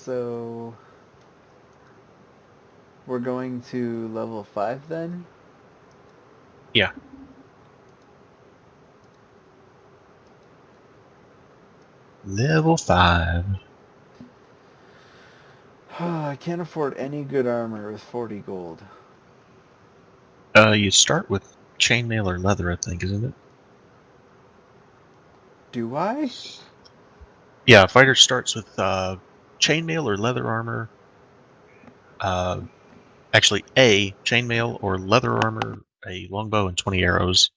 So we're going to level 5 then? Yeah. Level 5. I can't afford any good armor with 40 gold. You start with chainmail or leather, I think, isn't it? Do I? Yeah, fighter starts with chainmail or leather armor. Actually, A, chainmail or leather armor, a longbow and 20 arrows,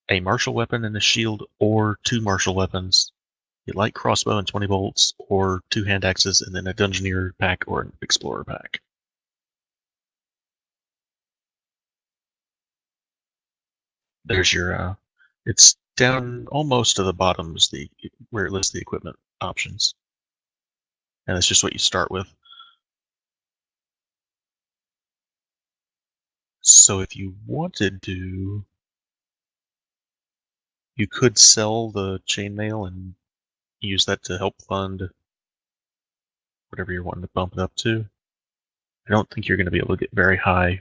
a martial weapon and a shield, or 2 martial weapons, a light crossbow and 20 bolts, or 2 hand axes, and then a dungeoneer pack or an explorer pack. There's your, it's down almost to the bottom is where it lists the equipment options. And that's just what you start with. So if you wanted to, you could sell the chainmail and use that to help fund whatever you're wanting to bump it up to. I don't think you're going to be able to get very high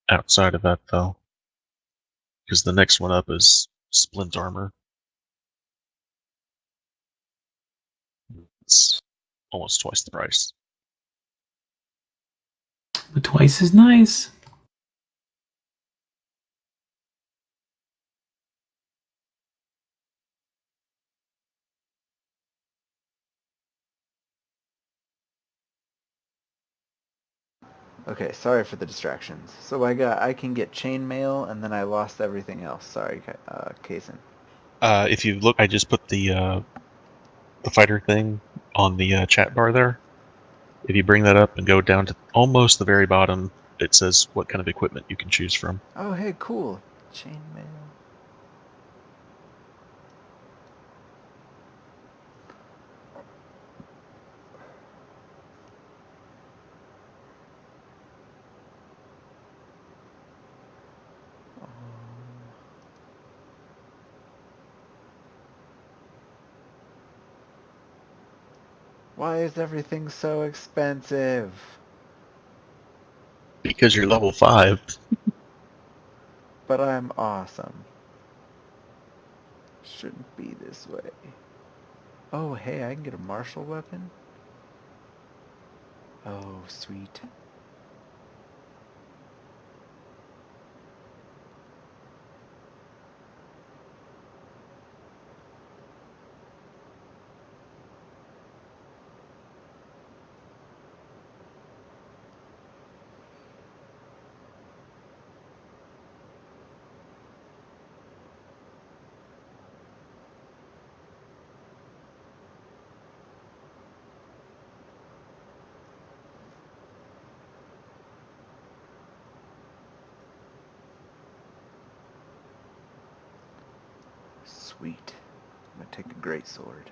outside of that, though, because the next one up is splint armor. It's almost twice the price. But twice as nice. Okay, sorry for the distractions. So I can get chainmail, and then I lost everything else. Sorry, Kaysen. If you look, I just put the fighter thing on the chat bar there. If you bring that up and go down to almost the very bottom, it says what kind of equipment you can choose from. Oh, hey, cool. Chainmail. Why is everything so expensive? Because you're level 5. But I'm awesome. Shouldn't be this way. Oh, hey, I can get a martial weapon? Oh, sweet. Sweet. I'm gonna take a great sword.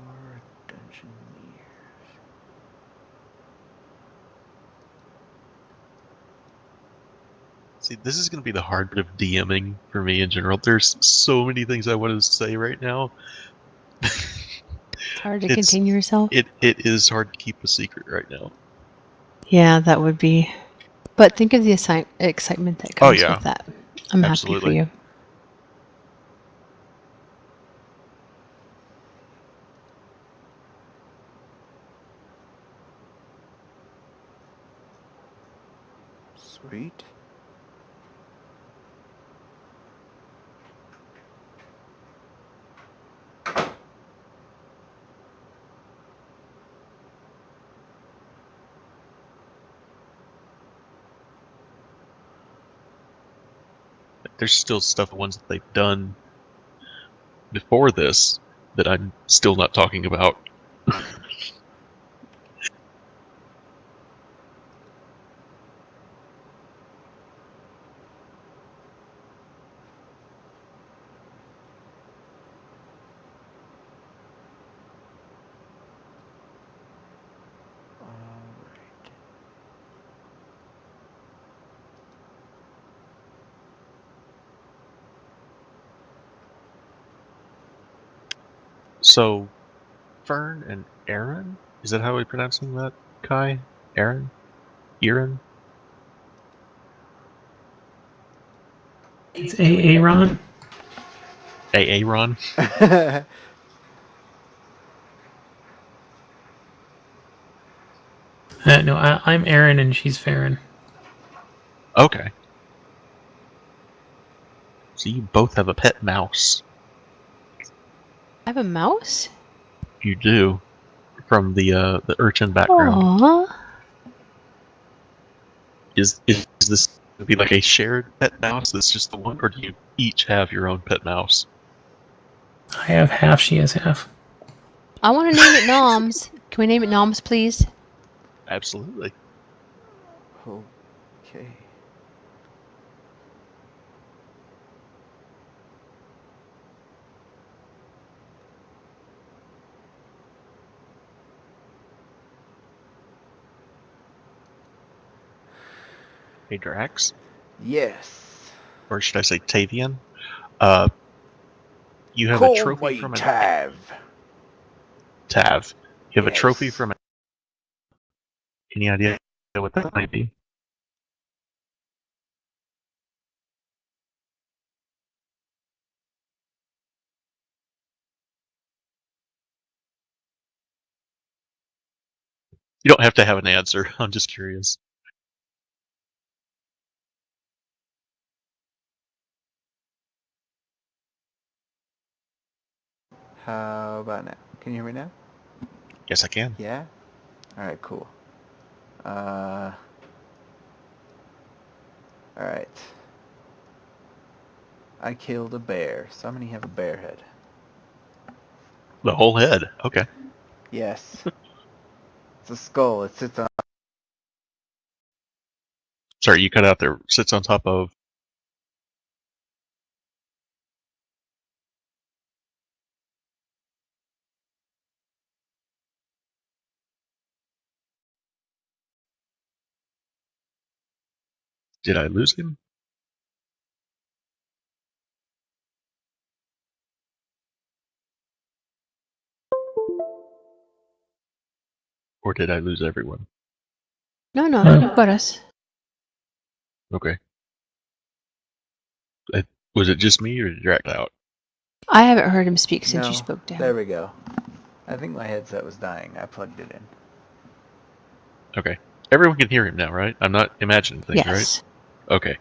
More dungeoneers. See, this is going to be the hard bit of DMing for me in general. There's so many things I want to say right now. It's hard to contain yourself. It is hard to keep a secret right now. Yeah, that would be. But think of the excitement that comes yeah. with that. I'm happy for Absolutely. you. Sweet. There's still stuff, ones that they've done before this, that I'm still not talking about. Alright. So, Fern and Aaron? Is that how we're pronouncing that, Kai? Aaron? Aaron? It's Aaron. Aaron? No, I'm Aaron and she's Farron. Okay. So you both have a pet mouse. I have a mouse? You do. From the urchin background. Aww. Is this going to be like a shared pet mouse that's just the one, or do you each have your own pet mouse? I have half, she has half. I want to name it Noms. Can we name it Noms, please? Absolutely. Okay. Hey, Drax? Yes. Or should I say Tavian? You have a Call trophy me from an Tav. Tav. You have a trophy Yes. from any idea what that might be? You don't have to have an answer. I'm just curious. How about now? Can you hear me now? Yes, I can. Yeah? Alright, cool. Alright. I killed a bear. So how many have a bear head? The whole head. Okay. Yes. It's a skull. It sits on... Sorry, you cut out there. Sits on top of. Did I lose him? Or did I lose everyone? No, you got us. Okay. Was it just me, or did Drax out? I haven't heard him speak since No. you spoke to him. There we go. I think my headset was dying. I plugged it in. Okay. Everyone can hear him now, right? I'm not imagining things, right? Yes. Okay.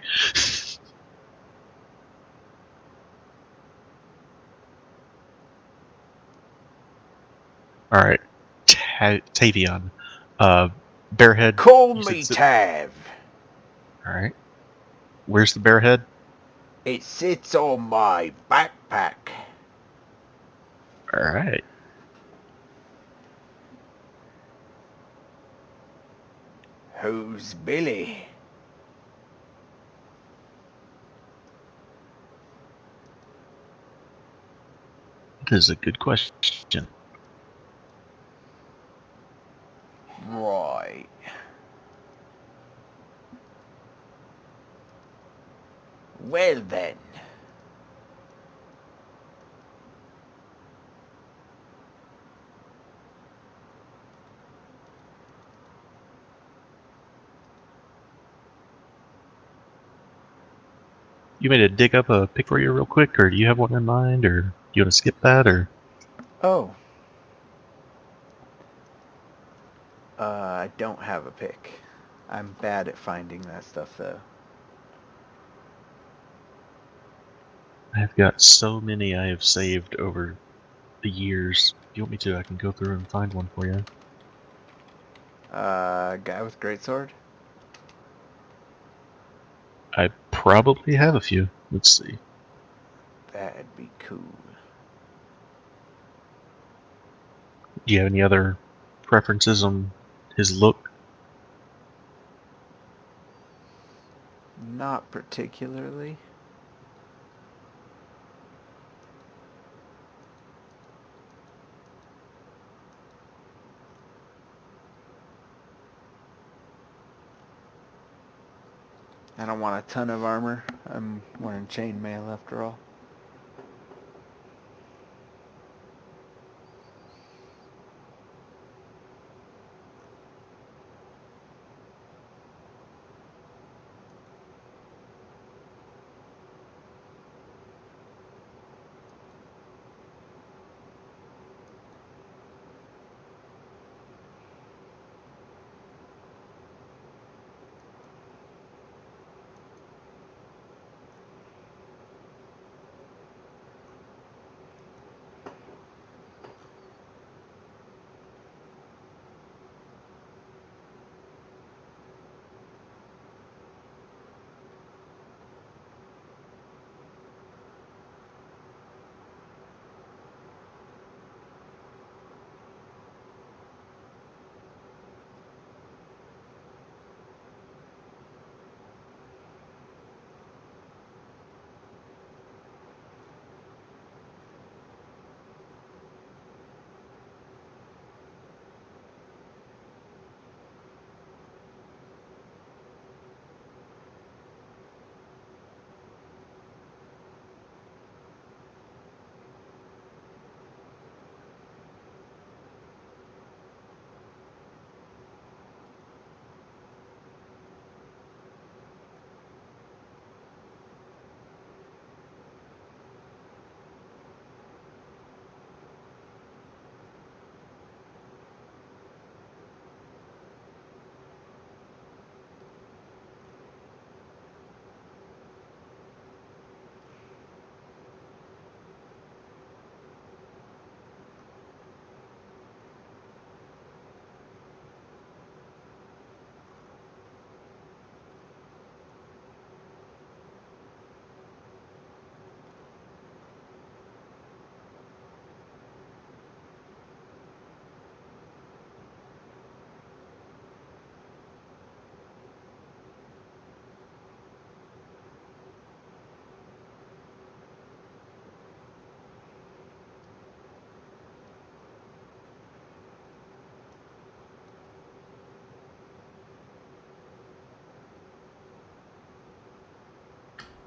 Alright. Tavion. Bearhead. Call you me said Tav. Alright. Where's the bearhead? It sits on my backpack. Alright. Who's Billy? That is a good question. Right. Well then. You made to dig up a pick for you real quick, or do you have one in mind, or do you want to skip that, or? Oh. I don't have a pick. I'm bad at finding that stuff though. I've got so many I have saved over the years. If you want me to, I can go through and find one for you. Guy with greatsword? I probably have a few. Let's see. That'd be cool. Do you have any other preferences on his look? Not particularly. I don't want a ton of armor. I'm wearing chainmail after all.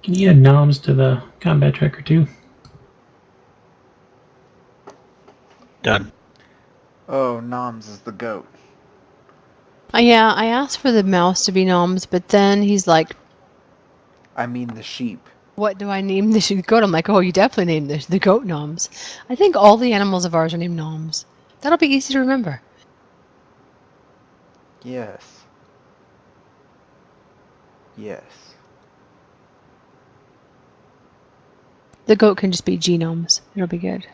Can you add noms to the combat tracker too? Done. Oh, Noms is the goat. Yeah, I asked for the mouse to be noms, but then he's like, I mean the sheep. what do I name the goat? I'm like, oh, you definitely name the goat noms. I think all the animals of ours are named noms. That'll be easy to remember. Yes. Yes. The goat can just be genomes. It'll be good.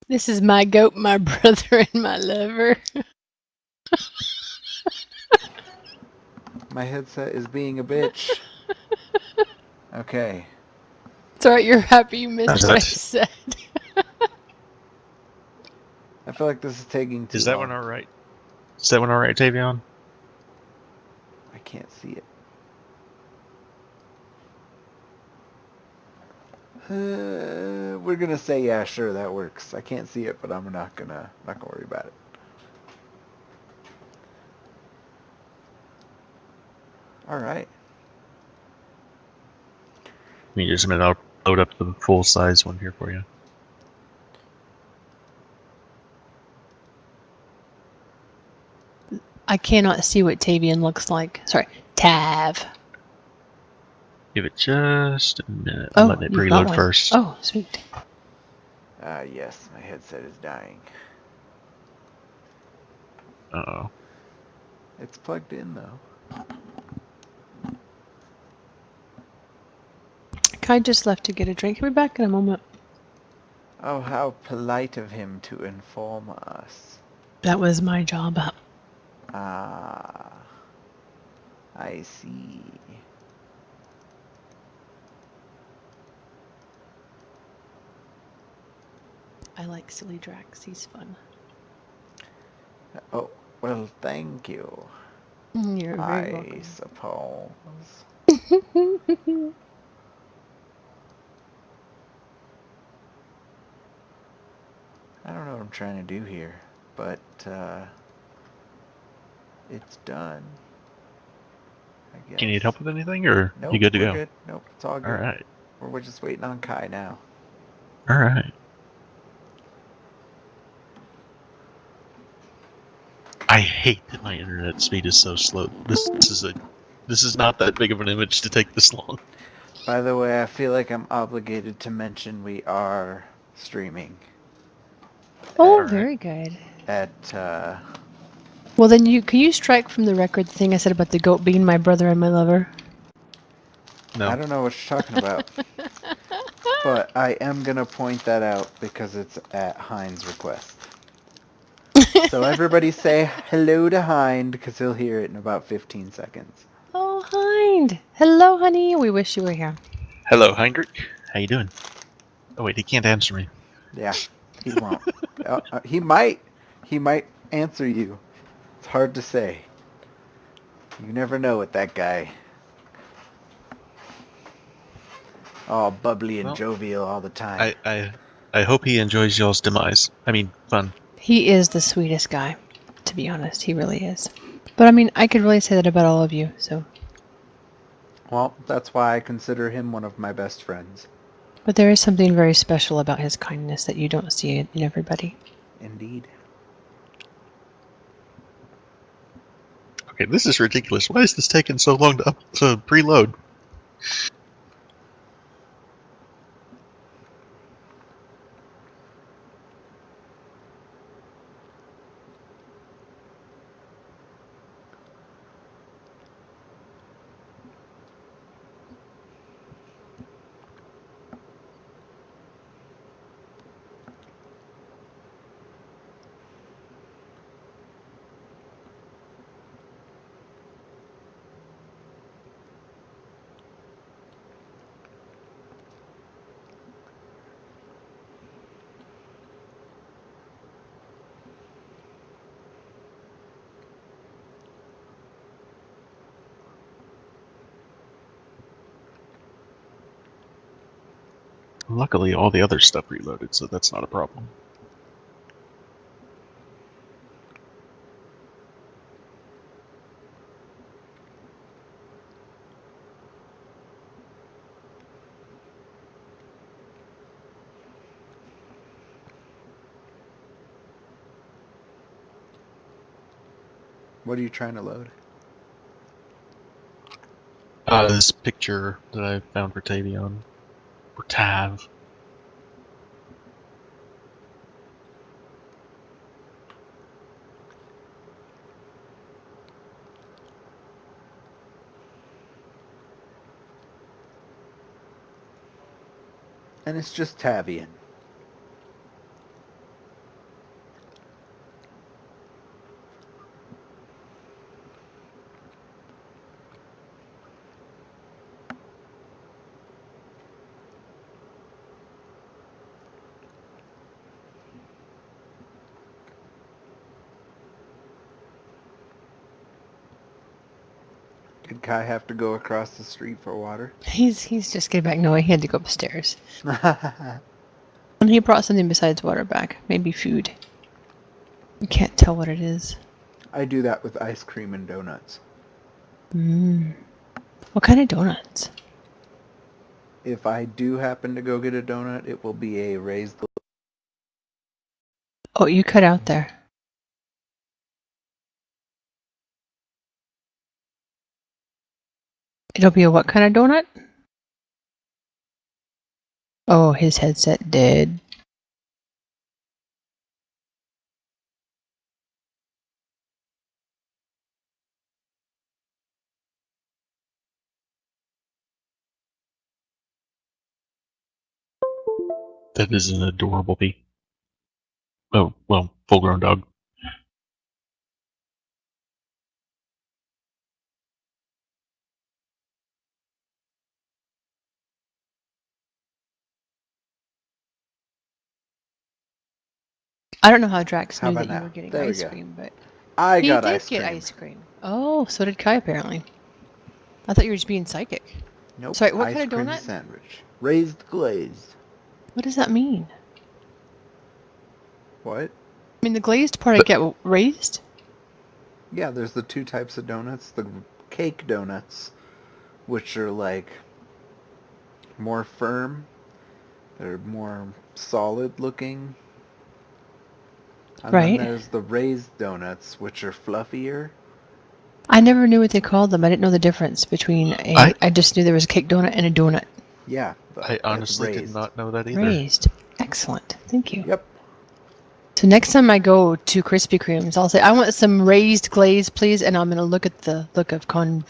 This is my goat, my brother, and my lover. My headset is being a bitch. Okay. It's alright, you're happy you missed Is what I that said. I feel like this is taking too is that long. one all right? Is that one all right, Tavion? I can't see it. We're gonna say yeah, sure, that works. I can't see it, but I'm not gonna worry about it. All right. Give me just a minute. I'll load up the full size one here for you. I cannot see what Tavian looks like. Sorry, Tav. Give it just a minute. I'm letting it You've got preload one. first. Oh, sweet. Yes, my headset is dying. Uh-oh. It's plugged in though. Kai just left to get a drink. He'll be back in a moment. Oh, how polite of him to inform us. That was my job. Ah, I see. I like silly Drax. He's fun. Oh, well, thank you. You're very I welcome. suppose. I don't know what I'm trying to do here, but it's done. I guess. Do you need help with anything, or Nope, you good to we're go? good. Nope, it's all good. All right. We're just waiting on Kai now. All right. I hate that my internet speed is so slow. This is not that big of an image to take this long. By the way, I feel like I'm obligated to mention we are streaming. Oh, Alright. very good. Well, then can you strike from the record the thing I said about the goat being my brother and my lover? No. I don't know what you're talking about. But I am going to point that out because it's at Hind's request. So everybody say hello to Hind because he'll hear it in about 15 seconds. Oh, Hind. Hello, honey. We wish you were here. Hello, Heinrich. How you doing? Oh wait, he can't answer me. Yeah, he won't. He might. He might answer you. It's hard to say. You never know with that guy. All bubbly and Well, jovial all the time. I hope he enjoys y'all's demise. I mean, fun. He is the sweetest guy, to be honest. He really is. But I mean, I could really say that about all of you, so. Well, that's why I consider him one of my best friends. But there is something very special about his kindness that you don't see in everybody. Indeed. Okay, this is ridiculous. Why is this taking so long to preload? Luckily, all the other stuff reloaded, so that's not a problem. What are you trying to load? This picture that I found for Tavion. Or Tav. And it's just Tavian. Did Kai have to go across the street for water? He's just getting back. No, he had to go upstairs. And he brought something besides water back. Maybe food. You can't tell what it is. I do that with ice cream and donuts. What kind of donuts? If I do happen to go get a donut, it will be a raised. Oh, you cut out there. It'll be a what kind of donut? Oh, his headset dead. That is an adorable bee. Oh, well, full-grown dog. I don't know how Drax How knew about that you now? were getting There we ice go. cream, but I he got did ice get cream. ice cream. Oh, so did Kai apparently. I thought you were just being psychic. Nope. Sorry, what ice kind of cream donut? sandwich. Raised glazed. What does that mean? What? I mean, the glazed part I get raised. Yeah, there's the two types of donuts. The cake donuts, which are like more firm. They're more solid looking. And Right. then there's the raised donuts, which are fluffier. I never knew what they called them. I didn't know the difference between a. I just knew there was a cake donut and a donut. Yeah. I honestly did raised. not know that either. Raised. Excellent. Thank you. Yep. So next time I go to Krispy Kreme's, I'll say, I want some raised glaze, please, and I'm going to look at the look of You'll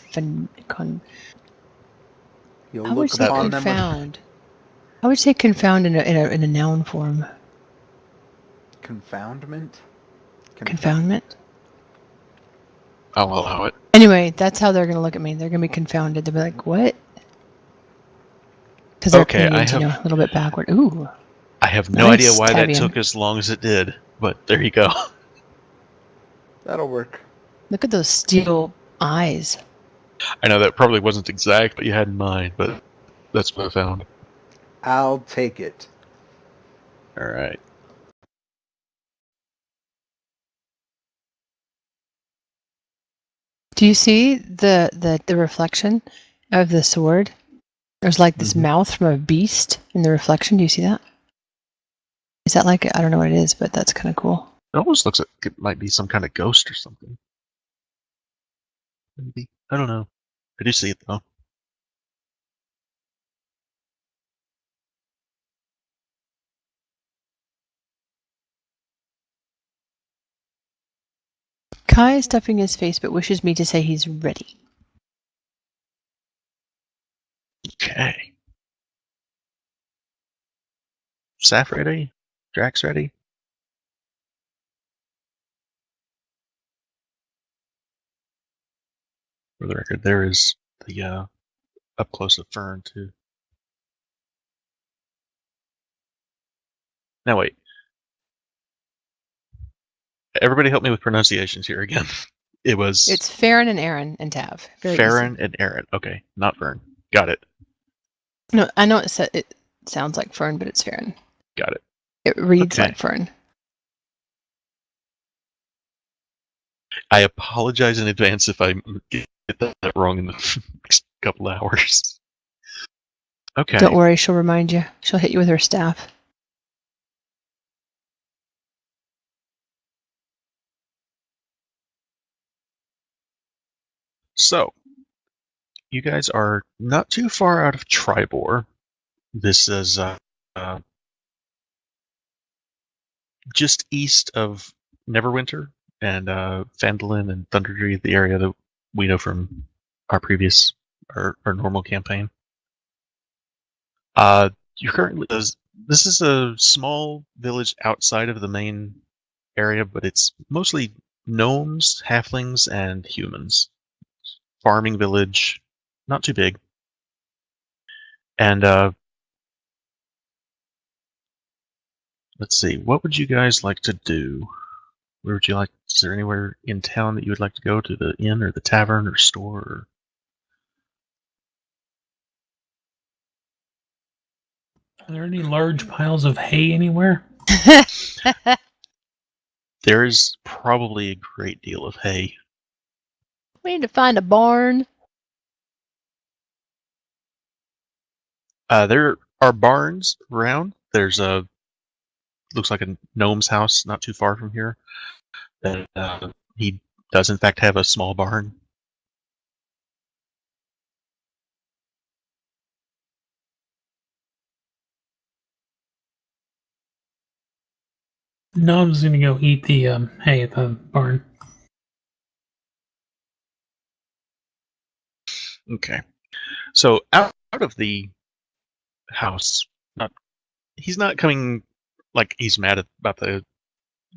I would look say upon them with confound. I would say confound in a noun form. confoundment. Confoundment. I'll allow it. Anyway, that's how they're going to look at me. They're going to be confounded. They'll be like, what? Because they're Okay, Canadians, you know, a little bit backward. Ooh. I have no Nice, idea why that Tavian. took as long as it did, but there you go. That'll work. Look at those steel eyes. I know that probably wasn't exact what you had in mind, but that's what I found. I'll take it. All right. Do you see the reflection of the sword? There's like this mouth from a beast in the reflection. Do you see that? Is that like, I don't know what it is, but that's kind of cool. It almost looks like it might be some kind of ghost or something. Maybe. I don't know. I do see it though. Kai is stuffing his face but wishes me to say he's ready. Okay. Saf ready? Drax ready? For the record, there is the up close of Fern too. Now wait. Everybody help me with pronunciations here again. It's Farron and Aaron and Tav. Very Farron easy. and Aaron. Okay, not Fern. Got it. No, I know it sounds like Fern, but it's Farron. Got it. It reads Okay. like Fern. I apologize in advance if I get that wrong in the next couple hours. Okay. Don't worry, she'll remind you. She'll hit you with her staff. So, you guys are not too far out of Tribor. This is just east of Neverwinter and Phandalin and Thunderdree, the area that we know from our previous our normal campaign. You currently this is a small village outside of the main area, but it's mostly gnomes, halflings, and humans. Farming village, not too big. And let's see, what would you guys like to do? Where would you like? Is there anywhere in town that you would like to go to? The inn or the tavern or store? Or Are there any large piles of hay anywhere? There is probably a great deal of hay. We need to find a barn. There are barns around. There's a looks like a gnome's house not too far from here. That he does in fact have a small barn. Nom's gonna go eat the hay at the barn. Okay. So out of the house, he's not coming like he's mad about the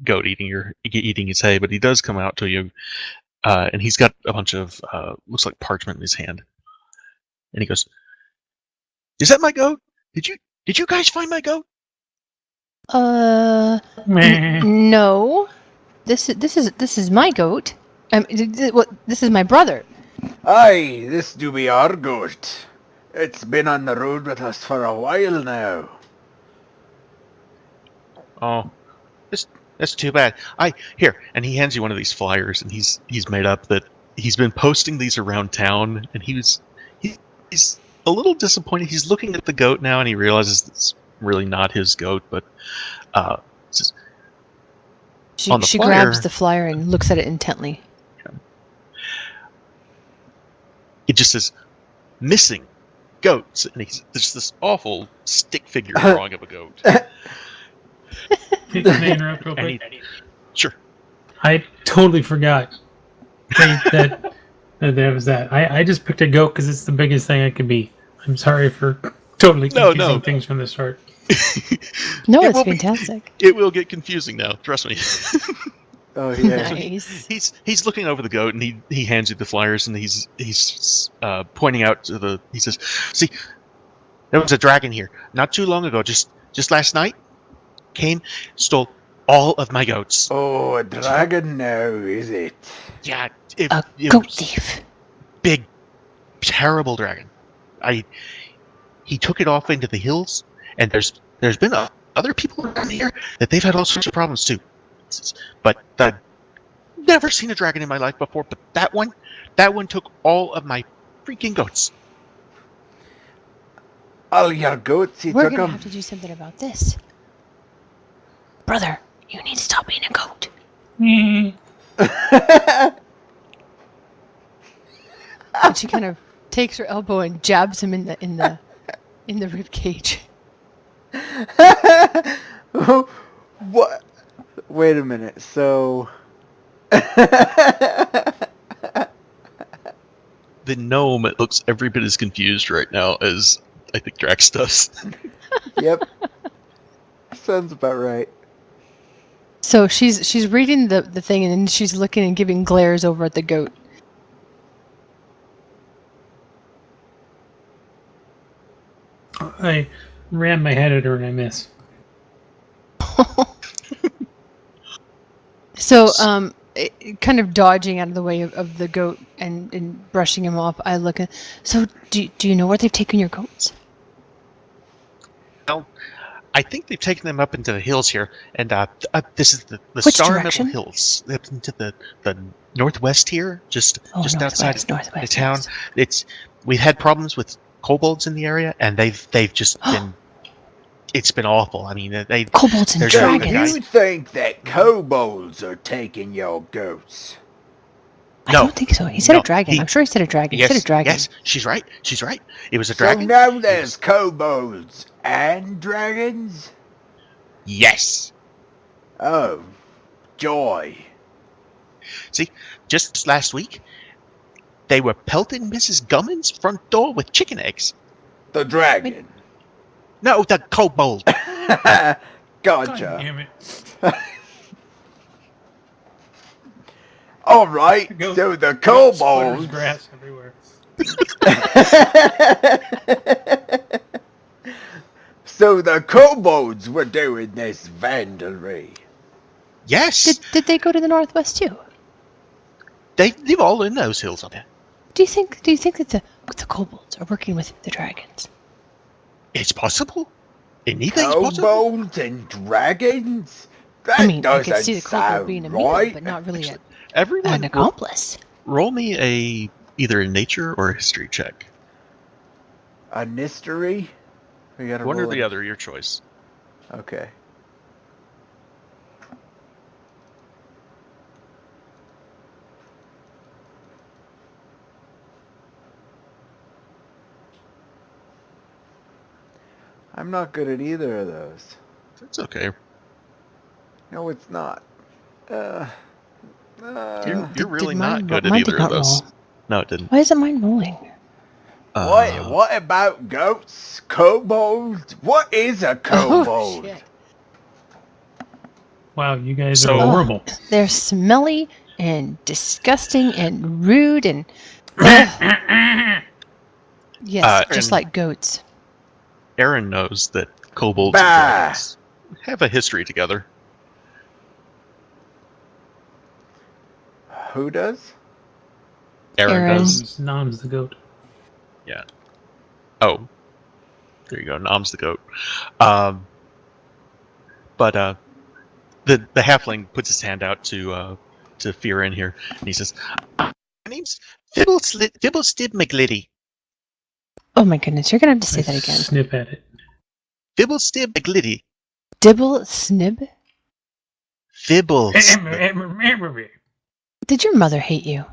goat eating his hay, but he does come out to you, and he's got a bunch of looks like parchment in his hand, and he goes, "Is that my goat? Did you guys find my goat?" Meh. No. This is my goat. This is my brother. Aye, this do be our goat. It's been on the road with us for a while now. Oh, that's too bad. Here, and he hands you one of these flyers, and he's made up that he's been posting these around town, and he's a little disappointed. He's looking at the goat now, and he realizes it's really not his goat, but says, on the She flyer- grabs the flyer and looks at it intently. it just says missing goats, and there's this awful stick figure drawing of a goat. Can I interrupt real And quick? Sure. I totally forgot that was that. I just picked a goat because it's the biggest thing I could be. I'm sorry for totally No, confusing no. things from the start. No, It it's will be- fantastic. It will get confusing now, trust me. Oh yeah. Nice. He's looking over the goat, and he hands you the flyers, and he's pointing out to the. He says, "See, there was a dragon here not too long ago. Just last night, came, stole all of my goats. Oh, a dragon now, is it? Yeah, A it goat was thief. big, terrible dragon. He took it off into the hills, and there's been other people around here that they've had all sorts of problems too. But I've never seen a dragon in my life before. But that one took all of my freaking goats. All your goats, he We're took gonna them. have to do something about this. Brother, you need to stop being a goat. And she kind of takes her elbow and jabs him in the rib cage. What? Wait a minute. So. The gnome looks every bit as confused right now as I think Drax does. Yep. Sounds about right. So she's reading the thing and then she's looking and giving glares over at the goat. I ran my head at her and I missed. So kind of dodging out of the way of the goat and brushing him off, I look at. So do you know where they've taken your goats? Well, I think they've taken them up into the hills here, and this is the Which Star direction? Metal Hills, up into the northwest here, just outside of the town. yes. We've had problems with kobolds in the area, and they've just been. It's been awful. I mean, Kobolds and there's So no- dragons. you think that kobolds are taking your goats? I No. don't think so. He said No, a dragon. I'm sure he said a dragon. Yes, he said a dragon. yes, she's right. She's right. It was a So dragon. now there's kobolds and dragons? Yes. Oh, joy. See, just last week, they were pelting Mrs. Gummin's front door with chicken eggs. The dragon. No, the kobold. God Gotcha. damn it. All right, Goat- so the Goat splitters kobolds. grass everywhere. So the kobolds were doing this vandalry. Yes, Did they go to the northwest too? they live all in those hills up there. Do you think that the kobolds are working with the dragons? It's possible. Anything's possible. Kobolds and dragons? That I mean, I doesn't could see the kobold sound being a meal, right. but not really Everyone, an accomplice. roll me either a nature or a history check. A mystery? We gotta One or roll the it. other, your choice. Okay. I'm not good at either of those. That's okay. No, it's not. You're Did really mine not good roll? at Mine either did of not those. roll. No, it didn't. Why isn't mine rolling? What about goats? Kobolds? What is a Oh, kobold? shit. Wow, you guys So- are horrible. They're smelly and disgusting and rude and... Ugh. Yes, just and- like goats. Aaron knows that kobolds and Bah. dragons have a history together. Who does? Aaron Aaron. does. Nom's the goat. Oh, there you go. Nom's the goat. But the halfling puts his hand out to Fearin here, and he says, "My name's Fibblestib McGlitty. Oh my goodness, you're gonna have to say I that again. Snip at it. Fibblestib McGlitty. Dibble snib? Fibblestib. Did your mother hate you?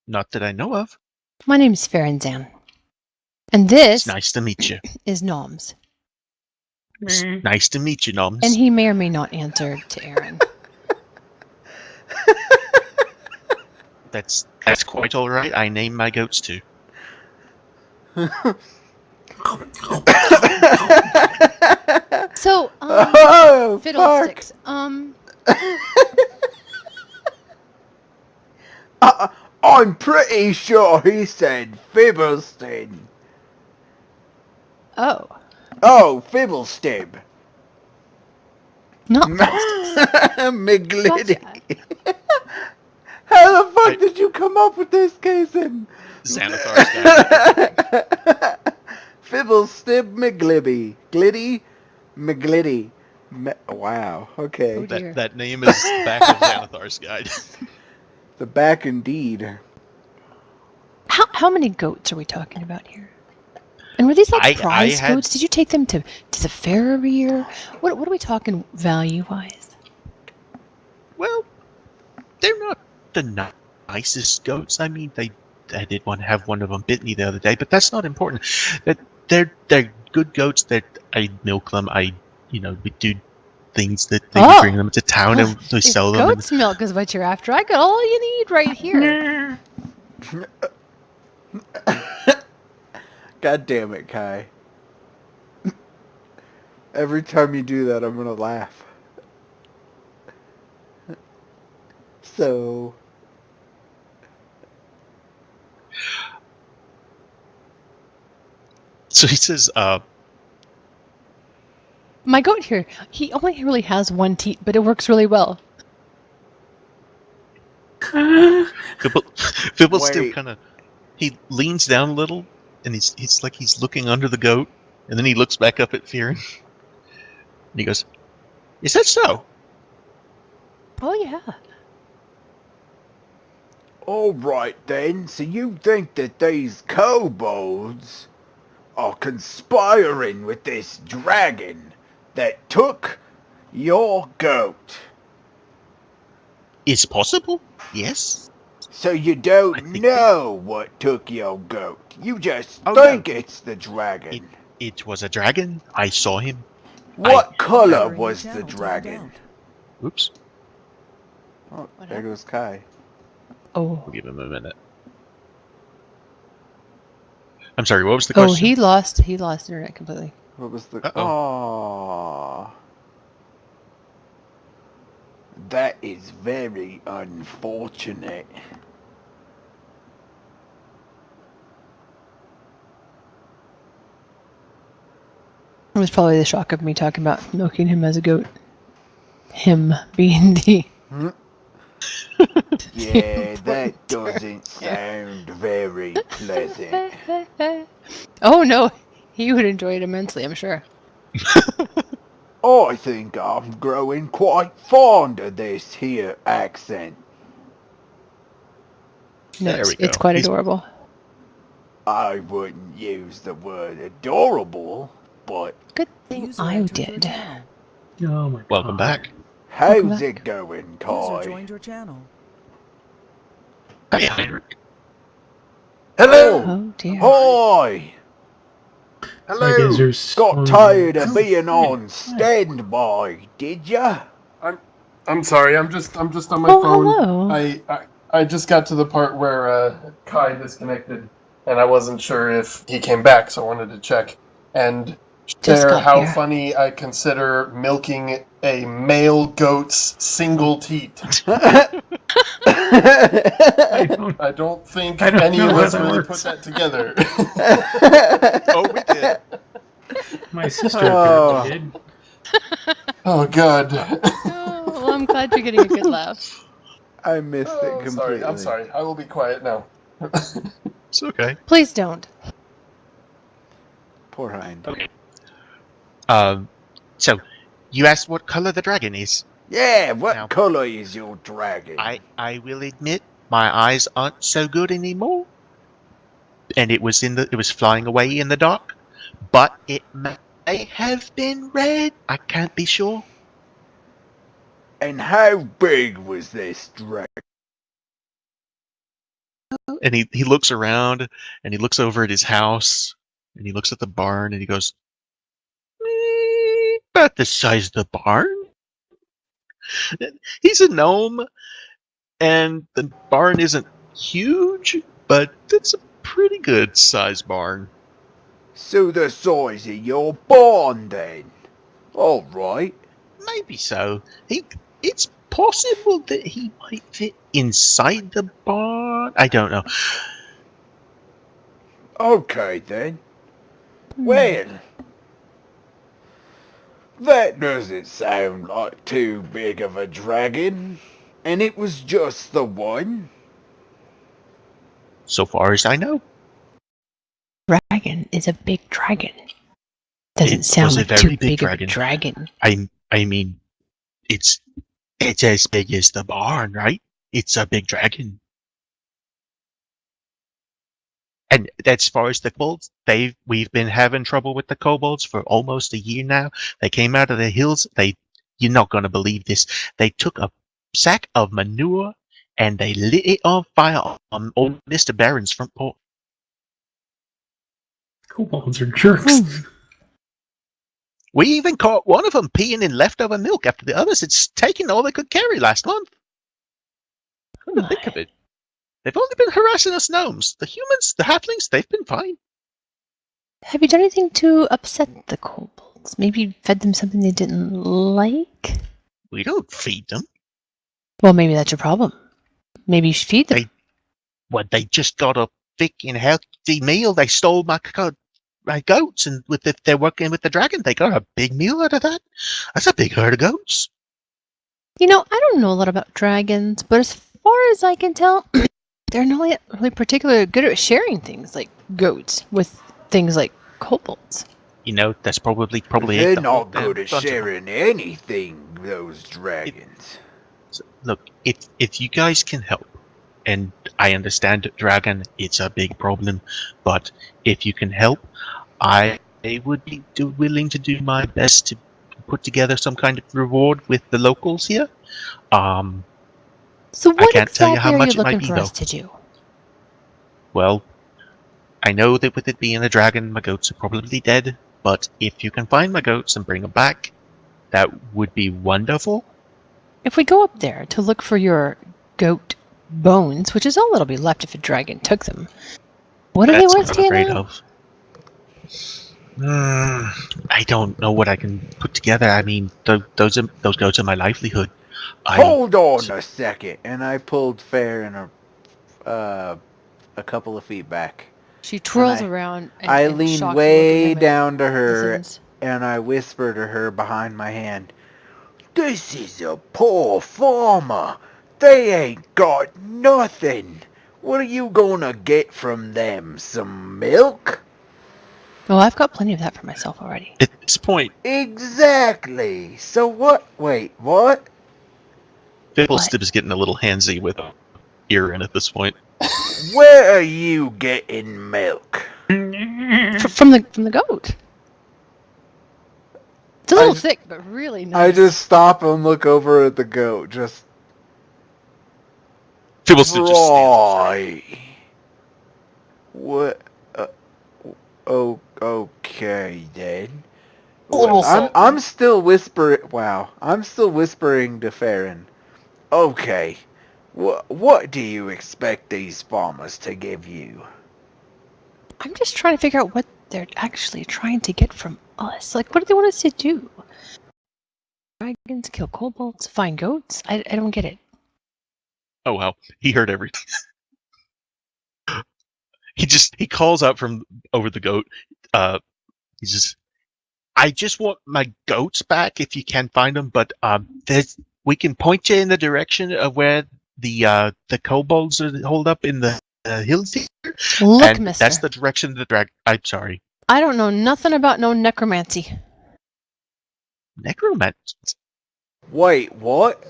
Not that I know of. My name's Farenzan. And this It's nice to meet you. is Noms. It's nice to meet you, Noms. And he may or may not answer to Aaron. That's quite all right. I name my goats too. So, Oh, fuck. fiddlesticks. I'm pretty sure he said Fibblestin. Oh, Oh, Fibblestib. not fiddlesticks. McGlitty. Gotcha. How the fuck did you come up with this, Kason? Xanathar's guy. Fibblestib McGlibby. Glitty McGlitty. Wow, okay. Oh, dear. That name is back of Xanathar's guide. The back indeed. How many goats are we talking about here? And were these like I prize had- goats? Did you take them to the fair every year? What are we talking value-wise? Well, they're not the nicest goats. I mean, I did have one of them bit me the other day, but that's not important. That they're good goats. That I milk them. We do things that we Oh. bring them to town and we If sell them. goat's milk is what you're after, I got all you need right here. God damn it, Kai. Every time you do that, I'm gonna laugh. So... So he says, My goat here, he only really has one teat, but it works really well. Fibble still Wait. kind of, he leans down a little, and he's like he's looking under the goat, and then he looks back up at Fearin, and he goes, "Is that so?" Oh yeah. Alright then, so you think that these kobolds are conspiring with this dragon that took your goat? It's possible, yes. So you I don't think know what took your goat. You just Oh, think it's the dragon. It was a dragon. I saw him. What color Powering was the the channel dragon? timed Oops. Oh, What there goes Kai. Oh. We'll give him a minute. I'm sorry. What was the Oh, question? he lost internet completely. What was the... Uh-oh. Aww. That is very unfortunate. It was probably the shock of me talking about milking him as a goat. Him being the... Yeah, that doesn't sound very pleasant. Oh no, He would enjoy it immensely, I'm sure. I think I'm growing quite fond of this here accent. No, There we it's go. quite He's- adorable. I wouldn't use the word adorable, but Good thing User I entered your did. channel. Oh my Welcome god. back. Welcome how's back. it going, User Kai? joined your channel. Hey, Heinrich. Hello! Oh dear. Hi! Sorry guys, there's Got so tired of many- being on standby, did ya? I'm sorry. I'm just on my Oh, phone. hello. I just got to the part where Kai disconnected, and I wasn't sure if he came back, so I wanted to check and Just share got how here. funny I consider milking a male goat's single teat. I don't, I don't think I don't any know of how us that really works. put that together. Oh, we did. My sister Oh. apparently did. Oh God. Oh, well, I'm glad you're getting a good laugh. I missed it Oh, completely. sorry. I'm sorry. I will be quiet now. It's okay. Please don't. Poor Hind. Okay. So, you asked what color the dragon is. Yeah, what Now- color is your dragon? I will admit my eyes aren't so good anymore, and it was flying away in the dark, but it may have been red. I can't be sure. And how big was this dragon? And he looks around and he looks over at his house and he looks at the barn and he goes, about the size of the barn. He's a gnome, and the barn isn't huge, but it's a pretty good sized barn. So the size of your barn then? Alright. Maybe so. It's possible that he might fit inside the barn. I don't know. Okay then. Hmm. Well, that doesn't sound like too big of a dragon. And it was just the one? So far as I know, Dragon is a big dragon. Doesn't It sound was a like very too big big dragon. of a dragon. I mean, it's as big as the barn, right? It's a big dragon. And as far as the kobolds, we've been having trouble with the kobolds for almost a year now. They came out of the hills. You're not going to believe this. They took a sack of manure and they lit it on fire on old Mr. Barron's front porch. Kobolds are jerks. We even caught one of them peeing in leftover milk after the others had taken all they could carry last month. Come to think of it, they've only been harassing us gnomes. The humans, the halflings, they've been fine. Have you done anything to upset the kobolds? Maybe fed them something they didn't like? We don't feed them. Well, maybe that's your problem. Maybe you should feed them. They just got a thick and healthy meal. They stole my goats, and they're working with the dragon. They got a big meal out of that. That's a big herd of goats. You know, I don't know a lot about dragons, but as far as I can tell, they're not really particularly good at sharing things like goats with things like kobolds. You know, that's probably They're it. The whole not damn good at bunch of them. sharing anything, those dragons. So, look, if you guys can help, and I understand that dragon, it's a big problem, but if you can help, I would be willing to do my best to put together some kind of reward with the locals here. So what can't tell you how exactly are much you it might looking be, for though. us to do? Well, I know that with it being a dragon, my goats are probably dead, but if you can find my goats and bring them back, that would be wonderful. If we go up there to look for your goat bones, which is all that'll be left if a dragon took them, what are they That's worth what to I'm you afraid now? of. I don't know what I can put together. I mean, those goats are my livelihood. Hold on a second. And I pulled Fair in a couple of feet back. She twirls I- around and I in lean shock, you way look at him down to and her listens. and I whisper to her behind my hand, "This is a poor farmer. They ain't got nothing. What are you gonna get from them? Some milk?" Oh, I've got plenty of that for myself already. At this point, Exactly. So what? Wait, what? Fiddlestick is getting a little handsy with Erin at this point. Where are you getting milk? From the goat. It's a little thick, but really nice. I just stop and look over at the goat. Just Fiddlestick just stands up. right. What? Oh, okay then. A little salty. I'm still whispering. Wow, I'm still whispering to Farron. Okay, what do you expect these farmers to give you? I'm just trying to figure out what they're actually trying to get from us. Like, what do they want us to do? Dragons, kill kobolds, find goats? I don't get it. Oh wow, he heard everything. he calls out from over the goat. He just, I just want my goats back if you can find them, but we can point you in the direction of where the kobolds are holed up in the hills here. Look, And mister. that's the direction the drag. I'm sorry, I don't know nothing about no necromancy. necromancy. Wait, what?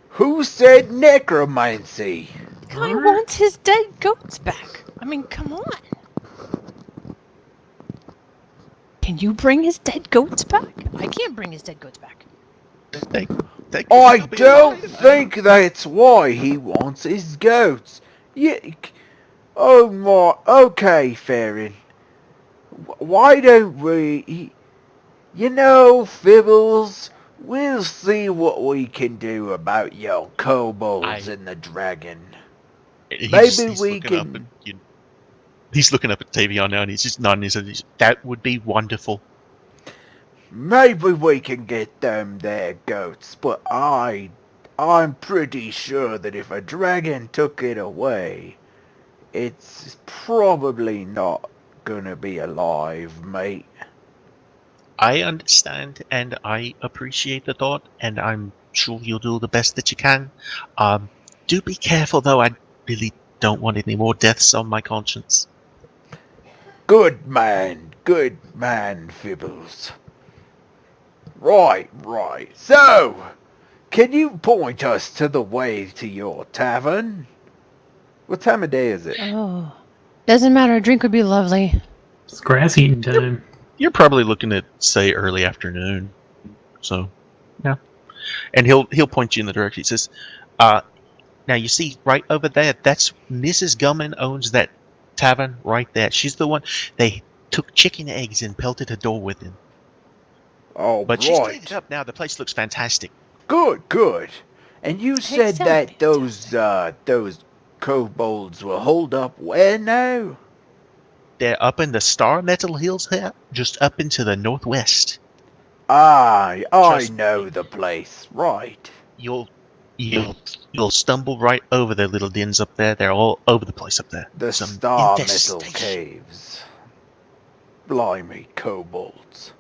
Who said necromancy? The guy wants his dead goats back. I mean, come on. Can you bring his dead goats back? I can't bring his dead goats back. I don't think that's why he wants his goats. Yeah. Oh my. Okay, Farron. Why don't we? You know, Fibbles. We'll see what we can do about your kobolds and the dragon. Maybe we can. He's looking up at Tavion now, and he's just nodding his head. That would be wonderful. Maybe we can get them their goats, but I'm pretty sure that if a dragon took it away, it's probably not gonna be alive, mate. I understand, and I appreciate the thought, and I'm sure you'll do the best that you can. Do be careful, though. I really don't want any more deaths on my conscience. Good man, Fibbles. Right. So, can you point us to the way to your tavern? What time of day is it? Oh. Doesn't matter, a drink would be lovely. It's grass eating time. You're probably looking at, say, early afternoon. So, yeah. And he'll point you in the direction. He says, now you see right over there, that's Mrs. Gumman owns that tavern right there. She's the one they took chicken eggs and pelted her door with him. Oh, But she's cleaned it up now. The place looks fantastic. Good. And you said sound that those kobolds will hold up where now? They're up in the Star Metal Hills here, just up into the northwest. I Trust know me. the place. Right. You'll stumble right over their little dens up there. They're all over the place up there. The Some Star Metal infestation. Caves. Blimey, kobolds.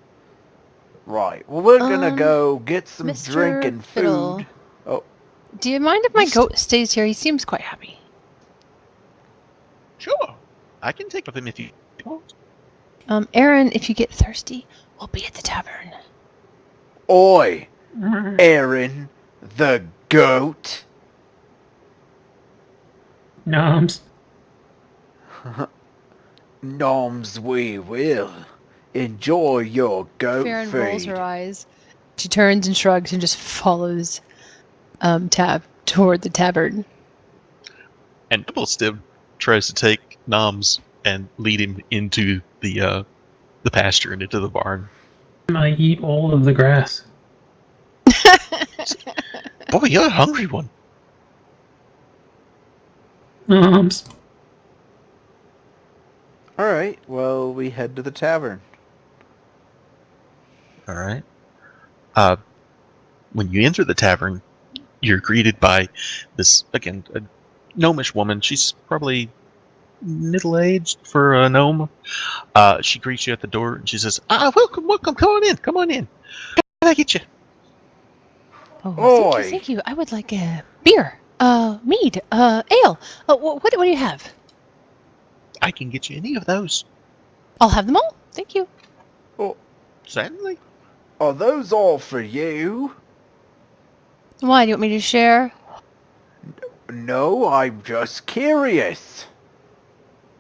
Right. Well, we're gonna go get some Mr. drink and Fiddle. food. Oh, Do you mind if my goat stays here? He seems quite happy. Sure, I can take with him if you want. Aaron, if you get thirsty, we'll be at the tavern. oi, Aaron, the goat. Noms. Noms, we will. Enjoy your goat Farron rolls feed. her eyes. She turns and shrugs and just follows Tab toward the tavern. And Doublestim tries to take Noms and lead him into the pasture and into the barn. I eat all of the grass. Boy, you're a hungry one. Noms. Alright, well, we head to the tavern. All right. When you enter the tavern, you're greeted by this, again, a gnomish woman. She's probably middle-aged for a gnome. She greets you at the door and she says, welcome, come on in. Can I get you? Oh, Oi. thank you. I would like a beer, mead, ale. What do you have? I can get you any of those. I'll have them all. Thank you. Oh, Certainly. are those all for you? Why? Do you want me to share? No, I'm just curious.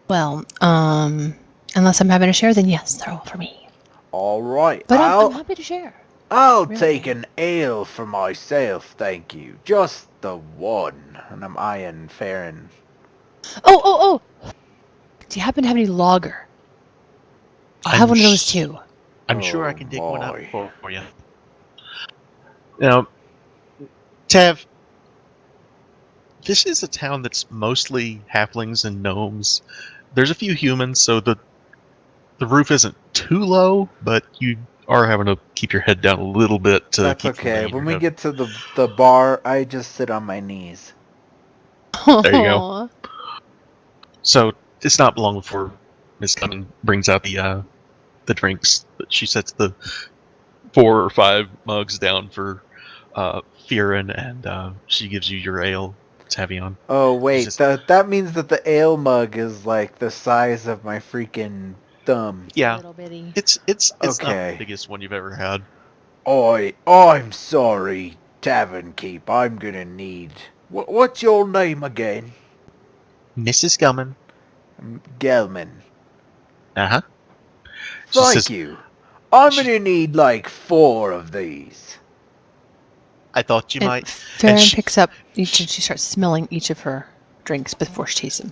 Well, unless I'm having to share, then yes, they're all for me. All right, But I'm happy to share. I'll Really take am. an ale for myself, thank you. Just the one. And I'm eyeing Farron. Oh! Do you happen to have any lager? I'll have one of those too. I'm sure I Oh, can dig one up my. for you. Now, Tav, this is a town that's mostly halflings and gnomes. There's a few humans, so the roof isn't too low, but you are having to keep your head down a little bit to That's keep from okay. banging When your we head. get to the bar, I just sit on my knees. There you go. Aw. So it's not long before Miss Lemon brings out the drinks. She sets the 4 or 5 mugs down for Fearin, and she gives you your ale, Tavion. Oh, wait. just- That means that the ale mug is like the size of my freaking thumb. Yeah, Little bitty. it's not the Okay. biggest one you've ever had. I'm sorry, Tavern Keep. I'm gonna need... What's your name again? Mrs. Gumman. Gelman. Uh-huh. She Thank says, you. I'm she- gonna need like 4 of these. I thought you And might. Farron she- picks up each and she starts smelling each of her drinks before she tastes them.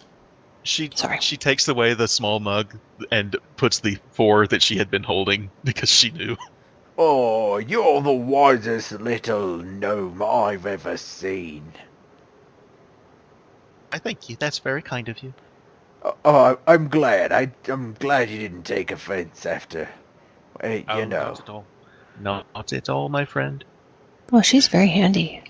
Sorry. She takes away the small mug and puts the 4 that she had been holding because she knew. Oh, you're the wisest little gnome I've ever seen. I thank you. That's very kind of you. Oh, I'm glad. I'm glad you didn't take offense after. You know. Not at all. Not at all, my friend. Well, she's very handy.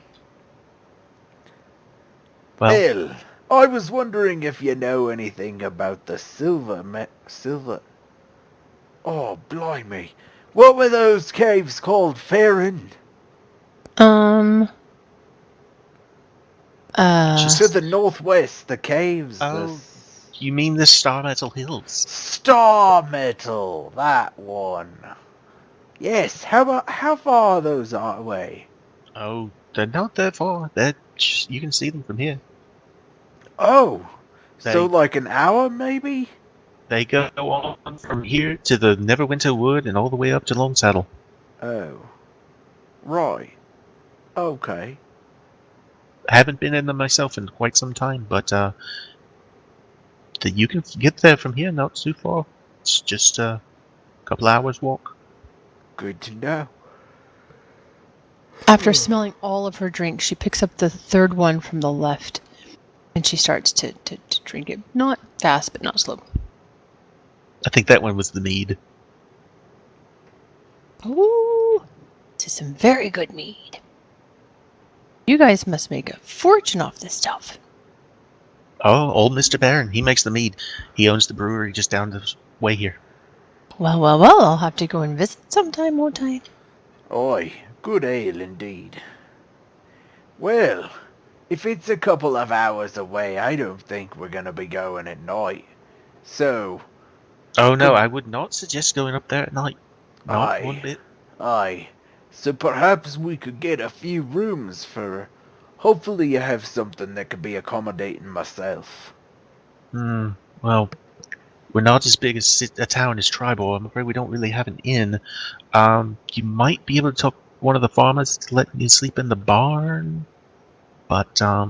Well, Bill, I was wondering if you know anything about the silver... Oh, blimey. What were those caves called, Farron? To To the northwest, the caves. Oh. you mean the Star Metal Hills? Star Metal, that one. Yes, how far are those away? Oh, they're not that far. You can see them from here. Oh, so They- like an hour maybe? They go on from here to the Neverwinter Wood and all the way up to Long Saddle. Oh, right. Okay. I haven't been in them myself in quite some time, but you can get there from here, not too far. It's just a couple hours walk. Good to know. After smelling all of her drinks, she picks up the third one from the left and she starts to drink it. Not fast, but not slow. I think that one was the mead. Ooh, this is some very good mead. You guys must make a fortune off this stuff. Oh, old Mr. Barron. He makes the mead. He owns the brewery just down the way here. Well, I'll have to go and visit sometime, won't I? Oi, good ale indeed. Well, if it's a couple of hours away, I don't think we're gonna be going at night. So, Oh, no, I would not suggest going up there at night. Not Aye. one bit. aye. So perhaps we could get a few rooms for... Hopefully you have something that could be accommodating myself. Well, we're not as big as a town as Tribor. I'm afraid we don't really have an inn. You might be able to talk one of the farmers to let you sleep in the barn. But, I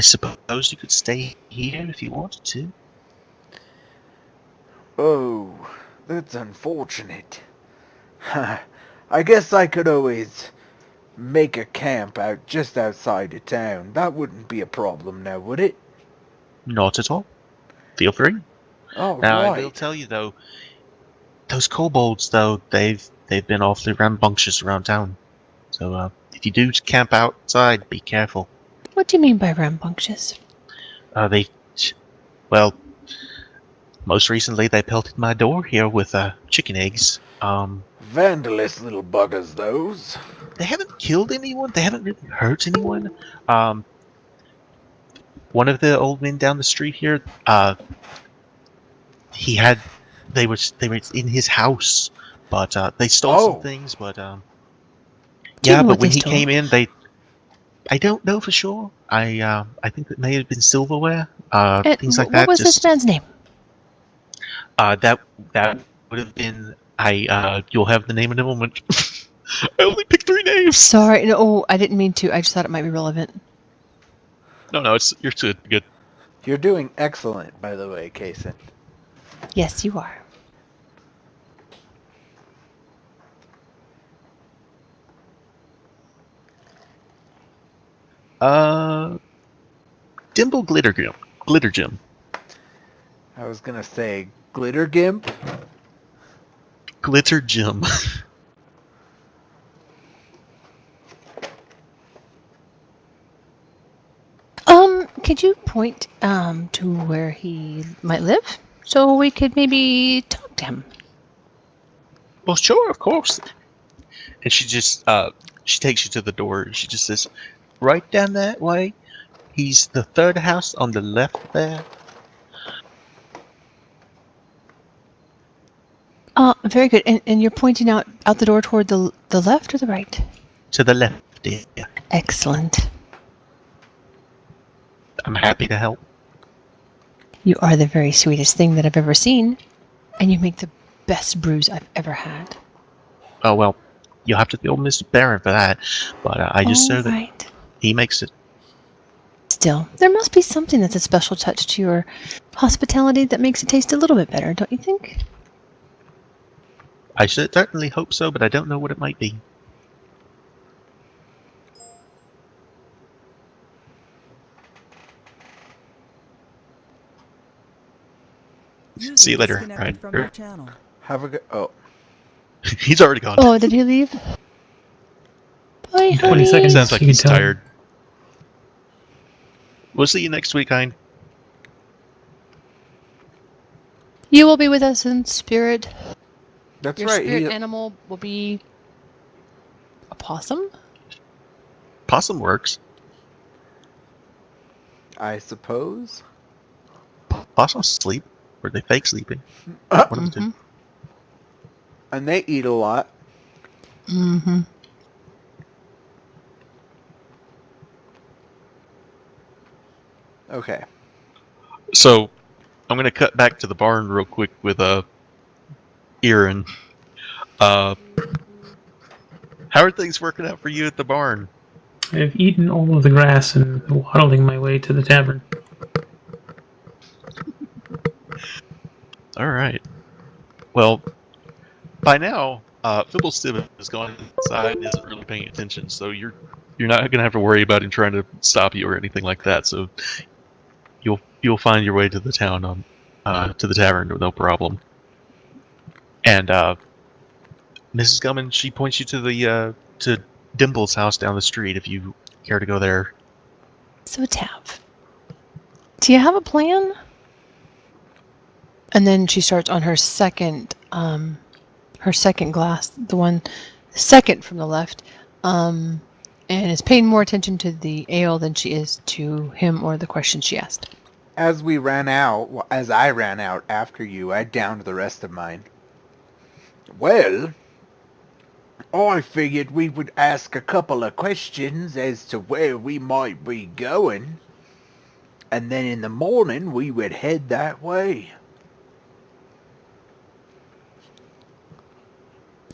suppose you could stay here if you wanted to. Oh, that's unfortunate. I guess I could always make a camp out just outside of town. That wouldn't be a problem now, would it? Not at all. Feel free. All Now, I right. will tell you, though, those kobolds, though, they've been awfully rambunctious around town. So, if you do camp outside, be careful. What do you mean by rambunctious? Well, most recently they pelted my door here with chicken eggs. Vandalous little buggers, those. They haven't killed anyone. They haven't really hurt anyone. One of the old men down the street here, he had They were in his house, but they stole some Oh. things. But Do you yeah, know but what when they he stole? came in, I don't know for sure. I think it may have been silverware, And things like what that. was this man's name? That would have been. You'll have the name in a moment. I only picked 3 names. Sorry, no, oh, I didn't mean to. I just thought it might be relevant. No, you're good. You're doing excellent, by the way, Kason. Yes, you are. Dimple Glitter Gem. I was gonna say Glitter Gimp. Glitter Gem. Could you point to where he might live so we could maybe talk to him? Well, sure, of course. And she just she takes you to the door. And she just says, "Right down that way. He's the 3rd house on the left there." Very good. And you're pointing out the door toward the left or the right? To the left, dear. Excellent. I'm happy to help. You are the very sweetest thing that I've ever seen, and you make the best brews I've ever had. Oh well, you'll have to thank Mr. Barron for that. But I just know that Right. he makes it. Still, there must be something that's a special touch to your hospitality that makes it taste a little bit better, don't you think? I certainly hope so, but I don't know what it might be. See you later, Disconnected from your channel. Have a good. Oh, He's already gone. Oh, did he leave? Bye, 20 honey. seconds. Sounds like You he's can tell. tired. We'll see you next week, Hein. You will be with us in spirit. that's Your right. spirit animal will be a possum? Possum works. I suppose. Possums sleep. Or they fake sleeping. One of the two. Mhm. And they eat a lot. Mm-hmm. Okay. So, I'm going to cut back to the barn real quick with Erin. How are things working out for you at the barn? I've eaten all of the grass and waddling my way to the tavern. All right. Well, by now, Fibblestim has gone inside and isn't really paying attention, so you're not going to have to worry about him trying to stop you or anything like that. So you'll find your way to the town to the tavern with no problem. And Mrs. Gummin, she points you to the to Dimple's house down the street if you care to go there. So, Tav, do you have a plan? And then she starts on her second glass, the second from the left, and is paying more attention to the ale than she is to him or the question she asked. As I ran out after you, I downed the rest of mine. Well, I figured we would ask a couple of questions as to where we might be going, and then in the morning we would head that way.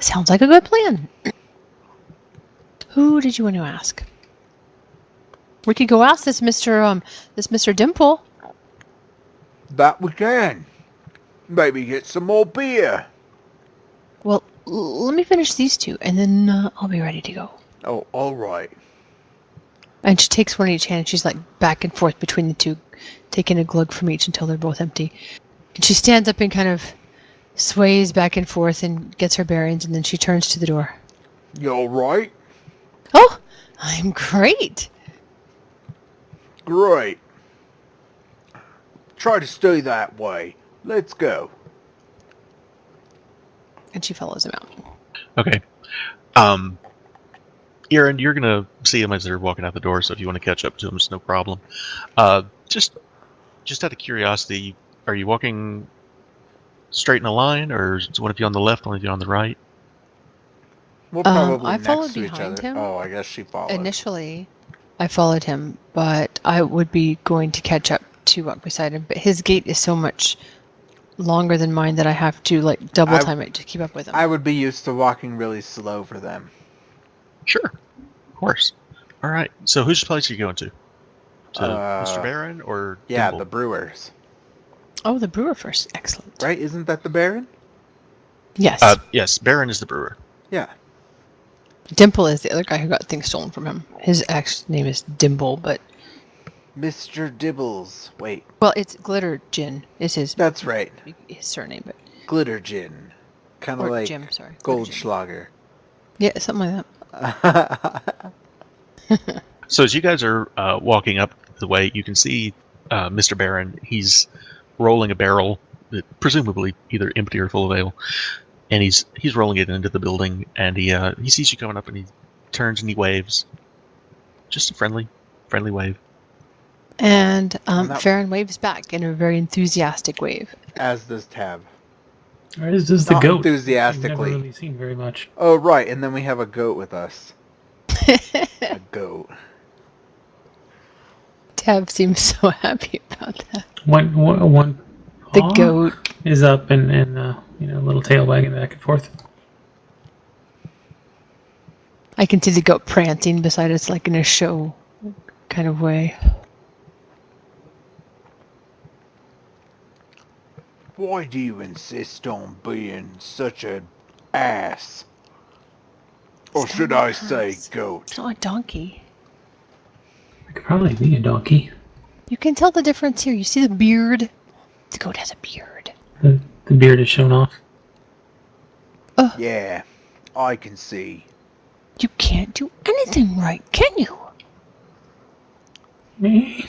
Sounds like a good plan. Who did you want to ask? We could go ask this Mr. Dimple. That we can. Maybe get some more beer. Well, let me finish these two, and then I'll be ready to go. Oh, all right. And she takes one in each hand, and she's like back and forth between the two, taking a glug from each until they're both empty. And she stands up and kind of sways back and forth and gets her bearings, and then she turns to the door. You all right? Oh, I'm great. Great. Try to stay that way. Let's go. And she follows him out. Okay. Erin, you're gonna see him as they're walking out the door, so if you want to catch up to him, it's no problem. Just out of curiosity, are you walking straight in a line, or is one of you on the left, one of you on the right? We'll probably I followed next to each behind other. him. Oh, I guess she followed. Initially, I followed him, but I would be going to catch up to walk beside him. But his gait is so much longer than mine that I have to like double time it to keep up with him. I would be used to walking really slow for them. Sure, of course. All right. So whose place are you going to? To Mr. Barron or Yeah, Dimble? the Brewers. Oh, the brewer first. Excellent. Right? Isn't that the Baron? Yes. Yes, Barron is the brewer. Yeah. Dimple is the other guy who got things stolen from him. His actual name is Dimble, but Mr. Dibbles. Wait, well, it's Glitter Gin is his that's right. surname, but Glitter Gin. Kind of or like Jim. Sorry, Glitter Jim. Goldschlager. Yeah, something like that. So as you guys are walking up the way, you can see Mr. Barron. He's rolling a barrel, presumably either empty or full of ale, and he's rolling it into the building. And he sees you coming up, and he turns and he waves, just a friendly wave. And that- Farron waves back in a very enthusiastic wave. As does Tab. Or is this the Not goat? I've never enthusiastically. really seen very much. Oh, right, and then we have a goat with us. A goat. Tab seems so happy about that. One The paw goat. is up and little tail wagging back and forth. I can see the goat prancing beside us, like in a show kind of way. Why do you insist on being such an ass? Or It's should not I an say ass. goat? It's not a donkey. I could probably be a donkey. You can tell the difference here. You see the beard? The goat has a beard. The beard is shown off. Yeah, I can see. You can't do anything right, can you? Me.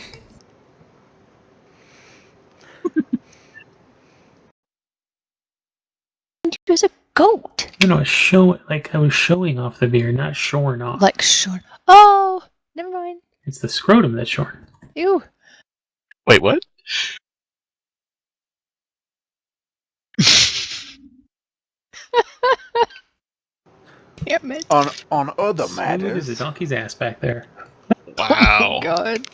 There's a goat. No, I was showing off the beard, not shorn off. Like, sure. Oh, never mind. It's the scrotum that's shorn. Ew. Wait, what? Damn it. On other Smooth as a matters, donkey's ass back there. Wow. Oh, God.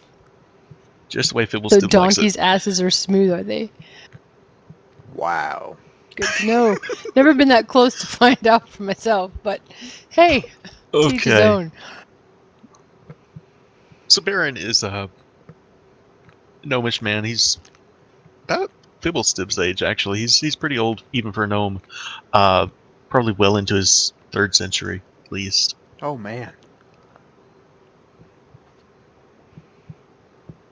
Just the way Fibble So still likes donkeys' it. asses are smooth, are they? wow. Good to know. Never been that close to find out for myself, but hey, to each his Okay. own. So Baron is a gnomish man. He's about Fibblestib's age, actually. He's pretty old, even for a gnome. Probably well into his 3rd century, at least. Oh man.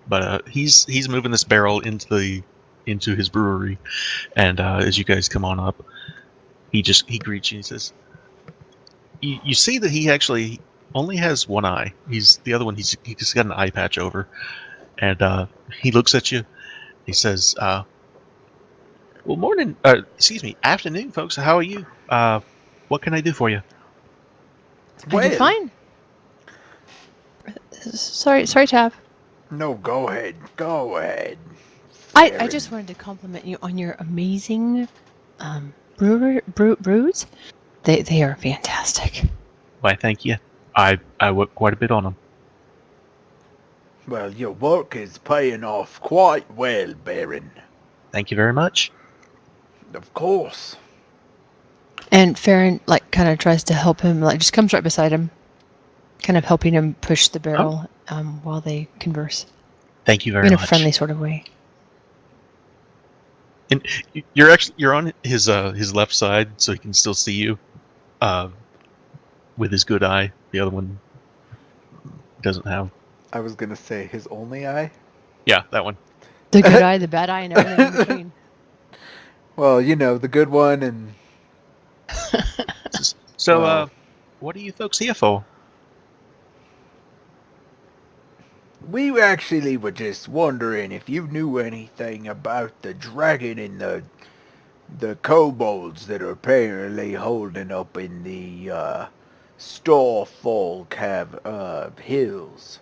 But he's moving this barrel into his brewery, and as you guys come on up, he greets you and says, "You see that he actually only has one eye. The other one. He just got an eye patch over, and he looks at you. He says, "Well, morning. Excuse me, afternoon, folks. How are you? What can I do for you?" Are you fine? Sorry, Tab. No, go ahead. Go ahead. I just wanted to compliment you on your amazing brews. They are fantastic. Why, thank you. I work quite a bit on them. Well, your work is paying off quite well, Baron. Thank you very much. Of course. And Farron kind of tries to help him, just comes right beside him, kind of helping him push the barrel while they converse Thank you very in much. a friendly sort of way. And you're on his left side, so he can still see you, with his good eye. The other one doesn't have. I was gonna say his only eye. Yeah, that one. The good eye, the bad eye, and everything in between. Well, the good one and. So, Well. what are you folks here for? We actually were just wondering if you knew anything about the dragon and the kobolds that are apparently holding up in the Starfall hills.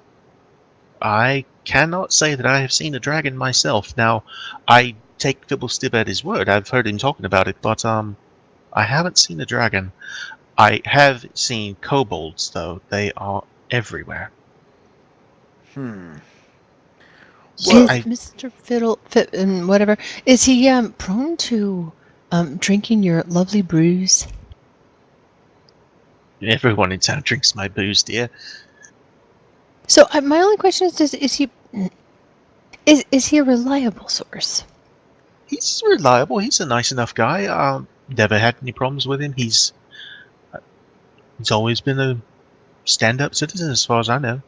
I cannot say that I have seen a dragon myself. Now, I take Fibblestib at his word. I've heard him talking about it, but I haven't seen a dragon. I have seen kobolds, though. They are everywhere. Hmm. So Is I Mr. And whatever, is he prone to drinking your lovely brews? everyone in town drinks my booze, dear. So my only question is he is he a reliable source? He's reliable. He's a nice enough guy. Never had any problems with him. He's always been a stand-up citizen, as far as I know.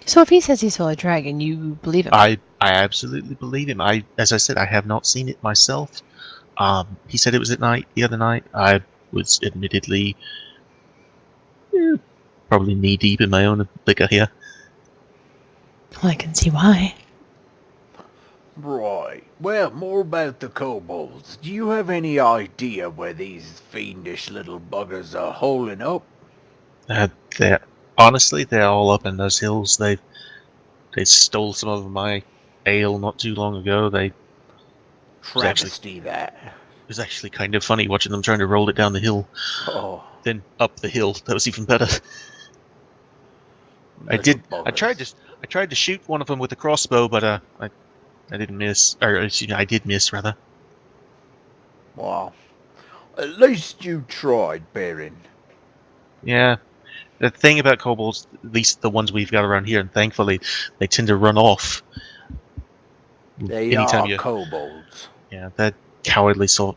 So if he says he saw a dragon, you believe him? I absolutely believe him. As I said, I have not seen it myself. He said it was at night the other night. I was admittedly probably knee-deep in my own liquor here. Well, I can see why. Right. Well, more about the kobolds. Do you have any idea where these fiendish little buggers are holding up? They're all up in those hills. They stole some of my ale not too long ago. Travesty, that. It was actually kind of funny watching them trying to roll it down the hill, Oh. then up the hill. That was even better. I tried to shoot one of them with a crossbow, but I didn't miss. Or excuse me, I did miss rather. Well, at least you tried, Baron. Yeah. The thing about kobolds, at least the ones we've got around here, and thankfully they tend to run off. They are kobolds. Yeah, that cowardly sort.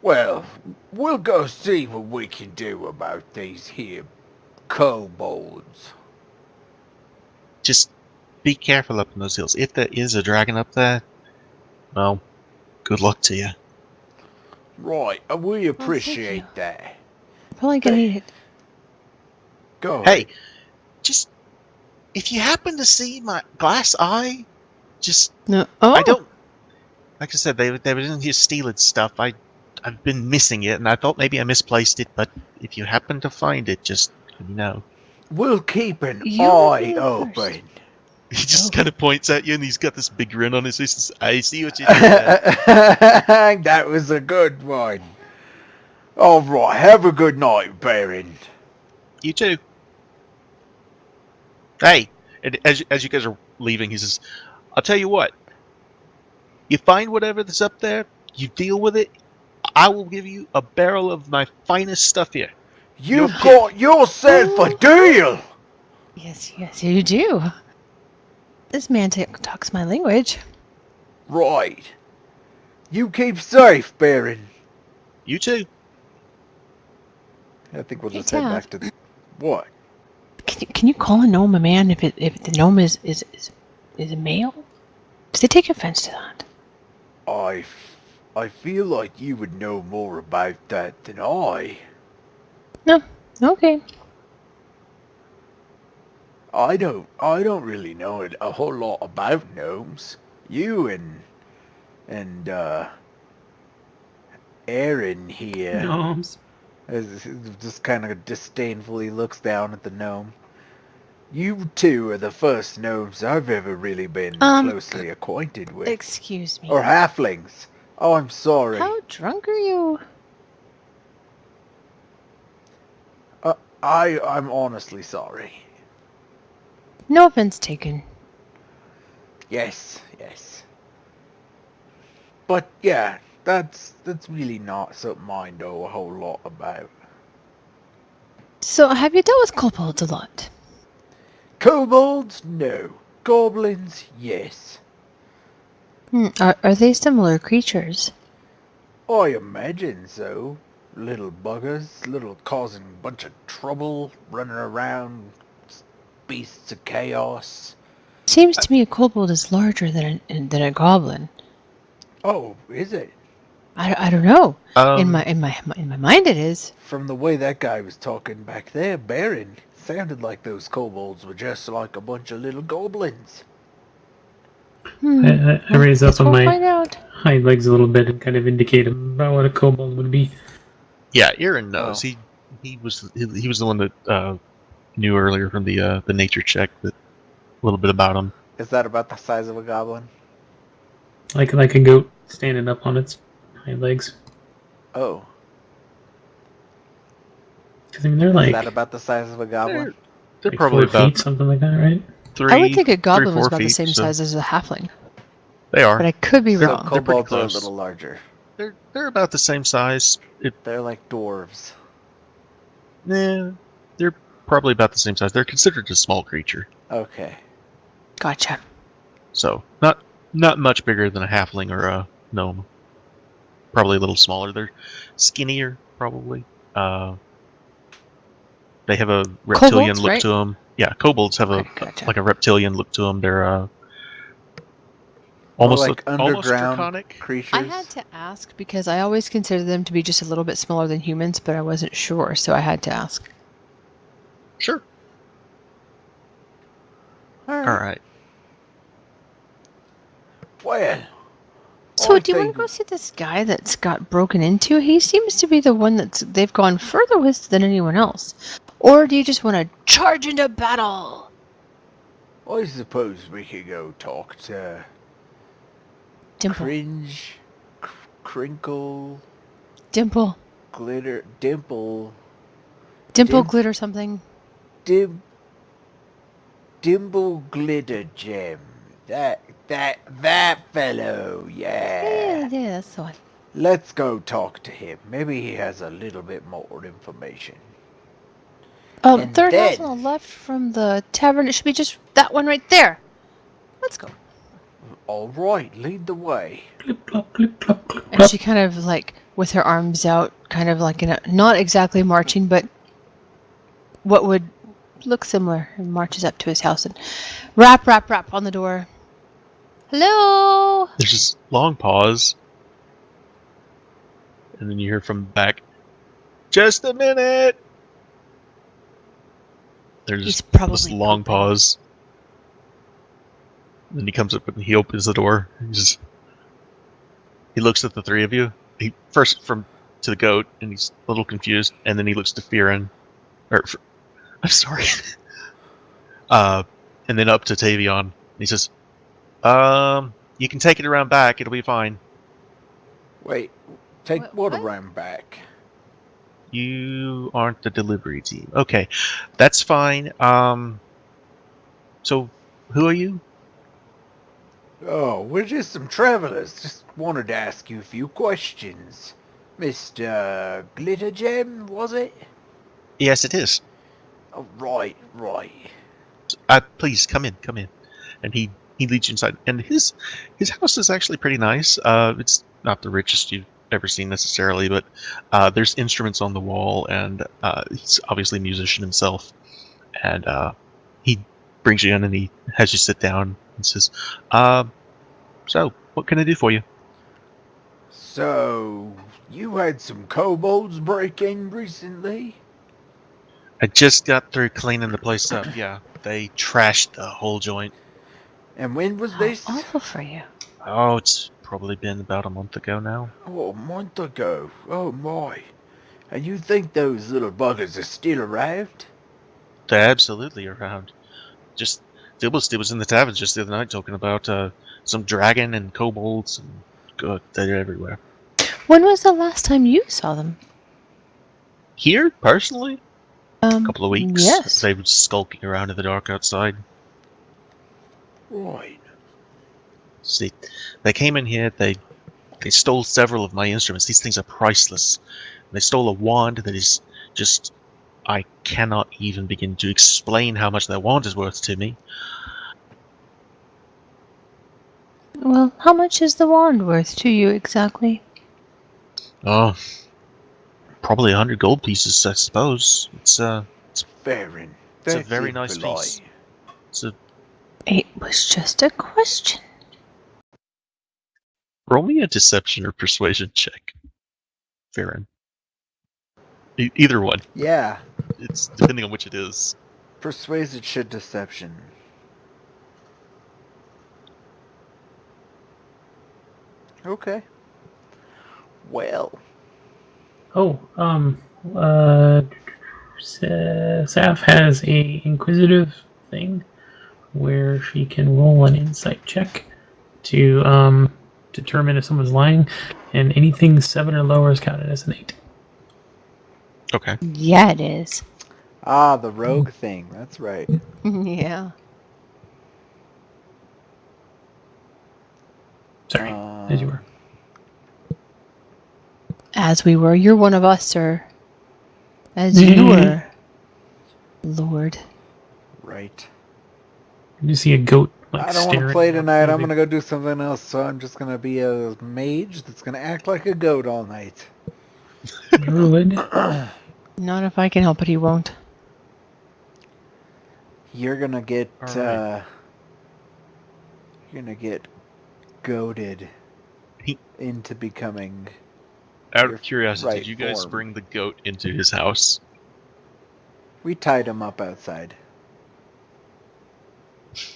Well, we'll go see what we can do about these here kobolds. Just be careful up in those hills. If there is a dragon up there, well, good luck to you. Right, we you. appreciate that. Probably gonna eat it. Go Hey, ahead. just if you happen to see my glass eye, just No. Oh. I don't. Like I said, they were in here stealing stuff. I've been missing it, and I thought maybe I misplaced it. But if you happen to find it, just let me know. We'll keep an You eye go first. open. He just kind of points at you, and he's got this big grin on his face. I see what you did there. That was a good one. All right, have a good night, Baron. You too. Hey, and as you guys are leaving, he says, "I'll tell you what. You find whatever that's up there, you deal with it. I will give you a barrel of my finest stuff here." You've got yourself a deal. Yes, you do. This man talks my language. Right. You keep safe, Baron. You too. I think we'll Hey, just head Dad. back to the... What? Can you call a gnome a man if the gnome is a male? Does they take offense to that? I feel like you would know more about that than I. No. Okay. I don't really know a whole lot about gnomes. You and Aaron here Gnomes. just kind of disdainfully looks down at the gnome. You two are the first gnomes I've ever really been closely acquainted with. Excuse me. Or halflings. Oh, I'm sorry. How drunk are you? I'm honestly sorry. No offense taken. Yes. But yeah, that's really not something I know a whole lot about. So, have you dealt with kobolds a lot? Kobolds, no. Goblins, yes. Are they similar creatures? I imagine so. Little buggers, causing a bunch of trouble, running around, beasts of chaos. Seems to me a kobold is larger than a goblin. Oh, is it? I don't know. In Um, my mind, it is. From the way that guy was talking back there, Baron, sounded like those kobolds were just like a bunch of little goblins. I raise Guess up on we'll my find out. hind legs a little bit and kind of indicate about what a kobold would be. yeah, Aaron knows. Oh. He was the one that knew earlier from the nature check that a little bit about him. Is that about the size of a goblin? like a goat standing up on its hind legs. Oh, Because I mean, they're is like that about the size of a goblin? They're like probably 4 feet, about something like that, right? three. I would think a goblin was 4 about the feet, same so size as a halfling, They are. but I could be So wrong. they're pretty kobolds are a close. little larger. They're about the same size. They're like dwarves. They're probably about the same size. They're considered a small creature, Okay. Gotcha. so not much bigger than a halfling or a gnome. Probably a little smaller. They're skinnier, probably. They have a reptilian Kobolds, look right? to them. Yeah, kobolds have Okay, gotcha. like a reptilian look to them. They're Or almost like almost underground draconic. creatures. I had to ask because I always considered them to be just a little bit smaller than humans, but I wasn't sure, so I had to ask. Sure. All All right. Well, So, I do you want think- to go see this guy that's got broken into? He seems to be the one they've gone further with than anyone else. Or do you just want to charge into battle? I suppose we could go talk to Dimple, Cringe, Crinkle, dimple, Glitter, Dimple, dimple, Dim- glitter, something. Dimple Glitter Gem. That fellow, Yeah, yeah. that's the one. Let's go talk to him. Maybe he has a little bit more information. And Third house then- on the left from the tavern. It should be just that one right there. Let's go. All right, lead the way. Clip clop, clip clop, clip And clop. she kind of like, with her arms out, kind of like in a, not exactly marching, but what would look similar, and marches up to his house and rap on the door. Hello? There's this long pause, and then you hear from back, "Just a minute." There's He's this probably long pooping. pause. Then he comes up and he opens the door. He looks at the three of you. He first to the goat, and he's a little confused, and then he looks to Fearon. I'm sorry. And then up to Tavion. He says, you can take it around back. It'll be fine. Wait, take what What? around back? You aren't the delivery team. Okay, that's fine. So who are you? Oh, we're just some travelers. Just wanted to ask you a few questions. Mr. Glitter Gem, was it? Yes, it is. Oh, right. Please come in. And he leads you inside. And his house is actually pretty nice. It's not the richest you've ever seen necessarily, but there's instruments on the wall, and he's obviously a musician himself. And he brings you in and he has you sit down and says, so what can I do for you? So, you had some kobolds break in recently? I just got through cleaning the place up. Yeah, they trashed the whole joint. And when was How this? awful for you. Oh, it's probably been about a month ago now. Oh, a month ago. Oh my. And you think those little buggers are still arrived? They're absolutely around. Just Dibblesty was in the tavern just the other night talking about some dragon and kobolds, and good, they're everywhere. When was the last time you saw them? Here, personally, a couple of weeks. Yes. They were skulking around in the dark outside. Right. See, they came in here. They stole several of my instruments. These things are priceless. They stole a wand that is just. I cannot even begin to explain how much that wand is worth to me. Well, how much is the wand worth to you exactly? Oh, probably 100 gold pieces, I suppose. It's Baron. It's a that's very it, nice Belay. piece. It's a It was just a question. roll me a deception or persuasion check, Farron. Either one. Yeah. It's depending on which it is. Persuasion, deception. Okay. Well. Oh, Saf has a inquisitive thing where she can roll an insight check to determine if someone's lying, and anything 7 or lower is counted as an 8. Okay. Yeah, it is. Ah, the rogue thing. That's right. Yeah. Sorry, as you were. As we were. You're one of us, sir. As you were. Lord. Right. You see a goat like I don't want to staring play up tonight. through I'm the- going to go do something else, so I'm just going to be a mage that's going to act like a goat all night. druid. Not if I can help it, he won't. You're going to get, All right. you're going to get goaded He- into becoming Out your of curiosity, right did you guys form. bring the goat into his house? We tied him up outside.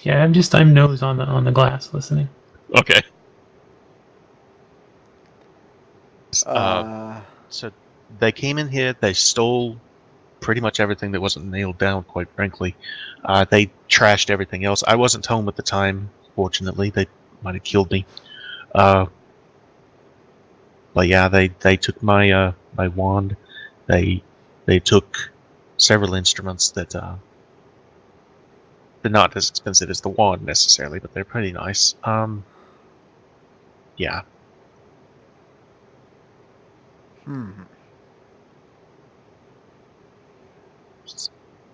Yeah, I'm nose on the glass listening. Okay. Uh, So they came in here, they stole pretty much everything that wasn't nailed down, quite frankly. They trashed everything else. I wasn't home at the time, fortunately. They might have killed me. But yeah, they took my my wand. They took several instruments that they're not as expensive as the wand necessarily, but they're pretty nice. Yeah.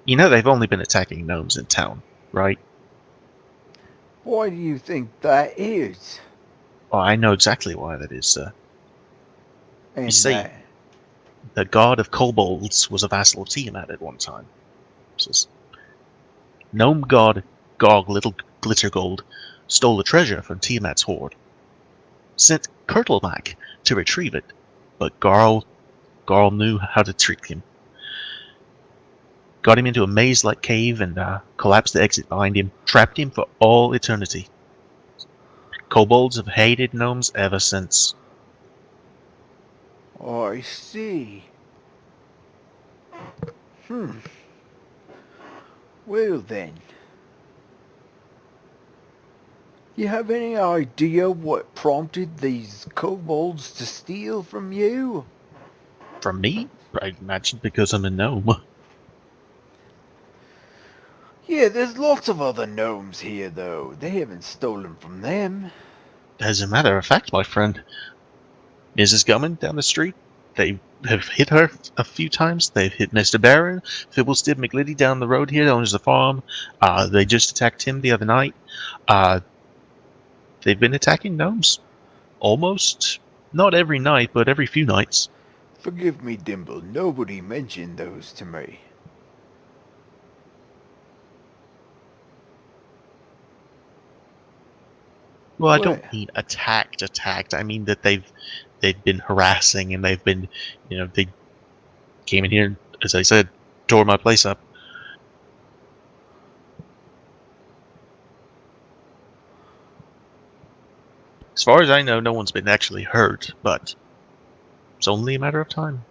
You know they've only been attacking gnomes in town, right? Why do you think that is? Oh, I know exactly why that is, sir. And see, that... The god of kobolds was a vassal of Tiamat at one time. Says, gnome god Gog Little Glittergold stole the treasure from Tiamat's hoard. Sent Kurtleback to retrieve it, but Garl knew how to trick him. Got him into a maze-like cave and collapsed the exit behind him, trapped him for all eternity. Kobolds have hated gnomes ever since. Oh, I see. Well then. You have any idea what prompted these kobolds to steal from you? From me? I imagine because I'm a gnome. Yeah, there's lots of other gnomes here, though. They haven't stolen from them. As a matter of fact, my friend, Mrs. Gummin down the street, they have hit her a few times. They've hit Mr. Barron, Fibblestead McLiddy down the road here, owns the farm. They just attacked him the other night. They've been attacking gnomes. Almost. Not every night, but every few nights. Forgive me, Dimble. Nobody mentioned those to me. Well, I What? don't mean attacked. I mean that they've been harassing and they've been, they came in here and, as I said, tore my place up. As far as I know, no one's been actually hurt, but it's only a matter of time.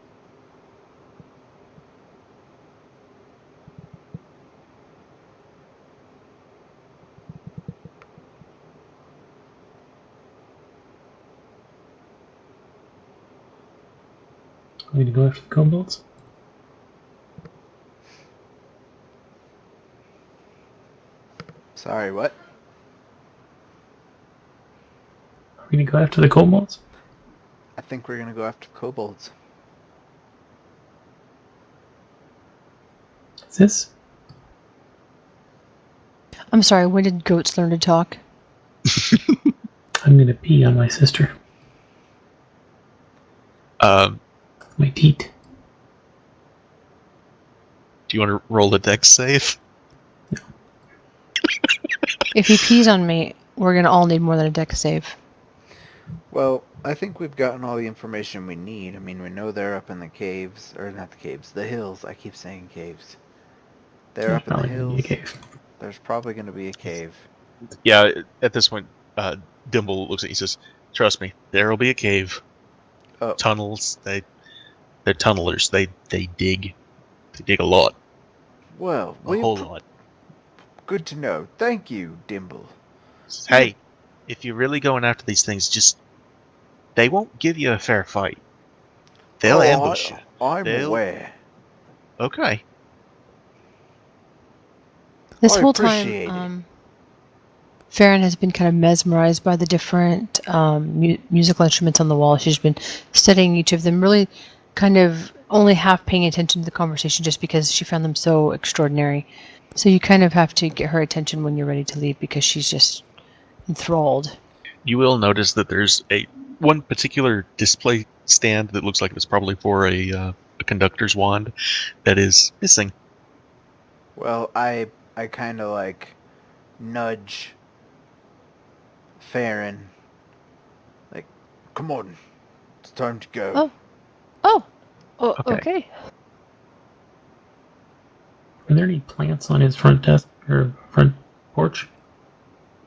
I'm going to go after the kobolds. Sorry, what? Are we going to go after the kobolds? I think we're gonna go after kobolds. Is this? I'm sorry, when did goats learn to talk? I'm going to pee on my sister. My teat. Do you want to roll a dex save? If he pees on me, we're gonna all need more than a deck save. Well, I think we've gotten all the information we need. I mean, we know they're up in the caves, or not the caves, the hills. I keep saying caves. They're up in the Probably gonna be a hills. cave. There's probably going to be a cave. Yeah, at this point, Dimble looks at you and says, trust me, there'll be a cave. Oh, Tunnels, they're tunnelers. They dig. They dig a lot. well, A whole lot. good to know. Thank you, Dimble. Hey, if you're really going after these things, just they won't give you a fair fight. They'll ambush you. I'm They'll- aware. Okay. This I whole appreciate it. time, Farron has been kind of mesmerized by the different musical instruments on the wall. She's been studying each of them, really kind of only half paying attention to the conversation just because she found them so extraordinary. So you kind of have to get her attention when you're ready to leave because she's just enthralled. You will notice that there's one particular display stand that looks like it's probably for a conductor's wand that is missing. Well, I kind of like nudge Farron. Like, come on, it's time to go. Oh, Okay. okay. Are there any plants on his front desk or front porch?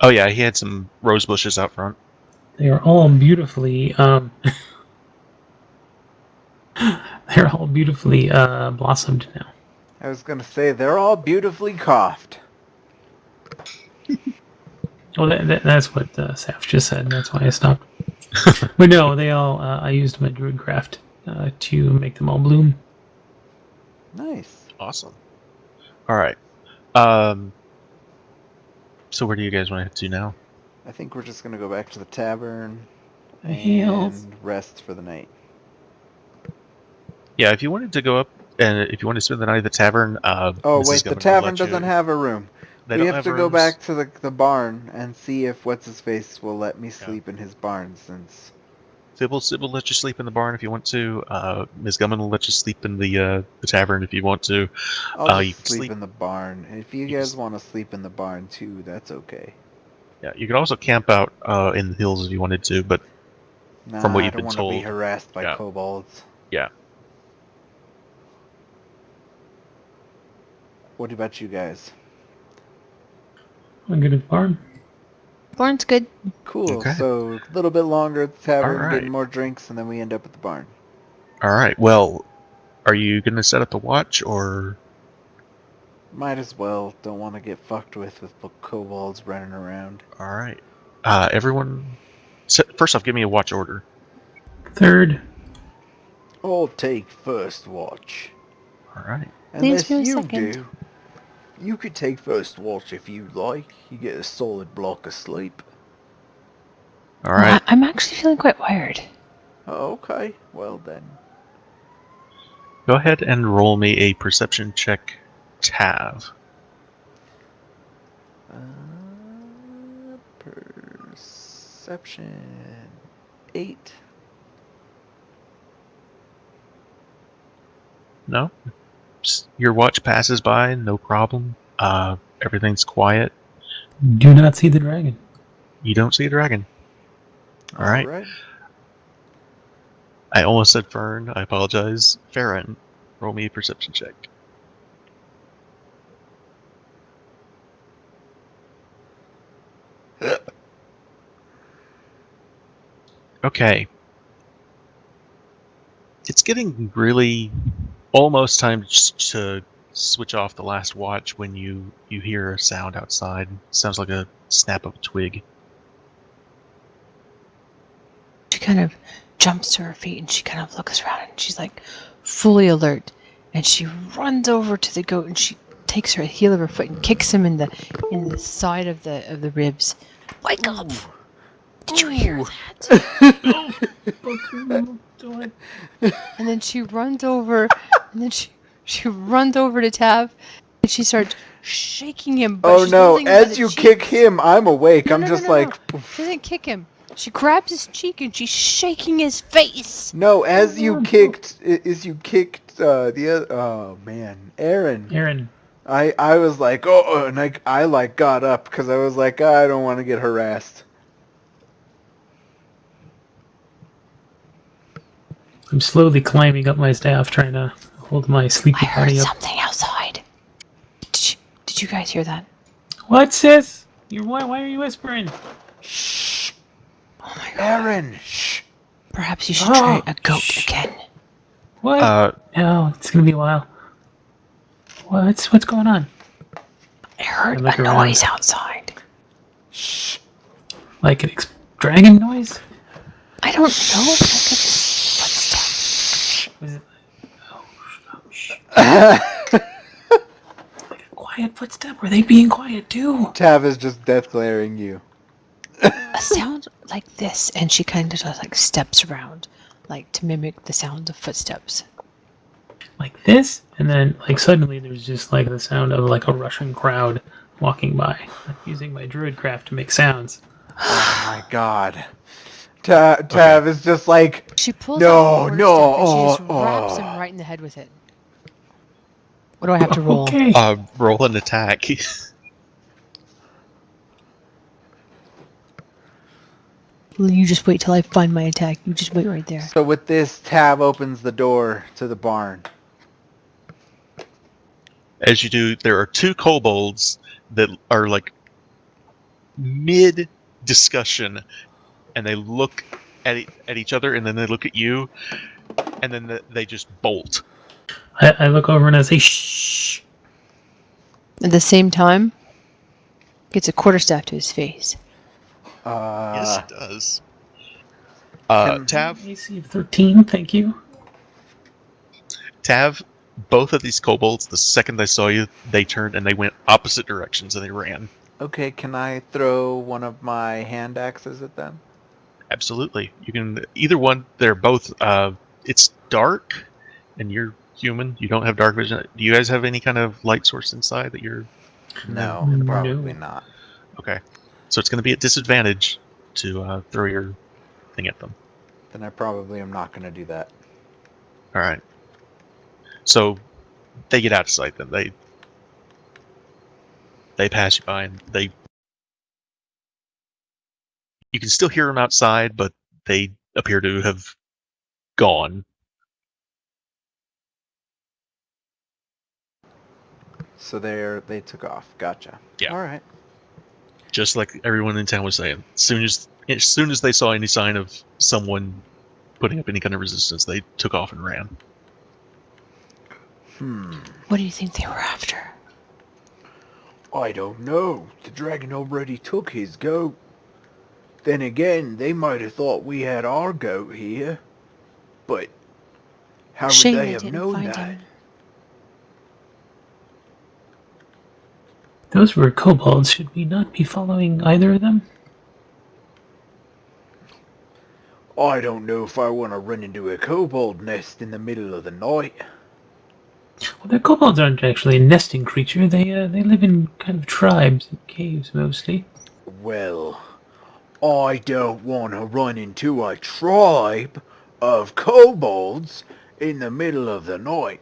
Oh yeah, he had some rose bushes out front. They are all beautifully they're all beautifully blossomed now. I was gonna say they're all beautifully coughed. Oh, that's what Saf just said. That's why I stopped. But no, they all. I used my Druidcraft to make them all bloom. Nice. Awesome. All right. So where do you guys want to head to now? I think we're just gonna go back to the tavern Yes. and rest for the night. Yeah, if you wanted to go up and if you want to spend the night at the tavern, Oh Mrs. wait, the Governor will tavern let you- doesn't have a room. They We don't have to go rooms. back to the barn and see if what's his face will let me sleep in his barn since. Sybil will let you sleep in the barn if you want to. Ms. Gumman will let you sleep in the tavern if you want to. I'll you just can sleep sleep- in the barn. If you you guys can- want to sleep in the barn too, that's okay. Yeah, you could also camp out in the hills if you wanted to, but Nah, From what I you've don't been want to be told, harassed by yeah. kobolds. yeah. What about you guys? I'm good at the farm. Barn's good. Cool. Okay. So a little bit longer at the tavern, Alright. getting more drinks, and then we end up at the barn. All right. Well, are you going to set up the watch or? Might as well. Don't want to get fucked with kobolds running around. All right. Everyone. First off, give me a watch order. Third. I'll take first watch. All right. Leaves Unless me with you second. do. You could take first watch if you like. You get a solid block of sleep. All right. Well, I'm actually feeling quite wired. Oh, okay. Well then. Go ahead and roll me a perception check, Tav. Perception 8. No. Your watch passes by, no problem. Everything's quiet. Do not see the dragon. You don't see a dragon. All right. Alright. I almost said Fern. I apologize. Farron, roll me a perception check. Okay. It's getting really almost time to switch off the last watch when you hear a sound outside. Sounds like a snap of a twig. She kind of jumps to her feet and she kind of looks around and she's like fully alert. And she runs over to the goat and she takes her heel of her foot and kicks him in the side of the ribs. Wake up! Did you hear that? And then she runs over, and then she runs over to Tav, and she starts shaking him. But Oh she's no, holding him by as the you cheek. kick him, I'm awake. No, I'm no, just no, no, like... no. She doesn't kick him. She grabs his cheek and she's shaking his face. No, as you kicked the other... Oh man, Aaron. Aaron. I was like, oh, and I like got up because I was like, I don't want to get harassed. I'm slowly climbing up my staff, trying to hold my sleepy I heard party up. something outside. Did you guys hear that? What, sis? Why are you whispering? Shh, Oh my god. Aaron. Shh. Perhaps you should try a goat again. What? No, it's gonna be a while. What's going on? I heard I look a around. noise outside. Shh. Like an dragon noise? I don't know. Like a footstep. Was it? Oh, shh. Like a quiet footstep. Were they being quiet too? Tav is just death glaring you. A sound like this, and she kind of just like steps around, like to mimic the sound of footsteps. Like this, and then like suddenly there's just like the sound of like a Russian crowd walking by. I'm using my druidcraft to make sounds. Oh my god. Tav is just like, She pulls No, out the no, footstep and she just oh, wraps him oh. right in the head with it. What do I have to roll? Okay. Roll an attack. You just wait till I find my attack. You just wait right there. So with this, Tav opens the door to the barn. As you do, there are two kobolds that are like mid discussion, and they look at each other, and then they look at you, and then they just bolt. I look over and I say, shh. At the same time, gets a quarterstaff to his face. Yes, it does. Can- Tav, AC of 13, thank you. Tav, both of these kobolds, the second they saw you, they turned and they went opposite directions and they ran. Okay, can I throw one of my hand axes at them? Absolutely. You can, either one, they're both, it's dark, and you're human, you don't have dark vision. Do you guys have any kind of light source inside that you're... No, No. probably not. Okay. So it's going to be at disadvantage to throw your thing at them. Then I probably am not going to do that. Alright. So they get out of sight then. They pass you by and they... You can still hear them outside, but they appear to have gone. So they took off. Gotcha. Yeah. All right. Just like everyone in town was saying. As soon as they saw any sign of someone putting up any kind of resistance, they took off and ran. What do you think they were after? I don't know. The dragon already took his goat. Then again, they might have thought we had our goat here. But how would Shame they they have didn't known find that? him. Those were kobolds. Should we not be following either of them? I don't know if I want to run into a kobold nest in the middle of the night. Well, the kobolds aren't actually a nesting creature. They live in kind of tribes and caves mostly. Well, I don't want to run into a tribe of kobolds in the middle of the night.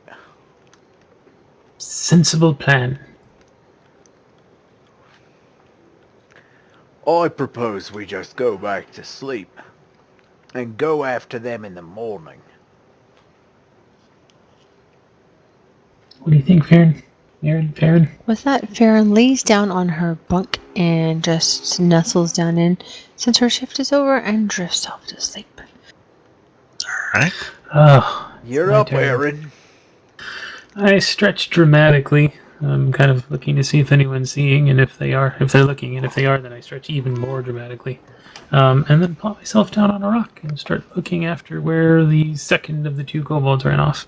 Sensible plan. I propose we just go back to sleep and go after them in the morning. What do you think, Farron? Farron? With that, Farron lays down on her bunk and just nestles down in since her shift is over and drifts off to sleep. Alright. Oh, You're my up, turn. Aaron. I stretch dramatically. I'm kind of looking to see if anyone's seeing, and if they're looking, and if they are, then I stretch even more dramatically. And then plop myself down on a rock and start looking after where the second of the two kobolds ran off.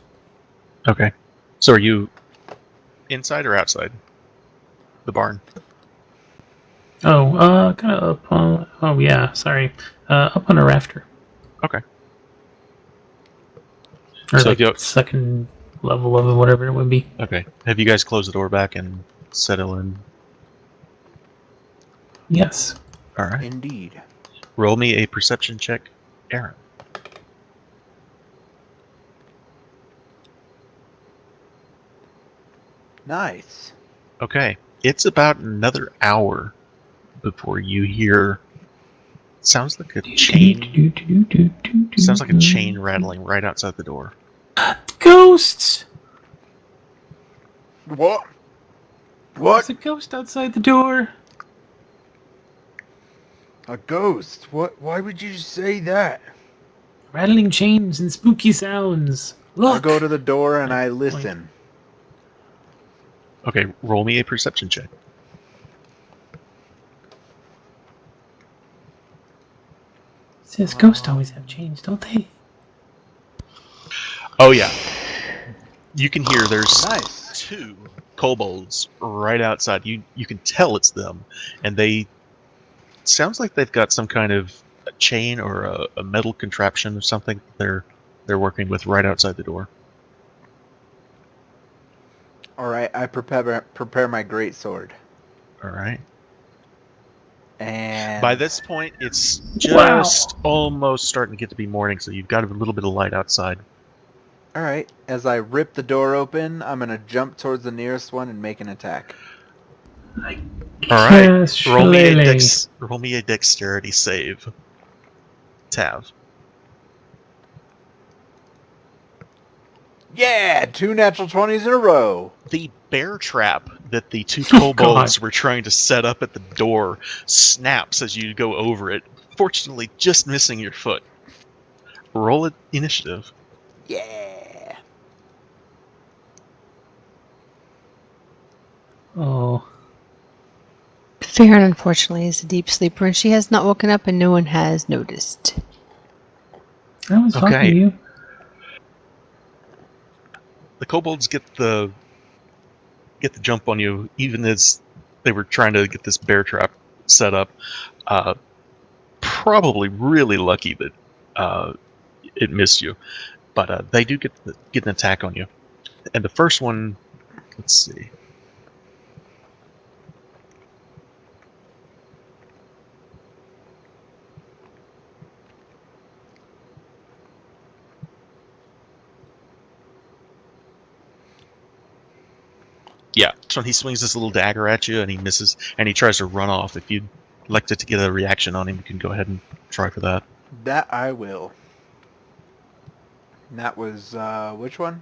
Okay. So are you inside or outside the barn? Oh, kind of up on... Oh, yeah, sorry. Up on a rafter. Okay. Or So like if you- second level of whatever it would be. Okay. Have you guys closed the door back and settle in? Yes. Alright. Indeed. Roll me a perception check, Aaron. Nice. Okay. It's about another hour before you hear... Sounds like a chain... Sounds like a chain rattling right outside the door. Ghosts! What? There's What? a ghost outside the door. A ghost? What? Why would you say that? Rattling chains and spooky sounds. Look! I go to the door and I Point. listen. Okay, roll me a perception check. says ghosts always have chains, don't they? Oh yeah, you can hear there's Nice. 2 kobolds right outside. You can tell it's them, and they sounds like they've got some kind of a chain or a metal contraption or something they're working with right outside the door. All right, I prepare my great sword. All right. And By this point, it's Wow. just almost starting to get to be morning, so you've got a little bit of light outside. all right, as I rip the door open, I'm gonna jump towards the nearest one and make an attack. All right, Yes, roll Shillelagh. me a dexterity save, Tav. Yeah, 2 natural 20s in a row. The bear trap that the 2 Oh, kobolds God. were trying to set up at the door snaps as you go over it, fortunately just missing your foot. Roll it initiative. Yeah. Oh. Farron, unfortunately, is a deep sleeper, and she has not woken up, and no one has noticed. I was talking Okay. to you. The kobolds get the jump on you, even as they were trying to get this bear trap set up. Probably really lucky that it missed you, but they do get an attack on you. And the first one, let's see. Yeah, so he swings this little dagger at you, and he misses, and he tries to run off. If you'd like to get a reaction on him, you can go ahead and try for that. That I will. And that was which one?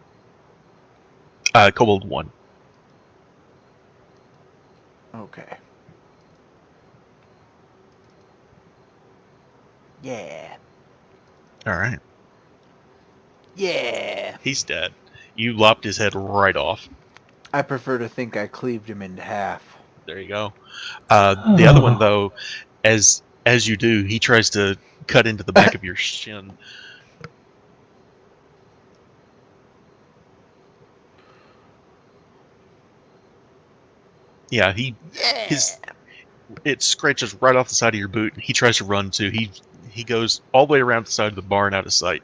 Kobold 1. Okay. Yeah. All right. Yeah. He's dead. You lopped his head right off. I prefer to think I cleaved him into half. There you go. The other one, though, as you do, he tries to cut into the back of your shin. Yeah, it scratches right off the side of your boot. He tries to run too. He goes all the way around the side of the barn out of sight.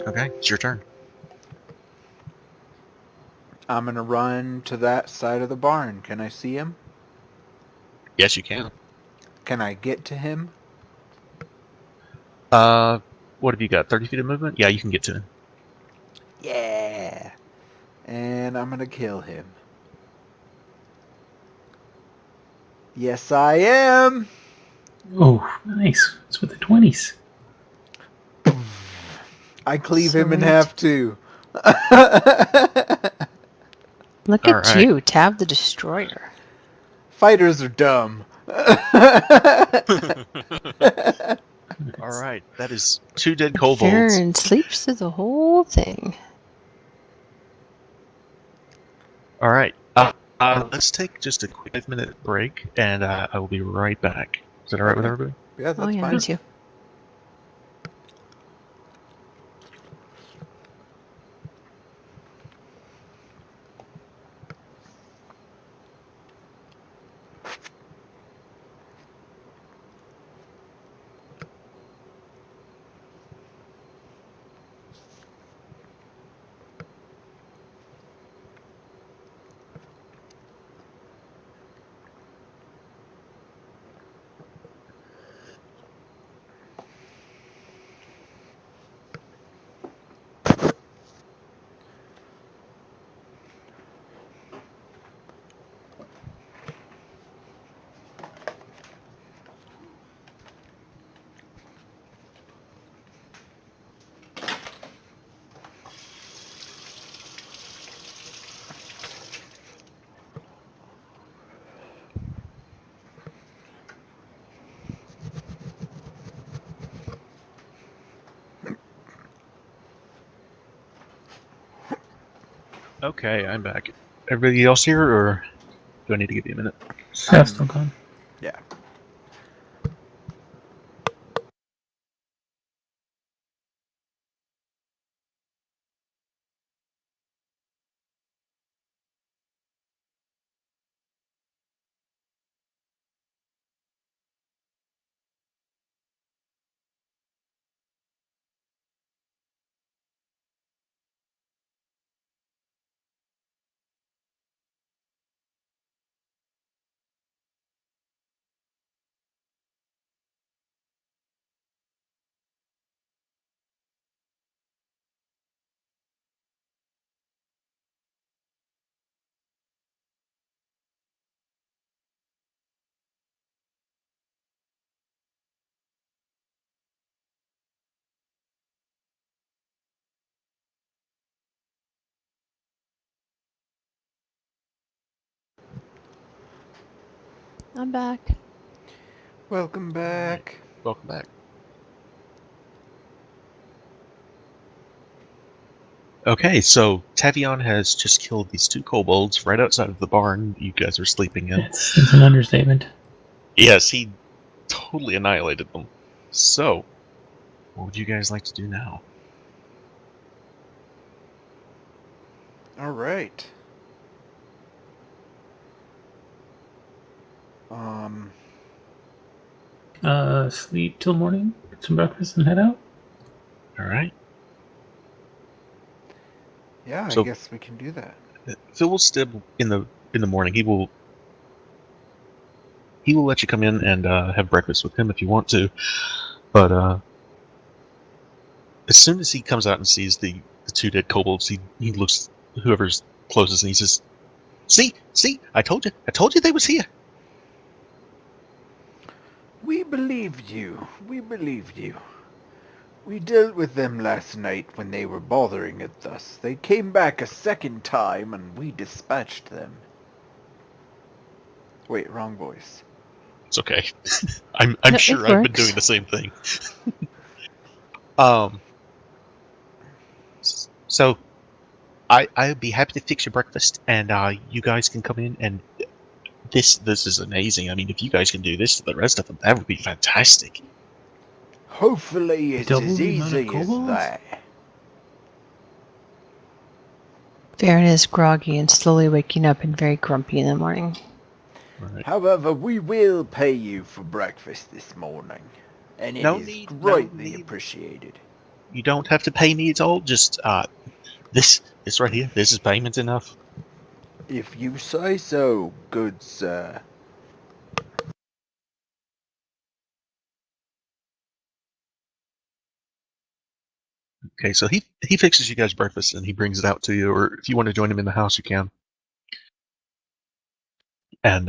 Okay, it's your turn. I'm gonna run to that side of the barn. Can I see him? Yes, you can. Can I get to him? What have you got? 30 feet of movement? Yeah, you can get to him. Yeah. And I'm gonna kill him. Yes, I am. Oh, nice. It's with the 20s. I cleave him in Sweet. half too. Look All at right. you, Tav the Destroyer. Fighters are dumb. All right, that is 2 dead kobolds. Farron sleeps through the whole thing. All right, let's take just a quick 5-minute break, and I will be right back. Is that all right with Okay. everybody? Yeah, that's Oh yeah, fine. me too. Okay, I'm back. Everybody else here, or Do I need to give you a minute? Staff's still gone. Yeah. I'm back. Welcome back. Welcome back. Okay, so Tavion has just killed these 2 kobolds right outside of the barn you guys are sleeping in. It's an understatement. Yes, he totally annihilated them. So, what would you guys like to do now? All right. Sleep till morning, get some breakfast, and head out. All right. Yeah, So- I guess we can do that. Phil will still in the morning. He will let you come in and have breakfast with him if you want to. But as soon as he comes out and sees the 2 dead kobolds, he looks whoever's closest and he says, "See, I told you they was here." We believed you. We believed you. We dealt with them last night when they were bothering us. They came back a second time and we dispatched them. Wait, wrong voice. It's okay. I'm No, sure it I've been works. doing the same thing. So I'd be happy to fix your breakfast, and you guys can come in. And this is amazing. I mean, if you guys can do this to the rest of them, that would be fantastic. Hopefully it's Double as the amount of easy as kobolds? that. Farron is groggy and slowly waking up and very grumpy in the morning. Right. However, we will pay you for breakfast this morning. And it No is need- no greatly need. appreciated. You don't have to pay me at all. Just this right here. This is payment enough. If you say so, good sir. Okay, so he fixes you guys breakfast and he brings it out to you, or if you want to join him in the house, you can. And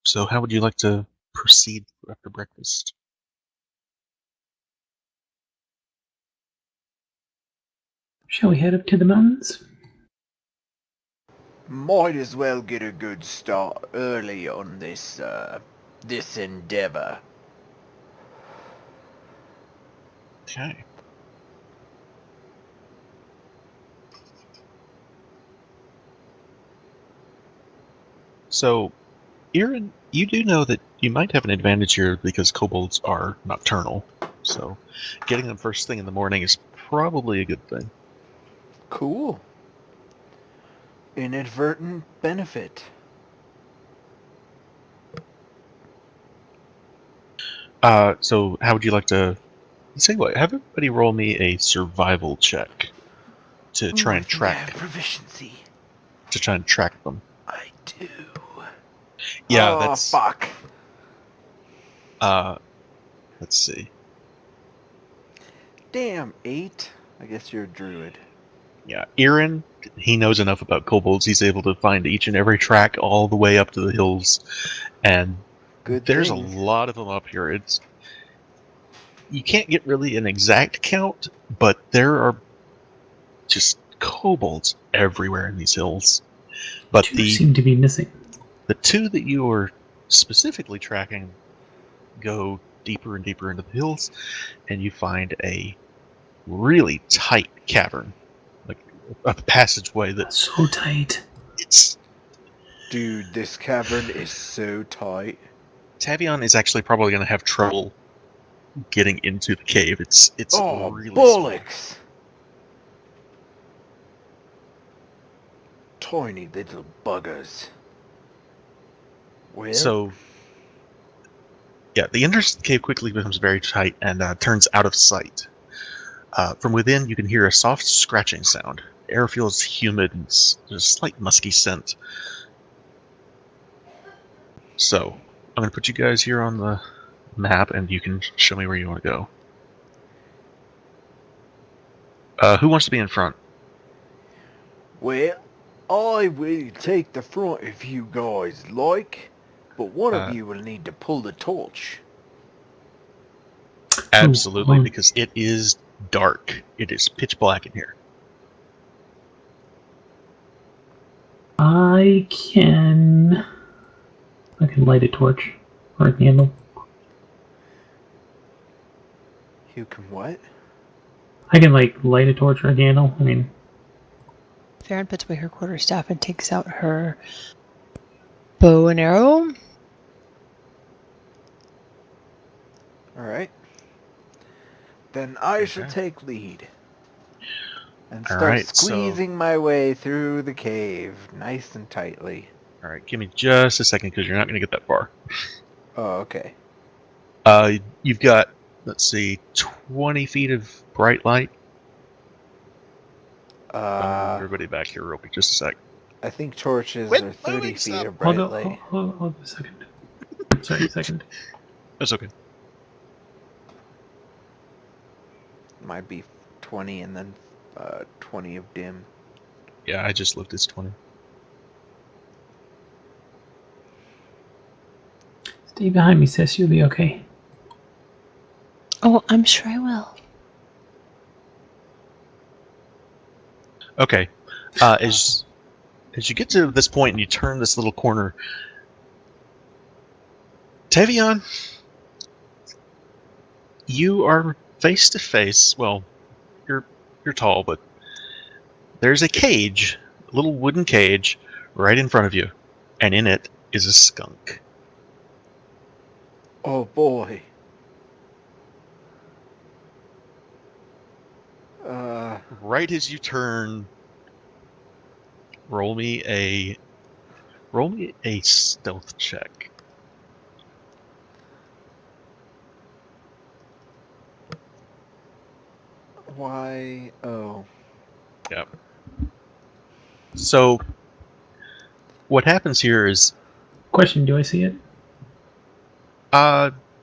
so how would you like to proceed after breakfast? Shall we head up to the mountains? Might as well get a good start early on this endeavor. Okay. So, Erin, you do know that you might have an advantage here because kobolds are nocturnal. So, getting them first thing in the morning is probably a good thing. Cool. Inadvertent benefit. So how would you like to... Say what? Have everybody roll me a survival check to try and I think I have track proficiency. them. I do. Yeah, oh, that's... fuck. Let's see. Damn, 8? I guess you're a druid. Yeah, Erin, he knows enough about kobolds. He's able to find each and every track all the way up to the hills, and Good there's thing. a lot of them up here. You can't get really an exact count, but there are just kobolds everywhere in these hills. But 2 seem to be missing. the 2 that you are specifically tracking go deeper and deeper into the hills, and you find a really tight cavern, like a passageway that So tight. it's Dude, this cavern is so tight. Tavion is actually probably going to have trouble getting into the cave. It's Oh, really small. bollocks! Tiny little buggers. Well, So, yeah, the entrance to the cave quickly becomes very tight and turns out of sight. From within, you can hear a soft scratching sound. The air feels humid and there's a slight musky scent. So, I'm going to put you guys here on the map, and you can show me where you want to go. Who wants to be in front? well, I will take the front if you guys like, but one of you will need to pull the torch. Absolutely, because it is dark. It is pitch black in here. I can light a torch or a candle. You can what? I can light a torch or a candle. I mean, Farron puts away her quarterstaff and takes out her bow and arrow. Alright. Then I shall Okay. take lead. And All start right, so- squeezing my way through the cave, nice and tightly. Alright, give me just a second, because you're not going to get that far. Oh, okay. You've got, let's see, 20 feet of bright light. I'm gonna move everybody back here real quick, just a sec. I think torches Quit are 30 moving feet stuff. of bright light. hold on a second. Sorry, a second. That's okay. Might be 20 and then 20 of dim. Yeah, I just looked, it's 20. Stay behind me, sis. You'll be okay. Oh, I'm sure I will. Okay. As you get to this point and you turn this little corner, Tavion, you are face to face. Well, you're tall, but there's a cage, a little wooden cage, right in front of you, and in it is a skunk. Oh boy. Right as you turn, roll me a stealth check. Why? Oh. Yep. So, what happens here is, Question: do I see it?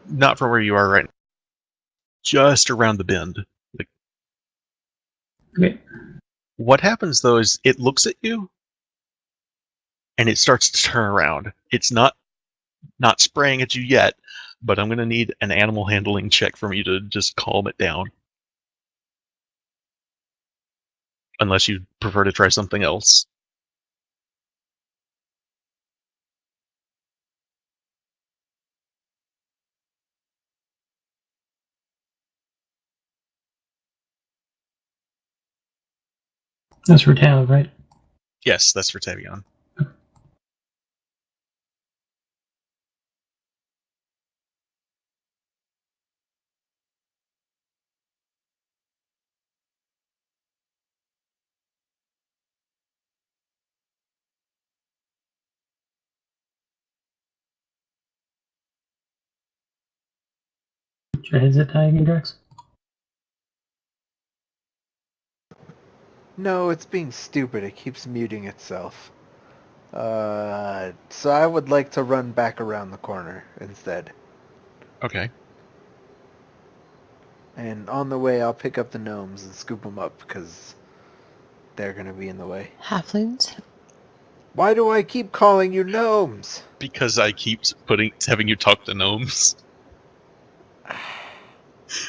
not from where you are right now. Just around the bend. Like, Okay. what happens though is it looks at you, and it starts to turn around. It's not spraying at you yet, but I'm gonna need an animal handling check from you to just calm it down. Unless you prefer to try something else. That's for Tav, right? Yes, that's for Tavion. Your headset dying, Drax? No, it's being stupid. It keeps muting itself. So I would like to run back around the corner instead. Okay. And on the way, I'll pick up the gnomes and scoop them up because they're going to be in the way. Halflings. Why do I keep calling you gnomes? Because I keep having you talk to gnomes.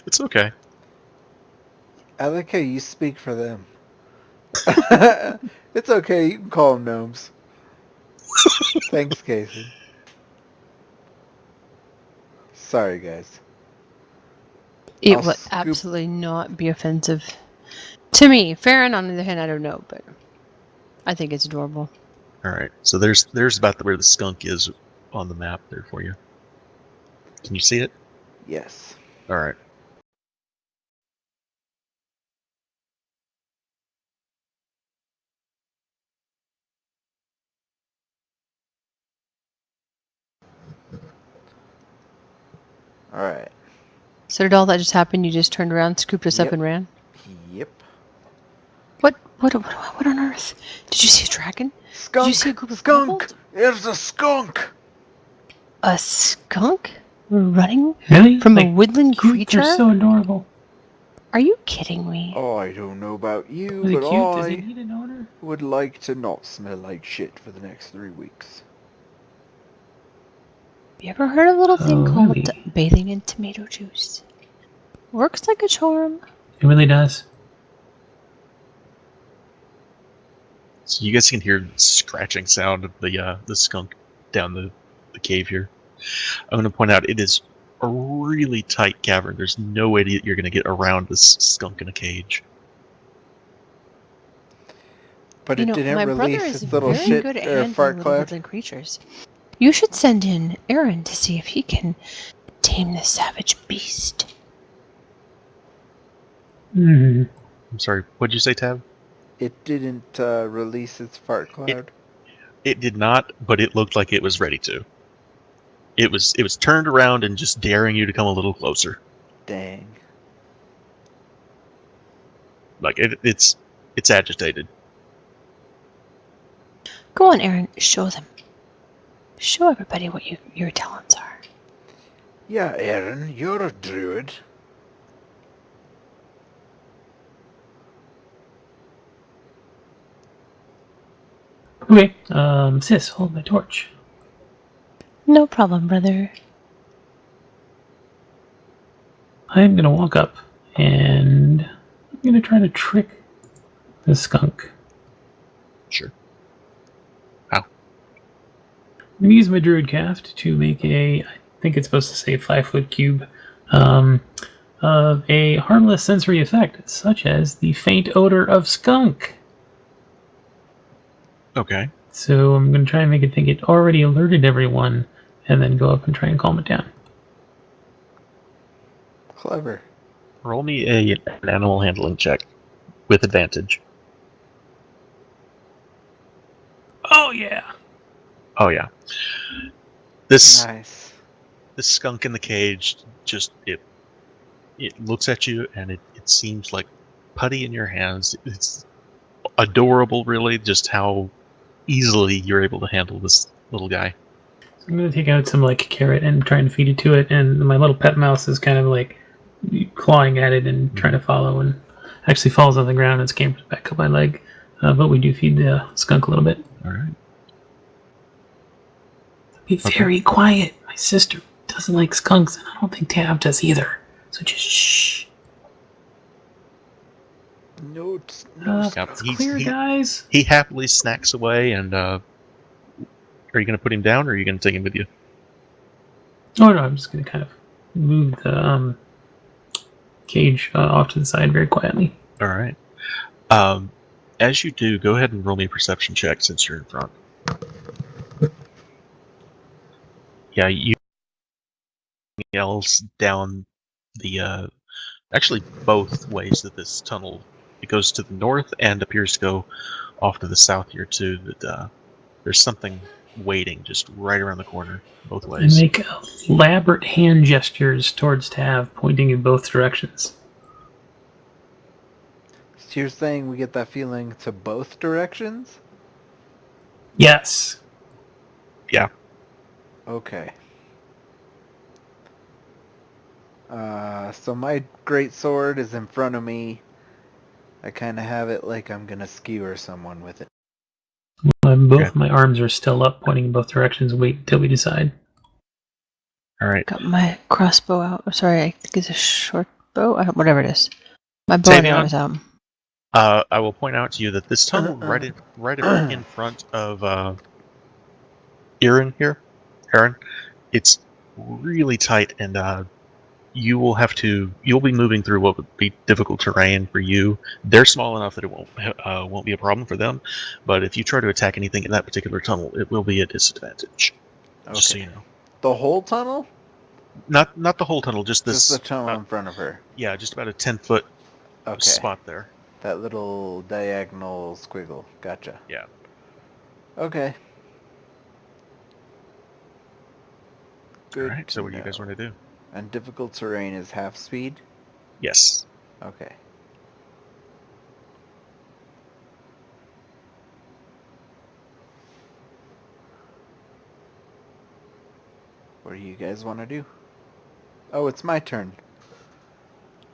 It's okay. I like how you speak for them. It's okay, you can call them gnomes. Thanks, Casey. Sorry, guys. It I'll would scoop- absolutely not be offensive to me. Farron, on the other hand, I don't know, but I think it's adorable. Alright, so there's about where the skunk is on the map there for you. Can you see it? Yes. Alright. Alright. So did all that just happen? You just turned around, scooped us up, Yep. and ran? Yep. What on earth? Did you see a dragon? Skunk! Did you see a group of skunk! kobolds? There's a skunk! A skunk running Really? from a Like, woodland cute, creature? they're so adorable. Are you kidding me? Oh, I don't know about you, Was it but cute? Does I he need an owner? would like to not smell like shit for the next 3 weeks. You ever heard of a little thing Oh, called really? bathing in tomato juice? Works like a charm. It really does. So you guys can hear the scratching sound of the skunk down the cave here. I'm going to point out it is a really tight cavern. There's no way that you're going to get around this skunk in a cage. But You it know, didn't my brother release is its little very shit good at or handling fart little cloud. woodland creatures. You should send in Aaron to see if he can tame this savage beast. Hmm. I'm sorry, what'd you say, Tab? It didn't release its fart cloud. It did not, but it looked like it was ready to. It was turned around and just daring you to come a little closer. Dang. Like it's agitated. Go on, Aaron. Show them. Show everybody what your talents are. Yeah, Aaron, you're a druid. Okay, sis, hold my torch. No problem, brother. I'm gonna walk up and I'm gonna try to trick the skunk. Sure. I'm gonna use my druid craft to make I think it's supposed to say 5-foot cube, of a harmless sensory effect, such as the faint odor of skunk. Okay. So I'm gonna try and make it think it already alerted everyone, and then go up and try and calm it down. Clever. Roll me an animal handling check with advantage. Oh yeah! Oh yeah. This Nice. skunk in the cage just it looks at you and it seems like putty in your hands. It's adorable, really, just how easily you're able to handle this little guy. So I'm gonna take out some like carrot and try and feed it to it, and my little pet mouse is kind of like clawing at it and trying to follow, and actually falls on the ground and scampers back up my leg. But we do feed the skunk a little bit. All right. Be very quiet. My sister doesn't like skunks, and I don't think Tab does either. So just shh. No, no. Yep, It's clear, guys. He happily snacks away, and are you going to put him down, or are you going to take him with you? Oh no, I'm just gonna kind of move the cage off to the side very quietly. All right. As you do, go ahead and roll me a perception check since you're in front. Yeah, you else down the actually both ways that this tunnel it goes to the north and appears to go off to the south here too. That there's something waiting just right around the corner both I ways. make elaborate hand gestures towards Tav, pointing in both directions. So you're saying we get that feeling to both directions? Yes. Yeah. Okay. So my great sword is in front of me. I kind of have it like I'm gonna skewer someone with it. Both my arms are still up, pointing in both directions. Wait until we decide. All right. Got my crossbow out. Oh, sorry, I think it's a short bow. Whatever it is. My bow and arrow is out. I will point out to you that this tunnel right in front of Aaron here, it's really tight, and you'll be moving through what would be difficult terrain for you. They're small enough that it won't be a problem for them, but if you try to attack anything in that particular tunnel, it will be a disadvantage. Just so you know. The whole tunnel? Not the whole tunnel, just this. Just the tunnel in front of her. Yeah, just about a 10-foot Okay. spot there. That little diagonal squiggle. Gotcha. Yeah. Okay. Good. All right. So what do you guys want to do? And difficult terrain is half speed? Yes. Okay. What do you guys want to do? Oh, it's my turn.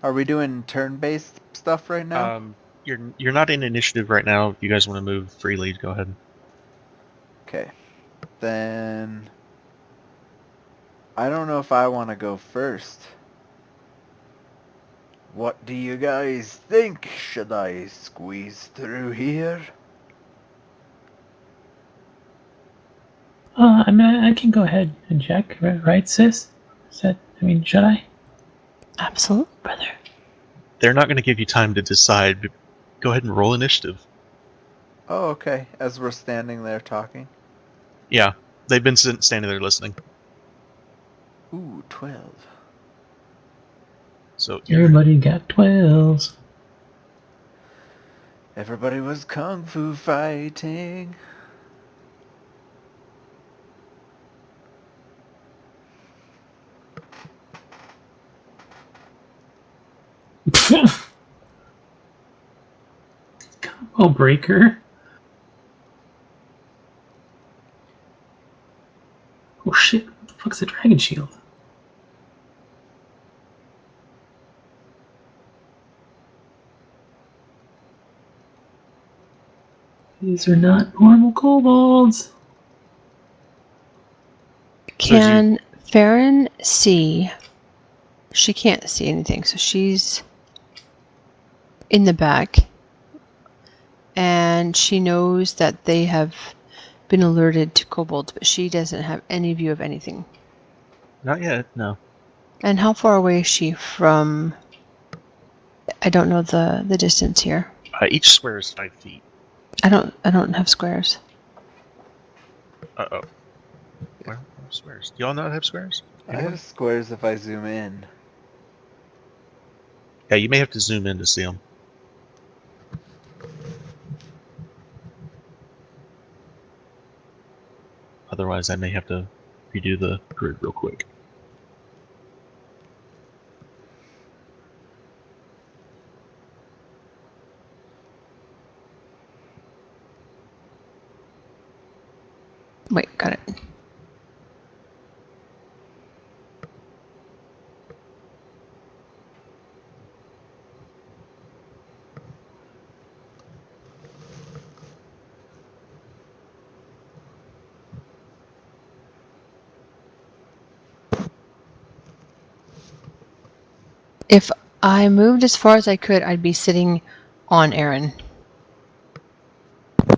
Are we doing turn-based stuff right now? You're not in initiative right now. If you guys want to move freely, go ahead. Okay. Then I don't know if I want to go first. What do you guys think? Should I squeeze through here? I mean, I can go ahead and check, right, sis? Should I? Absolutely, brother. They're not going to give you time to decide. But go ahead and roll initiative. Oh, okay. As we're standing there talking. Yeah, they've been standing there listening. Ooh, 12. So Everybody got 12s. Everybody was kung fu fighting. Combo breaker. Oh shit, what the fuck's a dragon shield? These are not normal kobolds. Can Farron see? She can't see anything, so she's in the back. And she knows that they have been alerted to kobolds, but she doesn't have any view of anything. Not yet, no. And how far away is she from... I don't know the distance here. Each square is 5 feet. I don't have squares. Uh-oh. Well, squares. Do y'all not have squares? I have squares if I zoom in. Yeah, you may have to zoom in to see them. Otherwise, I may have to redo the grid real quick. Wait, got it. If I moved as far as I could, I'd be sitting on Aaron.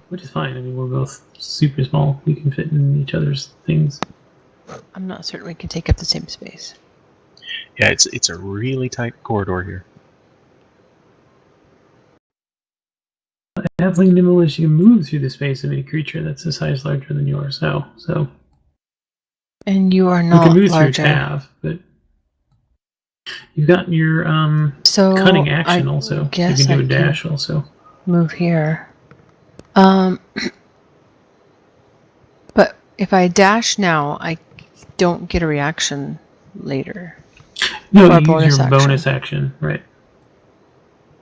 Which is fine. I mean, we're both super small. We can fit in each other's things. I'm not certain we can take up the same space. Yeah, it's a really tight corridor here. Halfling nimble is you can move through the space of any creature that's a size larger than yours. So And you are you not can move larger. through half, but you've got your So cunning action I also. You guess can do I a dash also. move here. But if I dash now, I don't get a reaction later. No, or you use your bonus bonus action, right?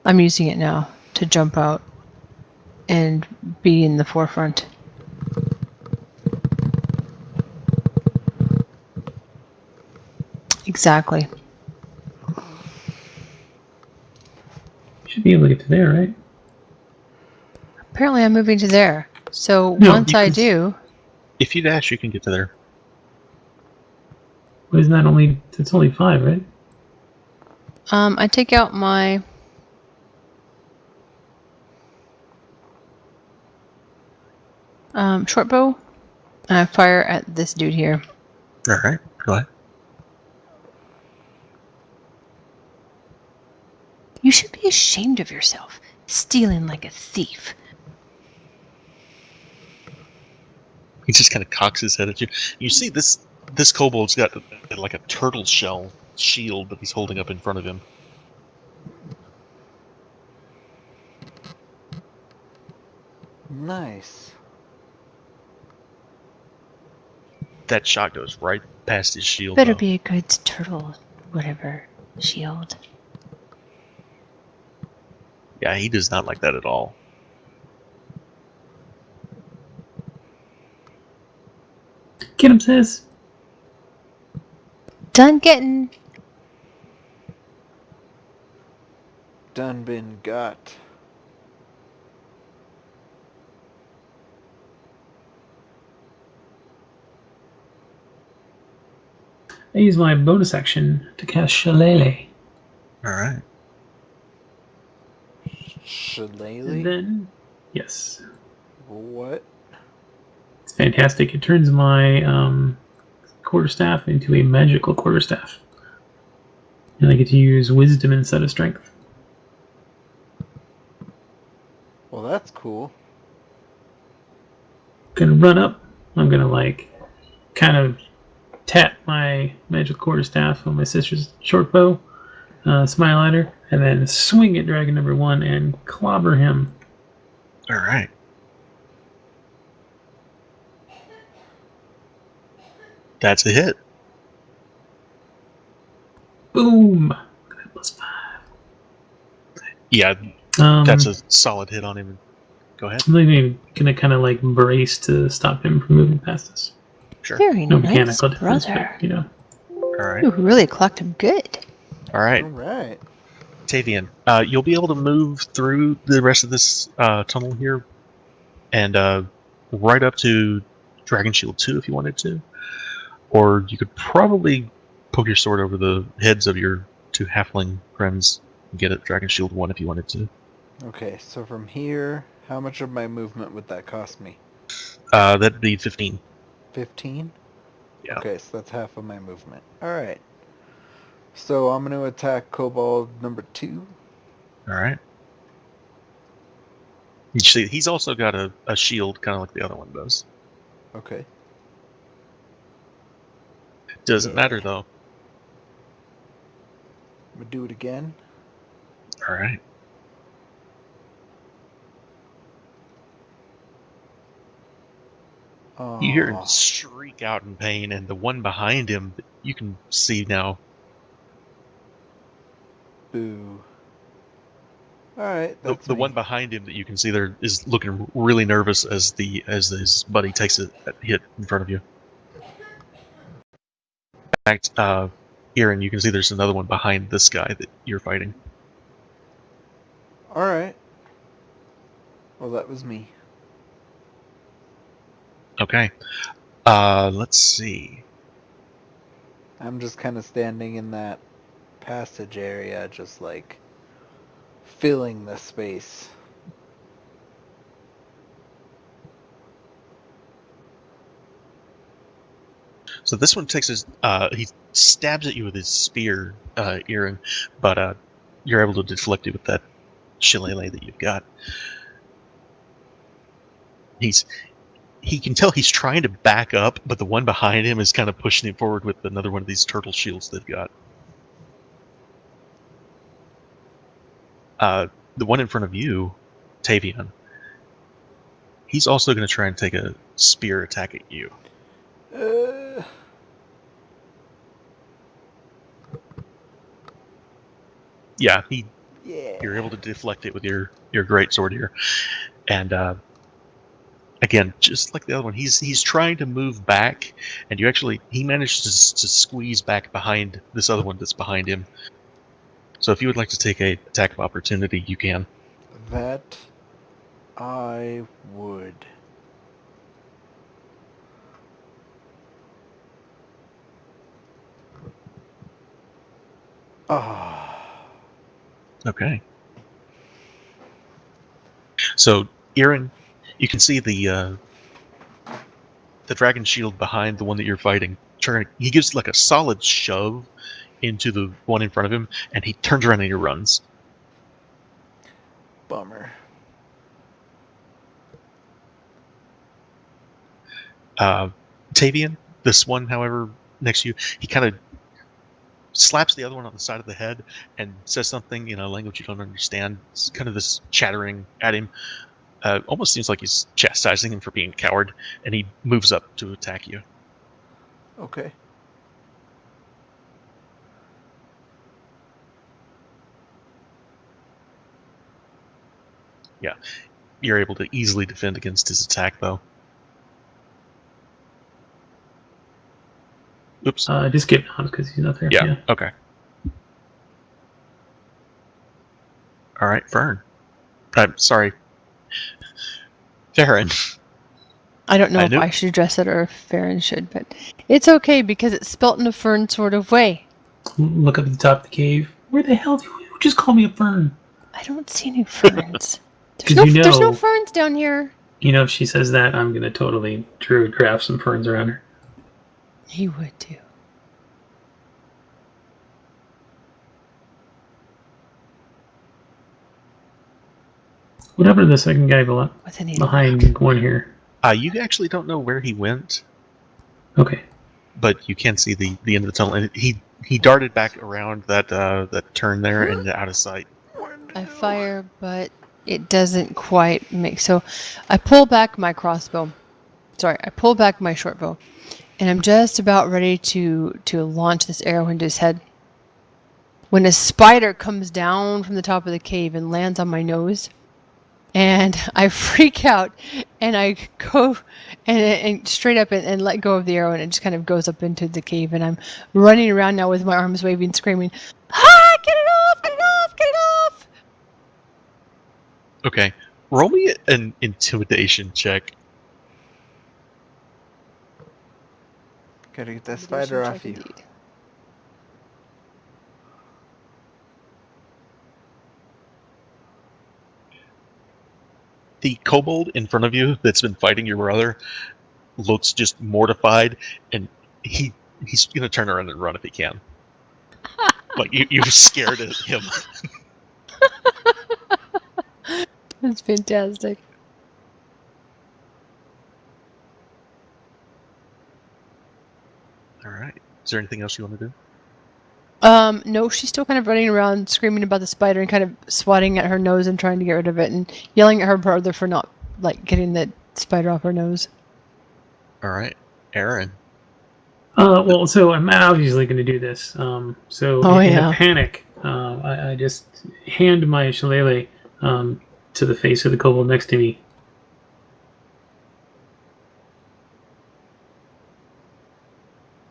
I'm using it now to jump out and be in the forefront. Exactly. You should be able to get to there, right? Apparently I'm moving to there. So No, once I because- do... If you dash, you can get to there. Well, isn't that only... It's only 5, right? I take out my... short bow, and I fire at this dude here. All right, go ahead. You should be ashamed of yourself, stealing like a thief. He just kind of cocks his head at you. You see this kobold's got like a turtle shell shield that he's holding up in front of him. Nice. That shot goes right past his shield. Better though. be a good turtle, whatever, shield. Yeah, he does not like that at all. Get him, sis. Done getting. Done been got. I use my bonus action to cast Shillelagh. All right. And Shillelagh? then, yes, What? it's fantastic. It turns my quarterstaff into a magical quarterstaff. And I get to use wisdom instead of strength. Well, that's cool. Gonna run up. I'm gonna like kind of tap my magic quarterstaff on my sister's short bow, smile at her, and then swing at dragon number 1 and clobber him. All right. That's a hit. Boom! +5. Yeah, that's a solid hit on him. Go ahead. I'm even gonna kind of like brace to stop him from moving past us. Sure. Very No nice, mechanical difference, brother. but, you know. All right. You really clocked him good. All right. Alright. Tavian, you'll be able to move through the rest of this tunnel here, and right up to Dragon Shield 2 if you wanted to. Or you could probably poke your sword over the heads of your 2 halfling friends and get at Dragon Shield 1 if you wanted to. Okay, so from here, how much of my movement would that cost me? That'd be 15. 15? Yeah. Okay, so that's half of my movement. Alright. So I'm going to attack Kobold number 2. All right. You see, he's also got a shield, kind of like the other one does. Okay. Doesn't Yeah. matter, though. I'm going to do it again. All right. You hear him Aw. shriek out in pain, and the one behind him, you can see now. Boo. Alright, The that's me. one behind him that you can see there is looking really nervous as his buddy takes a hit in front of you. In fact, Aaron, you can see there's another one behind this guy that you're fighting. Alright. Well, that was me. Okay. Let's see. I'm just kind of standing in that passage area, just like filling the space. So this one takes his, he stabs at you with his spear, Aaron, but you're able to deflect it with that shillelagh that you've got. He can tell he's trying to back up, but the one behind him is kind of pushing him forward with another one of these turtle shields they've got. The one in front of you, Tavian, he's also going to try and take a spear attack at you. Yeah, Yeah. you're able to deflect it with your great sword here, and again, just like the other one, he's trying to move back, and he managed to squeeze back behind this other one that's behind him. So if you would like to take a attack of opportunity, you can. That I would. Ah. Okay. So, Aaron, you can see the dragon shield behind the one that you're fighting. He gives like a solid shove into the one in front of him, and he turns around and he runs. Bummer. Tavian, this one, however, next to you, he kind of slaps the other one on the side of the head and says something in a language you don't understand. It's kind of this chattering at him. Almost seems like he's chastising him for being a coward, and he moves up to attack you. Okay. Yeah, you're able to easily defend against his attack, though. Oops. Just get on because he's not there. Yeah, okay. All right, Fern. I'm sorry. Farron. I don't know I if knew- I should address it or if Farron should, but it's okay because it's spelt in a Fern sort of way. Look up at the top of the cave. Where the hell do you just call me a fern? I don't see any ferns. 'Cause There's no ferns down here. You know, if she says that, I'm gonna totally druid craft some ferns around her. He would too. Whatever the second guy With any behind one here. You actually don't know where he went, Okay. but you can see the end of the tunnel, and he darted back around that turn there and out of sight. I fire, but it doesn't quite make. So I pull back my crossbow. Sorry, I pull back my short bow, and I'm just about ready to launch this arrow into his head when a spider comes down from the top of the cave and lands on my nose. And I freak out, and I go and straight up and let go of the arrow, and it just kind of goes up into the cave. And I'm running around now with my arms waving, screaming, "Ah! Get it off! Get it off! Get it off!" Okay, roll me an intimidation check. Gotta get that spider off you. Indeed. The kobold in front of you that's been fighting your brother looks just mortified, and he's gonna turn around and run if he can. Like you're scared of him. That's fantastic. All right. Is there anything else you want to do? No, she's still kind of running around screaming about the spider and kind of swatting at her nose and trying to get rid of it and yelling at her brother for not, like, getting the spider off her nose. All right, Aaron. Well, so I'm obviously going to do this. So in a panic, I just hand my shillelagh to the face of the kobold next to me.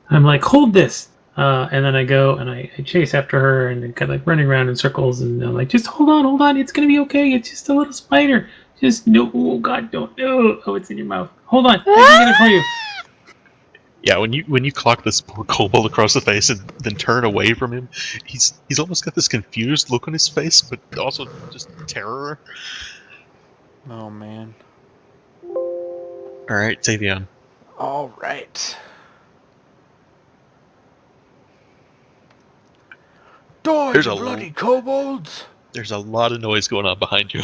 I'm like, hold this! And then I go and I chase after her and then kind of like running around in circles, and I'm like, just hold on, it's gonna be okay. It's just a little spider. Just no, oh God, don't no. Oh, it's in your mouth. Hold on, I can get it for you. Yeah, when you clock this poor kobold across the face and then turn away from him, he's almost got this confused look on his face, but also just terror. Oh man. All right, Tavion. All right. Die, There's you a bloody kobolds! There's a lot of noise going on behind you.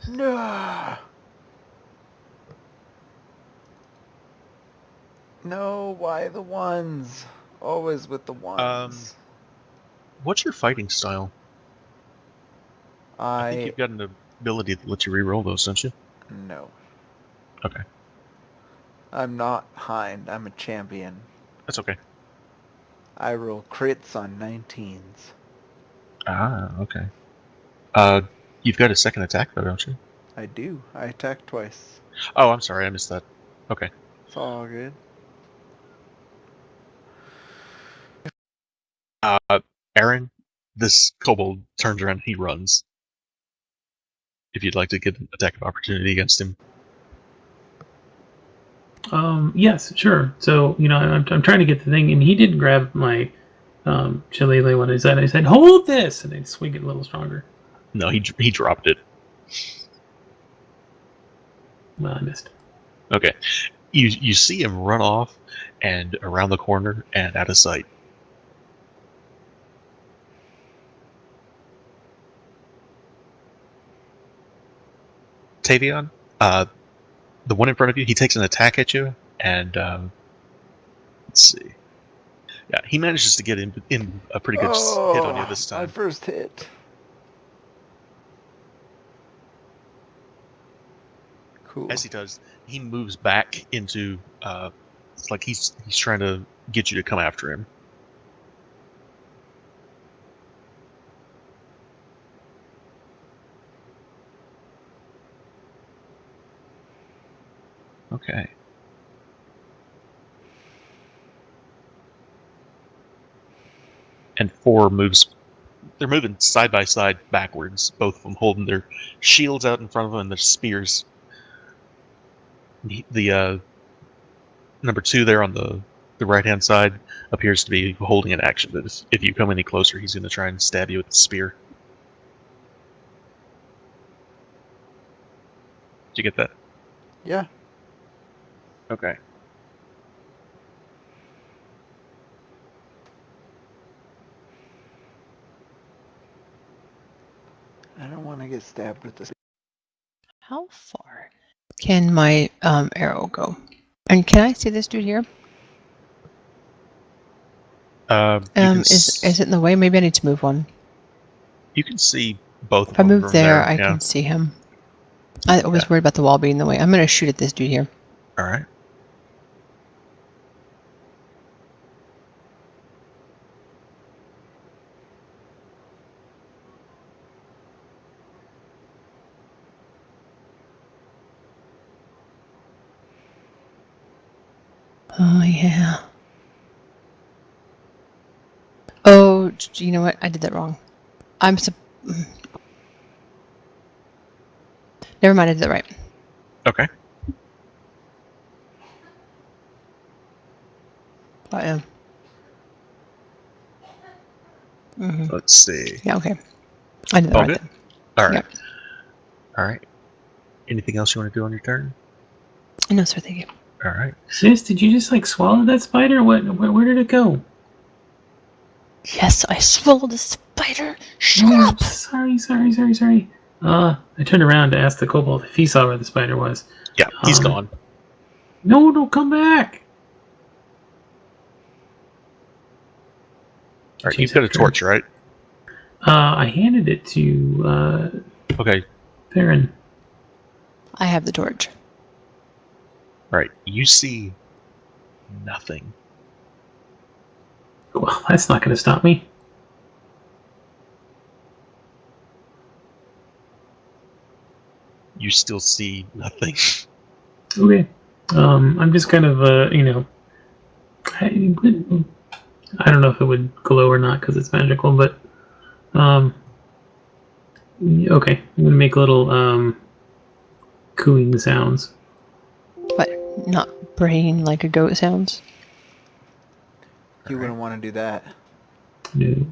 No. No, why the ones? Always with the ones. What's your fighting style? I think you've got an ability that lets you reroll those, don't you? No. Okay. I'm not Hind. I'm a champion. That's okay. I roll crits on 19s. Ah, okay. You've got a second attack though, don't you? I do. I attack twice. Oh, I'm sorry, I missed that. Okay. It's all good. Aaron, this kobold turns around and he runs. If you'd like to get an attack of opportunity against him. Yes, sure. So, you know, I'm trying to get the thing, and he didn't grab my shillelagh when I said, hold this! And I swing it a little stronger. No, he dropped it. Well, I missed. Okay. You see him run off and around the corner and out of sight. Tavion, the one in front of you, he takes an attack at you, and let's see. Yeah, he manages to get in a pretty good hit on you this My time. first hit. Cool. As he does, he moves back into. It's like he's trying to get you to come after him. Okay. And 4 moves. They're moving side by side backwards, both of them holding their shields out in front of them and their spears. The number 2 there on the right hand side appears to be holding an action, but if you come any closer, he's going to try and stab you with the spear. Did you get that? Yeah. Okay. I don't want to get stabbed with this. How far can my arrow go? And can I see this dude here? Is it in the way? Maybe I need to move one. You can see both If I of them move from there, I yeah. can see him. I was worried about the wall being in the way. I'm going to shoot at this dude here. All right. Oh, yeah. Oh, you know what? I did that wrong. Never mind, I did that right. Okay. I am. Let's see. Yeah, okay. I did that All right good? then. All right. Yep. All right. Anything else you want to do on your turn? No, sir, thank you. All right. Sis, did you just like swallow that spider? Where did it go? Yes, I swallowed a spider. Shut Oh, up! sorry. I turned around to ask the kobold if he saw where the spider was. Yeah, he's gone. No, come back! All right, you've got a torch, right? I handed it to Okay. Theron. I have the torch. All right. You see nothing. Well, that's not going to stop me. You still see nothing. Okay. I'm just kind of, I don't know if it would glow or not because it's magical, but, okay. I'm going to make little, cooing sounds. What? Not braying like a goat sounds? You wouldn't want to do that. No.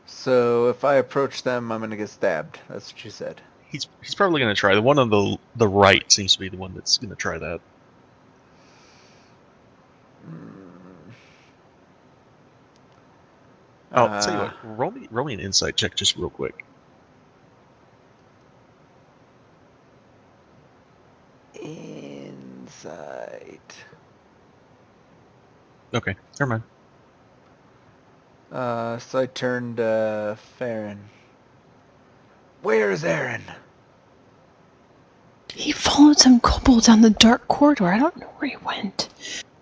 So if I approach them, I'm going to get stabbed. That's what you said. He's probably going to try. The one on the right seems to be the one that's going to try that. Oh, I'll tell you what. Roll me an insight check just real quick. Insight. Okay, never mind. So I turned to Farron. Where is Aaron? He followed some kobold down the dark corridor. I don't know where he went.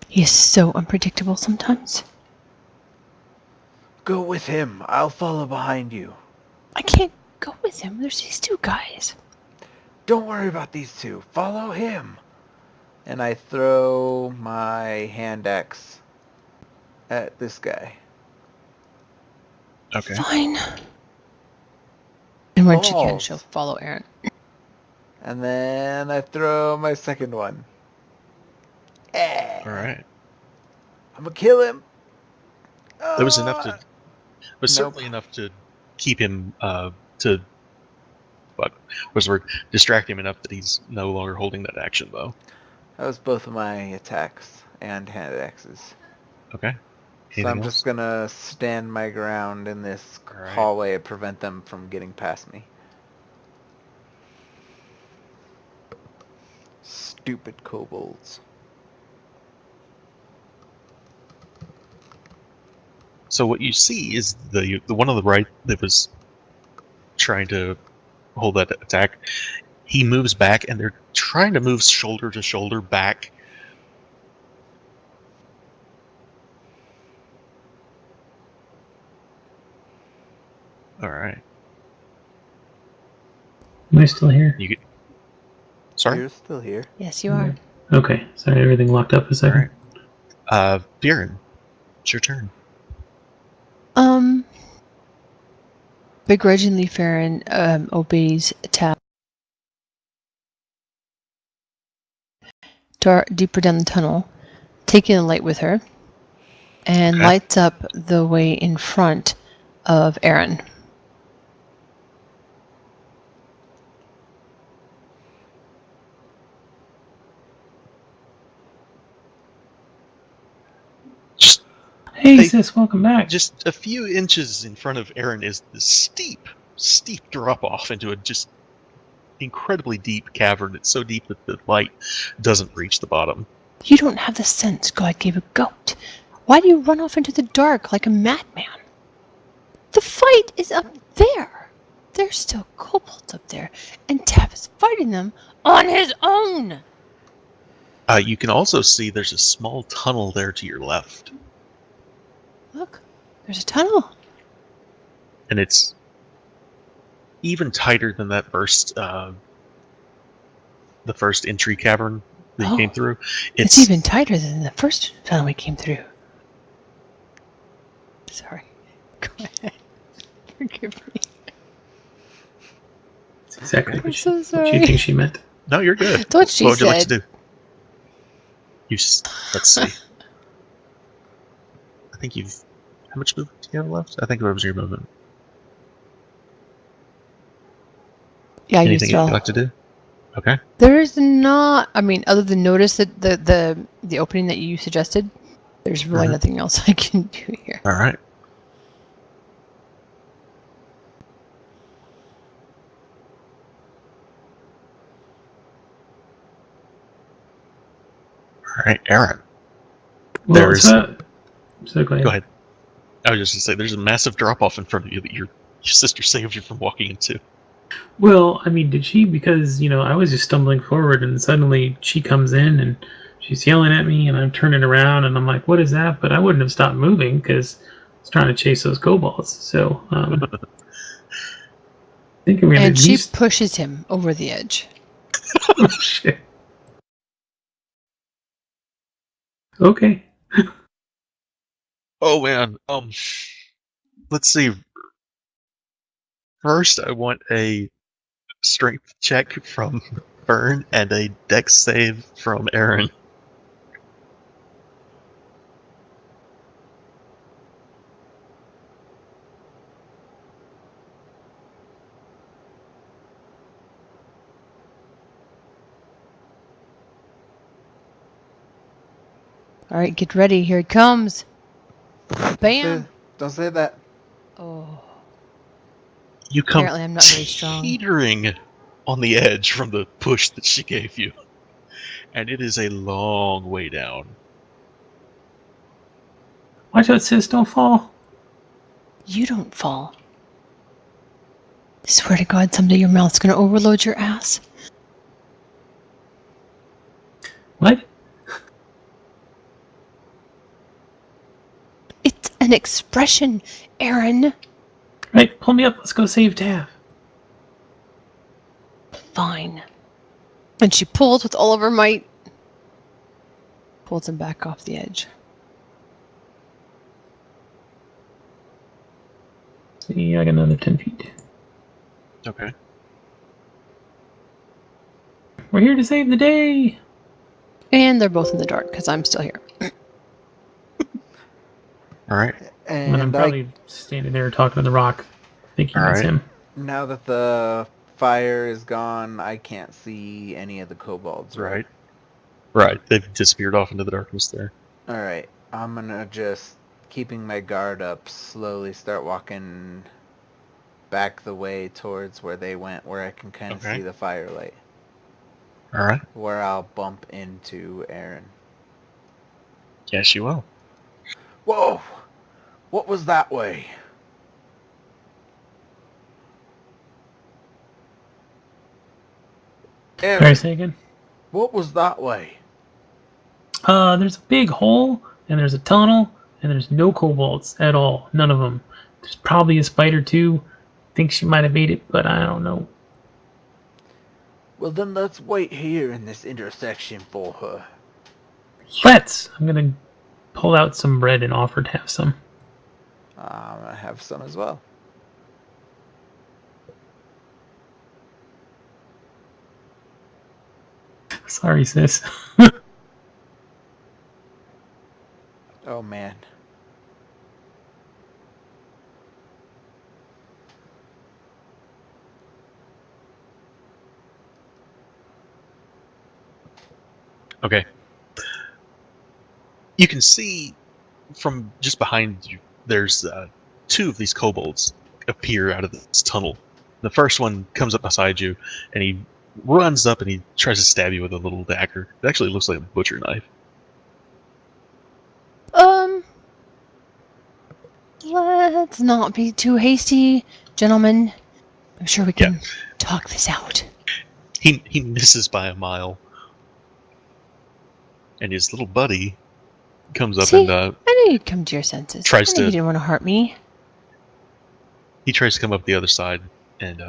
He is so unpredictable sometimes. Go with him. I'll follow behind you. I can't go with him. There's these two guys. Don't worry about these two. Follow him. And I throw my hand axe at this guy. Okay. Fine. And when she can, Balls. she'll follow Aaron. And then I throw my second one. All right. I'm gonna kill him. That was enough to. Was Nope. certainly enough to keep him to. What was the word? Distract him enough that he's no longer holding that action, though. That was both of my attacks and hand axes. Okay. So Anything I'm else? just gonna stand my ground in this Alright. hallway and prevent them from getting past me. Stupid kobolds. So what you see is the one on the right that was trying to hold that attack. He moves back, and they're trying to move shoulder to shoulder back. All right. Am I still here? You get. Sorry. You're still here. Yes, you are. Okay, sorry, everything locked up a second. All right. Bjorn, it's your turn. Begrudgingly, Farron obeys Tab. Deeper down the tunnel, taking the light with her, and Okay. lights up the way in front of Aaron. Just Hey, Hey, sis, welcome back. just a few inches in front of Aaron is the steep drop off into a just incredibly deep cavern. It's so deep that the light doesn't reach the bottom. You don't have the sense God gave a goat. Why do you run off into the dark like a madman? The fight is up there. There's still kobolds up there, and Tab is fighting them on his own. You can also see there's a small tunnel there to your left, Look, there's a tunnel. and it's even tighter than that first, the first entry cavern that you came Oh, through. It's even tighter than the first tunnel we came through. Sorry. Go ahead. Forgive me. That's exactly I'm what so you sorry. think she meant. No, you're good. That's what she What would you like to said. do? Let's see. I think you've. How much movement do you have left? I think that was your movement. Yeah, you Anything you'd still. like to do? Okay. There is not. I mean, other than notice that the opening that you suggested, there's really Mhm. nothing else I can do here. All right. All right, Aaron. Well, There's. so go ahead. Go ahead. I was just going to say, there's a massive drop off in front of you that your sister saved you from walking into. Well, I mean, did she? Because, I was just stumbling forward and suddenly she comes in and she's yelling at me and I'm turning around and I'm like, what is that? But I wouldn't have stopped moving because I was trying to chase those kobolds. So, thinking we're going And to she pushes him over the edge. Oh, shit. Okay. Oh man. Let's see. First, I want a strength check from Vern and a dex save from Aaron. All right, get ready. Here it comes. Bam. Don't say that. Oh, You come apparently I'm not very strong. teetering on the edge from the push that she gave you. And it is a long way down. Watch out, sis. Don't fall. You don't fall. I swear to God, someday your mouth's gonna overload your ass. What? It's an expression, Aaron. Right, pull me up. Let's go save Tav. Fine. And she pulls with all of her might. Pulls him back off the edge. See, I got another 10 feet. Okay. We're here to save the day. And they're both in the dark because I'm still here. Alright. And I'm And probably standing there talking to the rock, thinking it's Alright. him. now that the fire is gone, I can't see any of the kobolds, right? Right. Right. They've disappeared off into the darkness there. Alright, I'm gonna just, keeping my guard up, slowly start walking back the way towards where they went, where I can kind of Okay. see the firelight. All right. where I'll bump into Aaron. Yes, you will. Whoa! What was that way? Sorry, Aaron, say again. what was that way? There's a big hole, and there's a tunnel, and there's no kobolds at all. None of them. There's probably a spider too. Think she might have ate it, but I don't know. Well, then let's wait here in this intersection for her. Let's. I'm gonna pull out some bread and offer to have some. I'm gonna have some as well. Sorry, sis. Oh man. Okay. You can see from just behind you, there's two of these kobolds appear out of this tunnel. The first one comes up beside you, and he runs up and he tries to stab you with a little dagger. It actually looks like a butcher knife. Let's not be too hasty, gentlemen. I'm sure we can talk this out. He misses by a mile, and his little buddy comes up See? and I knew you'd come to your senses. Tries I knew to- you didn't want to hurt me. he tries to come up the other side and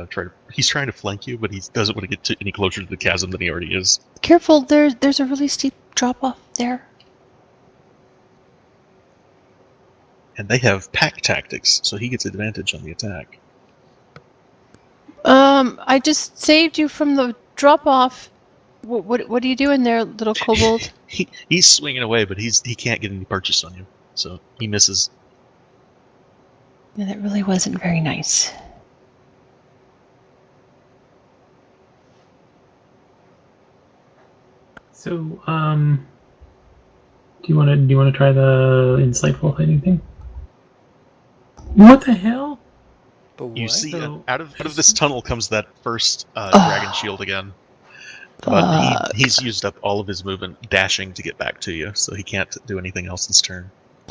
he's trying to flank you, but he doesn't want to get any closer to the chasm than he already is. Careful, there's a really steep drop off there. And they have pack tactics, so he gets advantage on the attack. I just saved you from the drop off. What are you doing there, little kobold? He's swinging away, but he can't get any purchase on you, so he misses. Yeah, that really wasn't very nice. So, do you want to try the insightful fighting thing? What the hell? The You what? see, So- out of this tunnel comes that first dragon shield again. But he's used up all of his movement dashing to get back to you, so he can't do anything else this turn.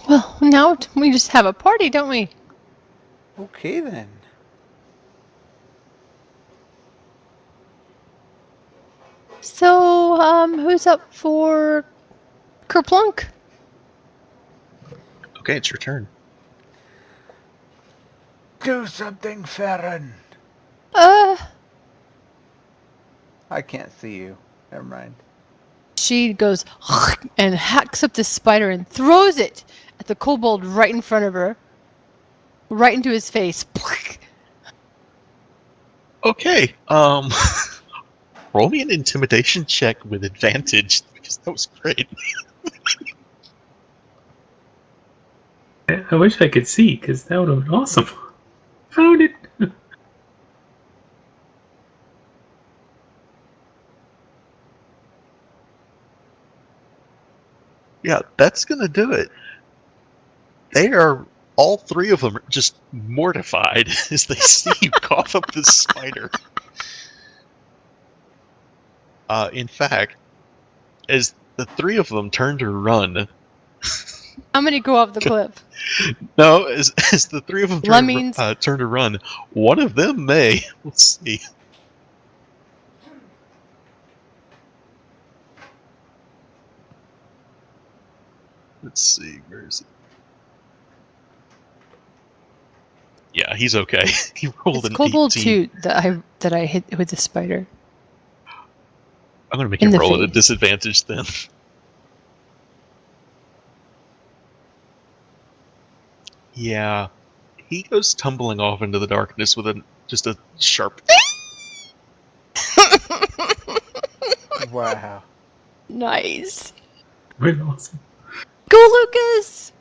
Well, now we just have a party, don't we? Okay then. So, who's up for Kerplunk? Okay, it's your turn. Do something, Farron. I can't see you. Never mind. She goes and hacks up this spider and throws it at the kobold right in front of her. Right into his face. Okay, roll me an intimidation check with advantage, because that was great. I wish I could see, because that would have been awesome. Found it! Yeah, that's gonna do it. They are, all three of them, are just mortified as they see you cough up this spider. In fact, as the three of them turn to run, I'm gonna go off the cliff. no, as the three of them Lemmings. turn to run, one of them may. Let's see. Let's see, where is it? Yeah, he's okay. He rolled It's an kobold 18. 2 that I hit with the spider. I'm gonna make in him the roll at a face. disadvantage then. Yeah, he goes tumbling off into the darkness with just a sharp. Wow. Nice. Very awesome. Go, Lucas!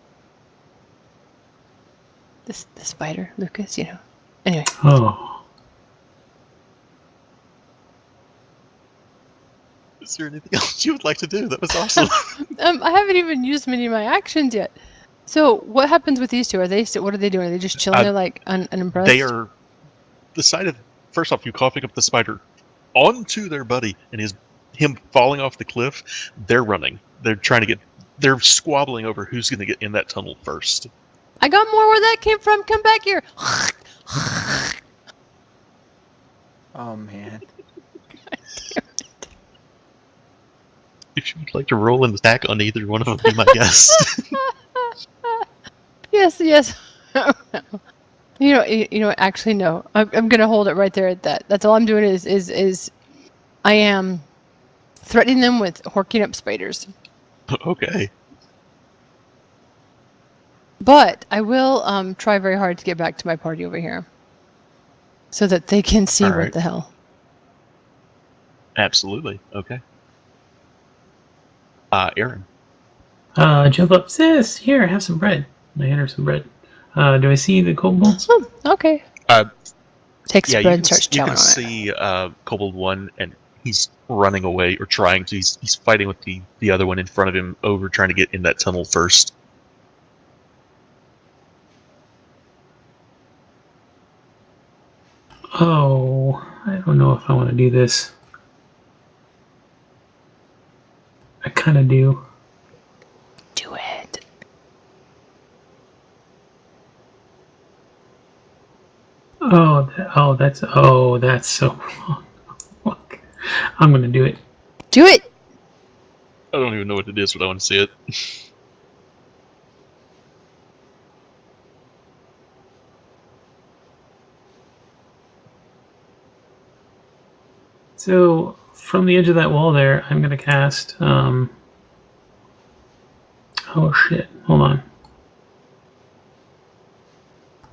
The spider, Lucas, you know. Anyway. Oh. Is there anything else you would like to do? That was awesome. I haven't even used many of my actions yet. So, what happens with these two? Are they what are they doing? Are they just chilling there like unimpressed? They are the sight of, first off, you coughing up the spider onto their buddy, and his him falling off the cliff, they're running. They're trying to get. They're squabbling over who's going to get in that tunnel first. I got more where that came from. Come back here. Oh man. If you would like to roll an attack on either one of them, be my guest. Yes, yes. You know. Actually, no. I'm gonna hold it right there at that. That's all I'm doing is I am threatening them with horking up spiders. Okay. But I will try very hard to get back to my party over here, so that they can see All what right. the hell. Absolutely. Okay. Aaron. Jump up, sis. Here, have some bread. I hand her some bread. Do I see the kobolds? Oh, okay. Takes Yeah, bread you and starts can chowing on it. see Kobold 1, and he's running away, or trying to. He's fighting with the other one in front of him, over trying to get in that tunnel first. Oh, I don't know if I want to do this. I kind of do. Do it. That's so wrong. Fuck. I'm gonna do it. Do it. I don't even know what it is, but I want to see it. So from the edge of that wall there, I'm gonna cast. Oh shit! Hold on.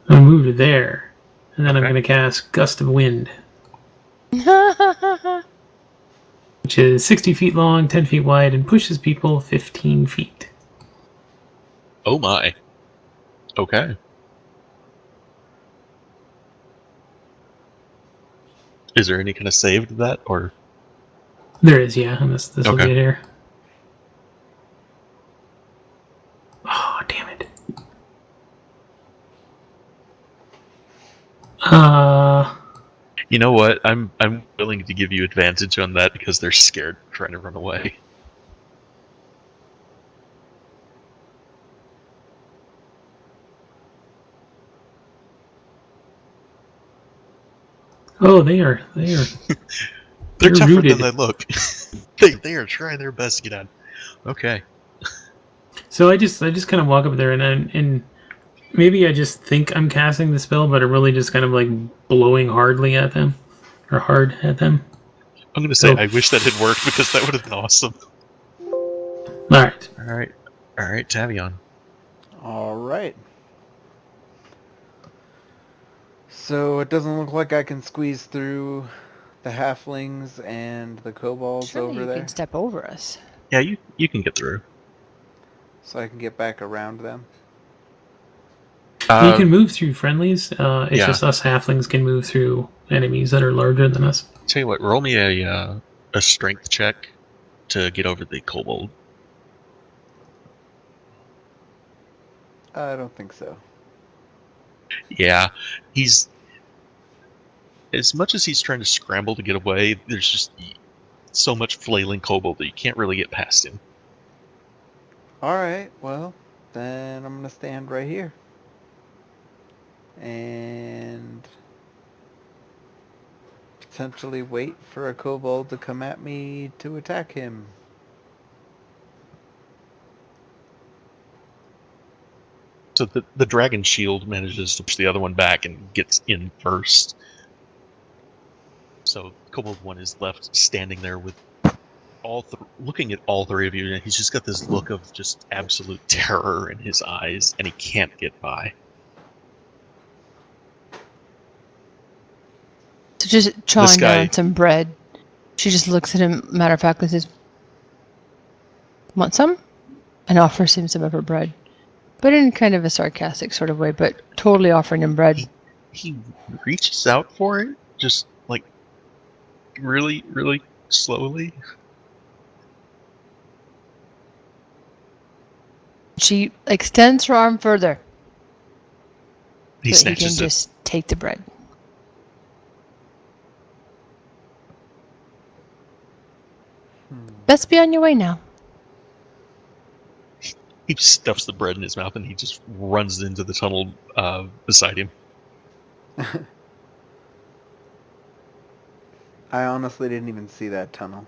I'm gonna move to there, and then I'm Okay. gonna cast Gust of Wind, which is 60 feet long, 10 feet wide, and pushes people 15 feet. Oh my. Okay. Is there any kind of save to that, or? There is, yeah, and this will Okay. be it here. Oh, damn it. You know what? I'm willing to give you advantage on that because they're scared, trying to run away. Oh, they are. They're They're tougher rooted. than they look. they are trying their best to get out. Okay. So I just kind of walk up there and maybe I just think I'm casting the spell, but I'm really just kind of like blowing hardly at them, or hard at them. I'm gonna say So- I wish that had worked because that would have been awesome. All right. All right, Tavion. All right. So it doesn't look like I can squeeze through the halflings and the kobolds Surely over you there, can step over us. Yeah, you can get through. so I can get back around them. You can move through friendlies. It's yeah. just us halflings can move through enemies that are larger than us. Tell you what, roll me a strength check to get over the kobold. I don't think so. Yeah, he's as much as he's trying to scramble to get away. There's just so much flailing kobold that you can't really get past him. All right. Well, then I'm gonna stand right here. And potentially wait for a kobold to come at me to attack him. So the dragon shield manages to push the other one back and gets in first. So Kobold 1 is left standing there with looking at all three of you, and he's just got this look of just absolute terror in his eyes, and he can't get by. So just chawing guy- down some bread. She just looks at him, matter of factly says, "Want some?" And offers him some of her bread. But in kind of a sarcastic sort of way, but totally offering him bread. He reaches out for it, just like really, really slowly. She extends her arm further He so that he can snatches it. just take the bread. must be on your way now. He stuffs the bread in his mouth and he just runs into the tunnel beside him. I honestly didn't even see that tunnel.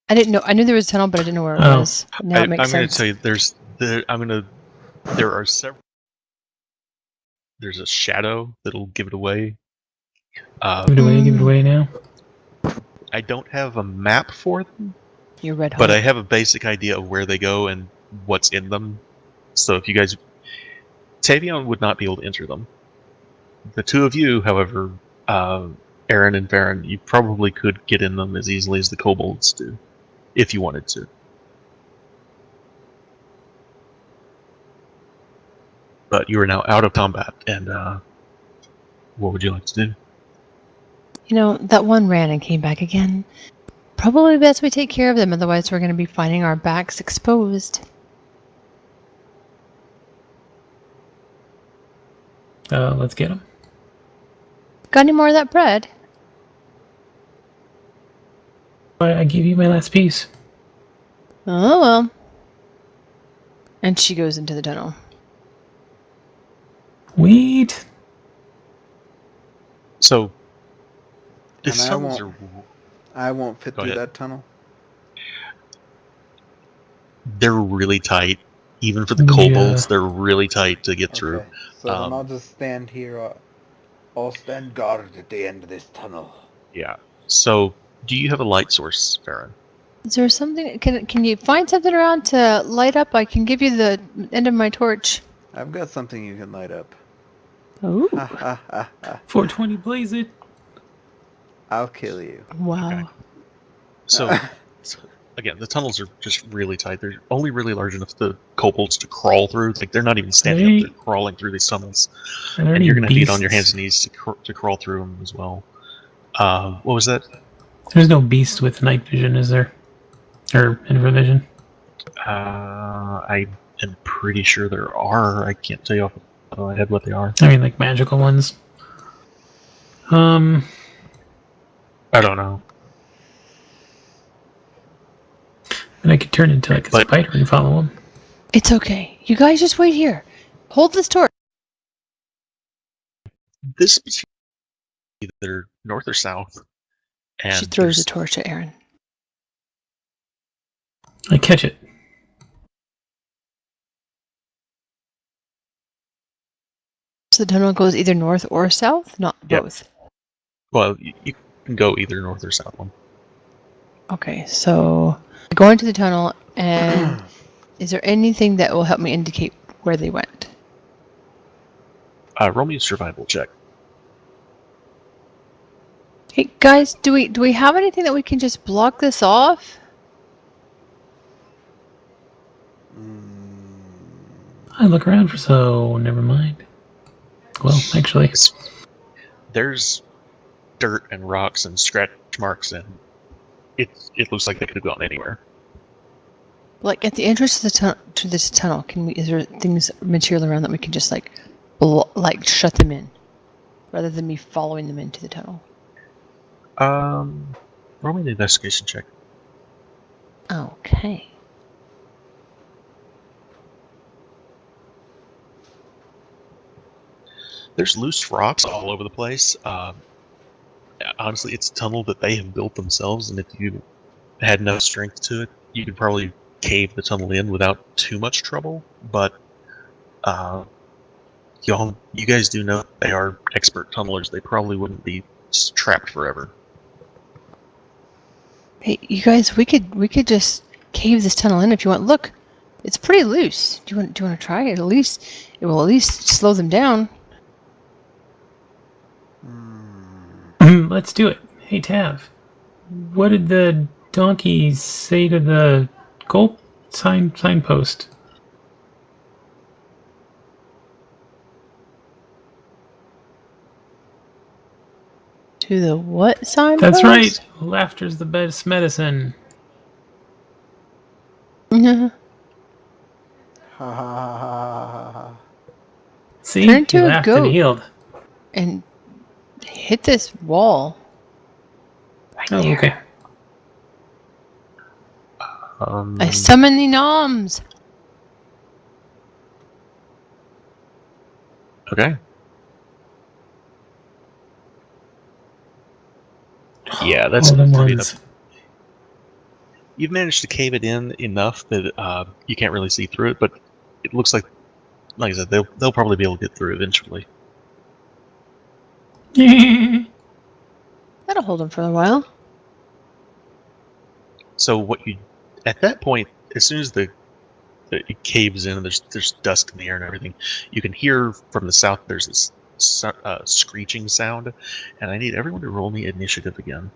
I didn't know. I knew there was a tunnel, but I didn't know where it Oh. was. Now it makes I'm going to sense. tell you, there are several. There's a shadow that'll give it away. Give it away now. I don't have a map for them, You're red hot. but I have a basic idea of where they go and what's in them. So if you guys, Tavion would not be able to enter them. The two of you, however, Aaron and Farron, you probably could get in them as easily as the kobolds do, if you wanted to. But you are now out of combat, and what would you like to do? You know, that one ran and came back again. Probably best we take care of them, otherwise we're going to be finding our backs exposed. Let's get them. Got any more of that bread? I gave you my last piece. Oh well. And she goes into the tunnel. Wait. So, the And tunnels are I won't fit Go through ahead. that tunnel. they're really tight. Even for the Yeah. kobolds, they're really tight to get through. Okay, so then I'll just stand here. I'll stand guard at the end of this tunnel. Yeah. So, do you have a light source, Farron? Is there something? Can you find something around to light up? I can give you the end of my torch. I've got something you can light up. Oh, Ha ha ha ha. 420, blaze it. I'll kill you. wow. Okay. So, again, the tunnels are just really tight. They're only really large enough for the kobolds to crawl through. Like, they're not even standing Hey. up, they're crawling through these tunnels. Are there And any you're going to have to get on your beasts? hands and knees to crawl through them as well. What was that? There's no beast with night vision, is there? Or infravision? I am pretty sure there are. I can't tell you off the top of my head what they are. I mean, like magical ones. I don't know. And I could turn into like a But- spider and follow them. It's okay. You guys just wait here. Hold this torch. This is either north or south. And She throws there's- the torch at Aaron. I catch it. So the tunnel goes either north or south, not Yep. both. Well, you can go either north or south one. Okay, so I go into the tunnel, and is there anything that will help me indicate where they went? Roll me a survival check. Hey guys, do we have anything that we can just block this off? I look around for so never mind. Well, actually, There's dirt and rocks and scratch marks, and it looks like they could have gone anywhere. Like at the entrance to this tunnel, is there things material around that we can just like shut them in, rather than me following them into the tunnel? Roll me an investigation check. Okay. There's loose rocks all over the place. Honestly, it's a tunnel that they have built themselves, and if you had enough strength to it, you could probably cave the tunnel in without too much trouble. But you guys do know they are expert tunnelers. They probably wouldn't be trapped forever. Hey, you guys, we could just cave this tunnel in if you want. Look, it's pretty loose. Do you want to try it? It will at least slow them down. let's do it. Hey, Tav, what did the donkey say to the goal signpost? To the what sign? That's right. Laughter's the best medicine. right. Ha ha ha ha ha. See, Turn into he a laughed goat. and healed. And hit this wall. Right Oh, there. okay. I summon the noms. Okay. Yeah, that's All them gonna be ones. enough. You've managed to cave it in enough that you can't really see through it, but it looks like I said, they'll probably be able to get through eventually. That'll hold them for a while. So at that point, as soon as it caves in and there's dust in the air and everything, you can hear from the south there's this screeching sound, and I need everyone to roll me initiative again.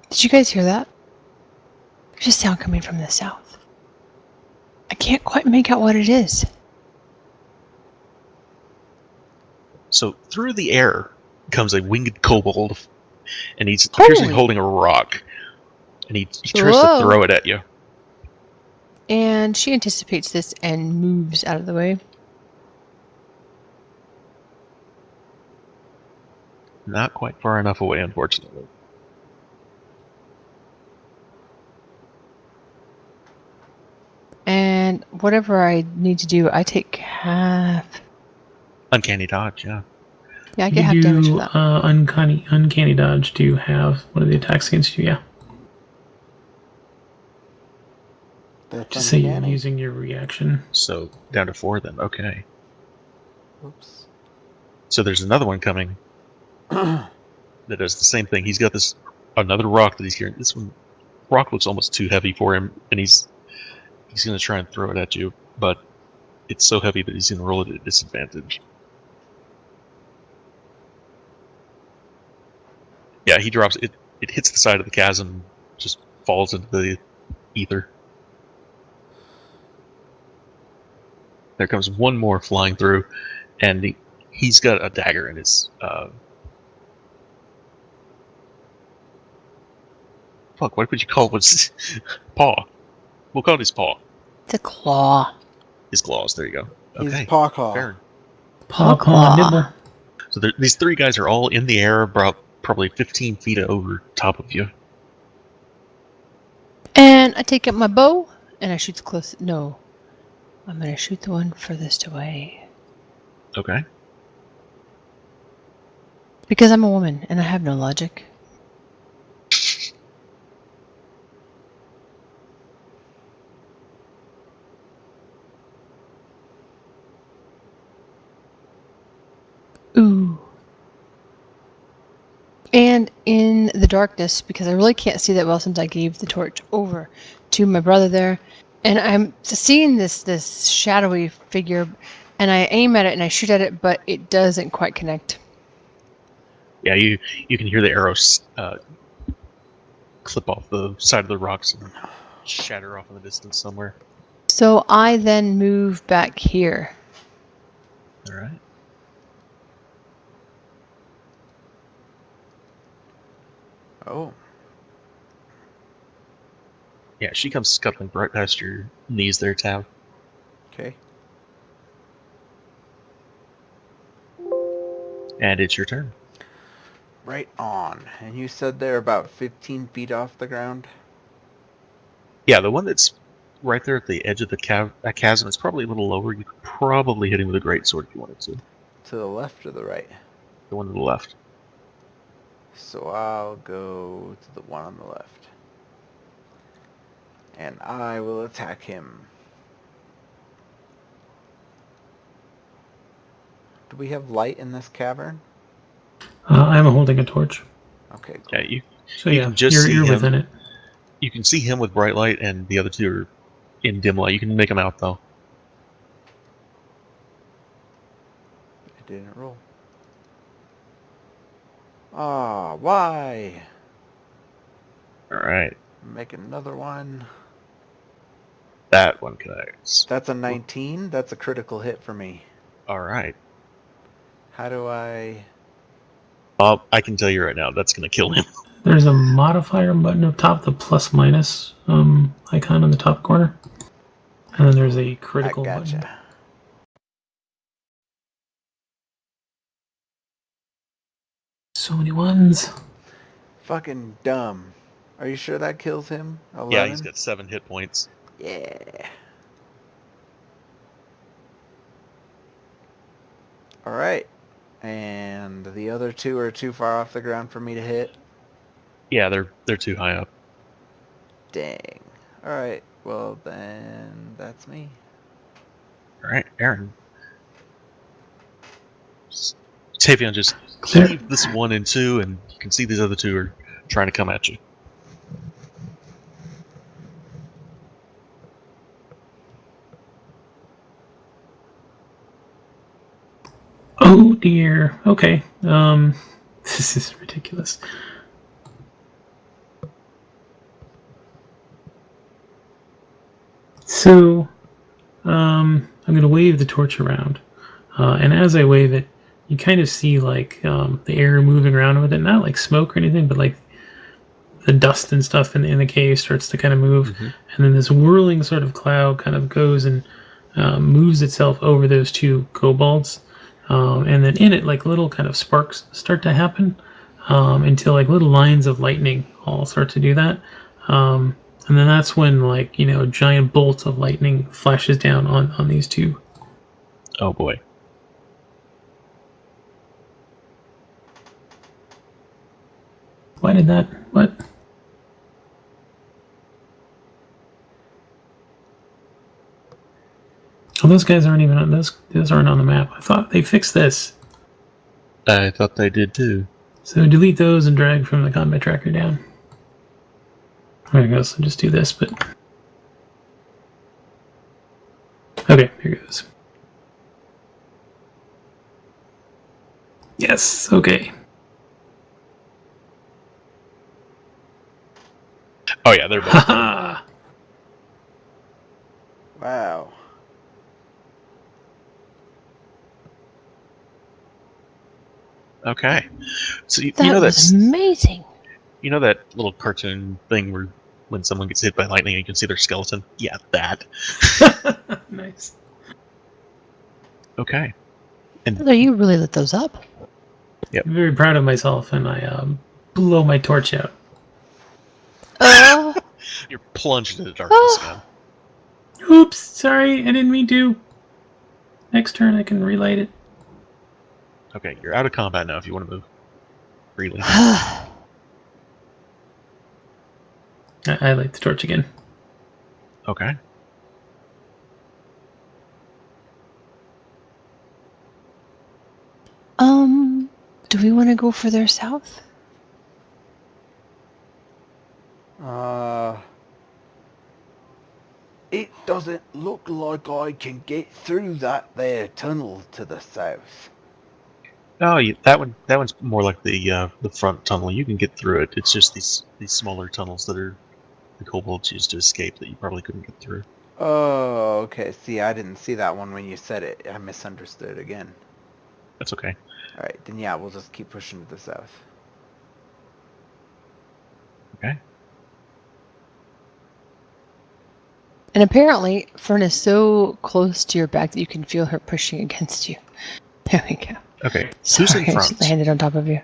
Did you guys hear that? There's a sound coming from the south. I can't quite make out what it is. So through the air comes a winged kobold, and he's apparently holding a rock, and he tries to throw it at you. And she anticipates this and moves out of the way. Not quite far enough away, unfortunately. And whatever I need to do, I take half. Uncanny dodge, yeah. Yeah, I get half damage for that. Uncanny dodge to have one of the attacks against you, yeah. That's Just say you're uncanny. using your reaction. So down to 4 then, okay. Oops. So there's another one coming that does the same thing. He's got another rock that he's carrying. This rock looks almost too heavy for him, and he's going to try and throw it at you, but it's so heavy that he's going to roll it at disadvantage. Yeah, he drops it. It hits the side of the chasm, just falls into the ether. There comes one more flying through, and he's got a dagger in his fuck, what would you call it? Paw. We'll call it his paw. It's a claw. His claws, there you go. Okay. His paw claw. Fair. Paw, claw, nibble. So these 3 guys are all in the air, about probably 15 feet over top of you. And I take up my bow, and I shoot the close. No. I'm going to shoot the one furthest away. Okay. Because I'm a woman, and I have no logic. Ooh. And in the darkness, because I really can't see that well since I gave the torch over to my brother there, and I'm seeing this shadowy figure, and I aim at it and I shoot at it, but it doesn't quite connect. Yeah, you can hear the arrows clip off the side of the rocks and shatter off in the distance somewhere. So I then move back here. All right. Oh. Yeah, she comes scuttling right past your knees there, Tav. Okay. And it's your turn. Right on. And you said they're about 15 feet off the ground? Yeah, the one that's right there at the edge of the chasm is probably a little lower. You could probably hit him with a greatsword if you wanted to. To the left or the right? The one to the left. So I'll go to the one on the left. And I will attack him. Do we have light in this cavern? I'm holding a torch. Okay, cool. Yeah, So You yeah, can just see you're him. within it. You can see him with bright light, and the other 2 are in dim light. You can make them out, though. I didn't roll. Ah, why? Alright. Make another one. That one connects. That's a 19. That's a critical hit for me. Alright. How do I... I can tell you right now, that's going to kill him. There's a modifier button up top, the plus minus icon in the top corner. And then there's a I critical button. gotcha. So many ones. Fucking dumb. Are you sure that kills him? 11? Yeah, he's got 7 hit points. Yeah. Alright. And the other two are too far off the ground for me to hit? Yeah, they're too high up. Dang. Alright, well then that's me. All right, Aaron. Tavion just There. cleaved this 1 in 2, and you can see these other 2 are trying to come at you. Oh dear. Okay. This is ridiculous. So, I'm gonna wave the torch around, and as I wave it, you kind of see like the air moving around with it, not like smoke or anything, but like the dust and stuff in the cave starts to kind of move, and then this whirling sort of cloud kind of goes and moves itself over those 2 kobolds, and then in it like little kind of sparks start to happen until like little lines of lightning all start to do that, and then that's when like a giant bolt of lightning flashes down on these 2. Oh boy. Why did that? What? Oh, those guys aren't even on those aren't on the map. I thought they fixed this. I thought they did too. So delete those and drag from the combat tracker down. There it goes. So just do this, but okay, here goes. Yes. Okay. Oh yeah, they're both. Haha. Wow. Okay. So you That know was that's amazing. you know that little cartoon thing where when someone gets hit by lightning you can see their skeleton? Yeah, that. Nice. Okay. And Brother, you really lit those up. I'm very proud of myself, and I blow my torch out. you're plunged into darkness again. Oops. Sorry, I didn't mean to. Next turn, I can relight it. Okay, you're out of combat now if you want to move freely. I light the torch again. Okay. Do we want to go further south? It doesn't look like I can get through that there tunnel to the south. Oh, that one's more like the front tunnel. You can get through it. It's just these smaller tunnels that are the kobolds used to escape that you probably couldn't get through. Oh, okay. See, I didn't see that one when you said it. I misunderstood again. That's okay. Alright, then yeah, we'll just keep pushing to the south. Okay. And apparently, Fern is so close to your back that you can feel her pushing against you. There we go. Okay. Sorry, Who's in I just front? landed on top of you.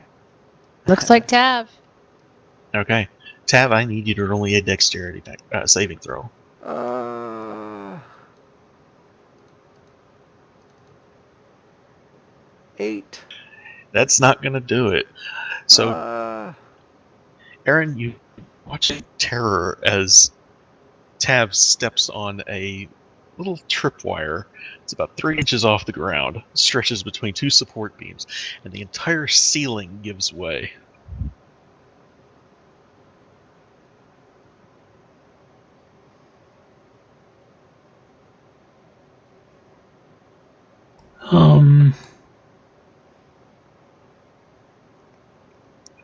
Looks like Tav. Okay. Tav, I need you to roll me a dexterity saving throw. 8. That's not gonna do it. So, Aaron, you watch in terror as Tav steps on a little tripwire. It's about 3 inches off the ground, stretches between 2 support beams, and the entire ceiling gives way.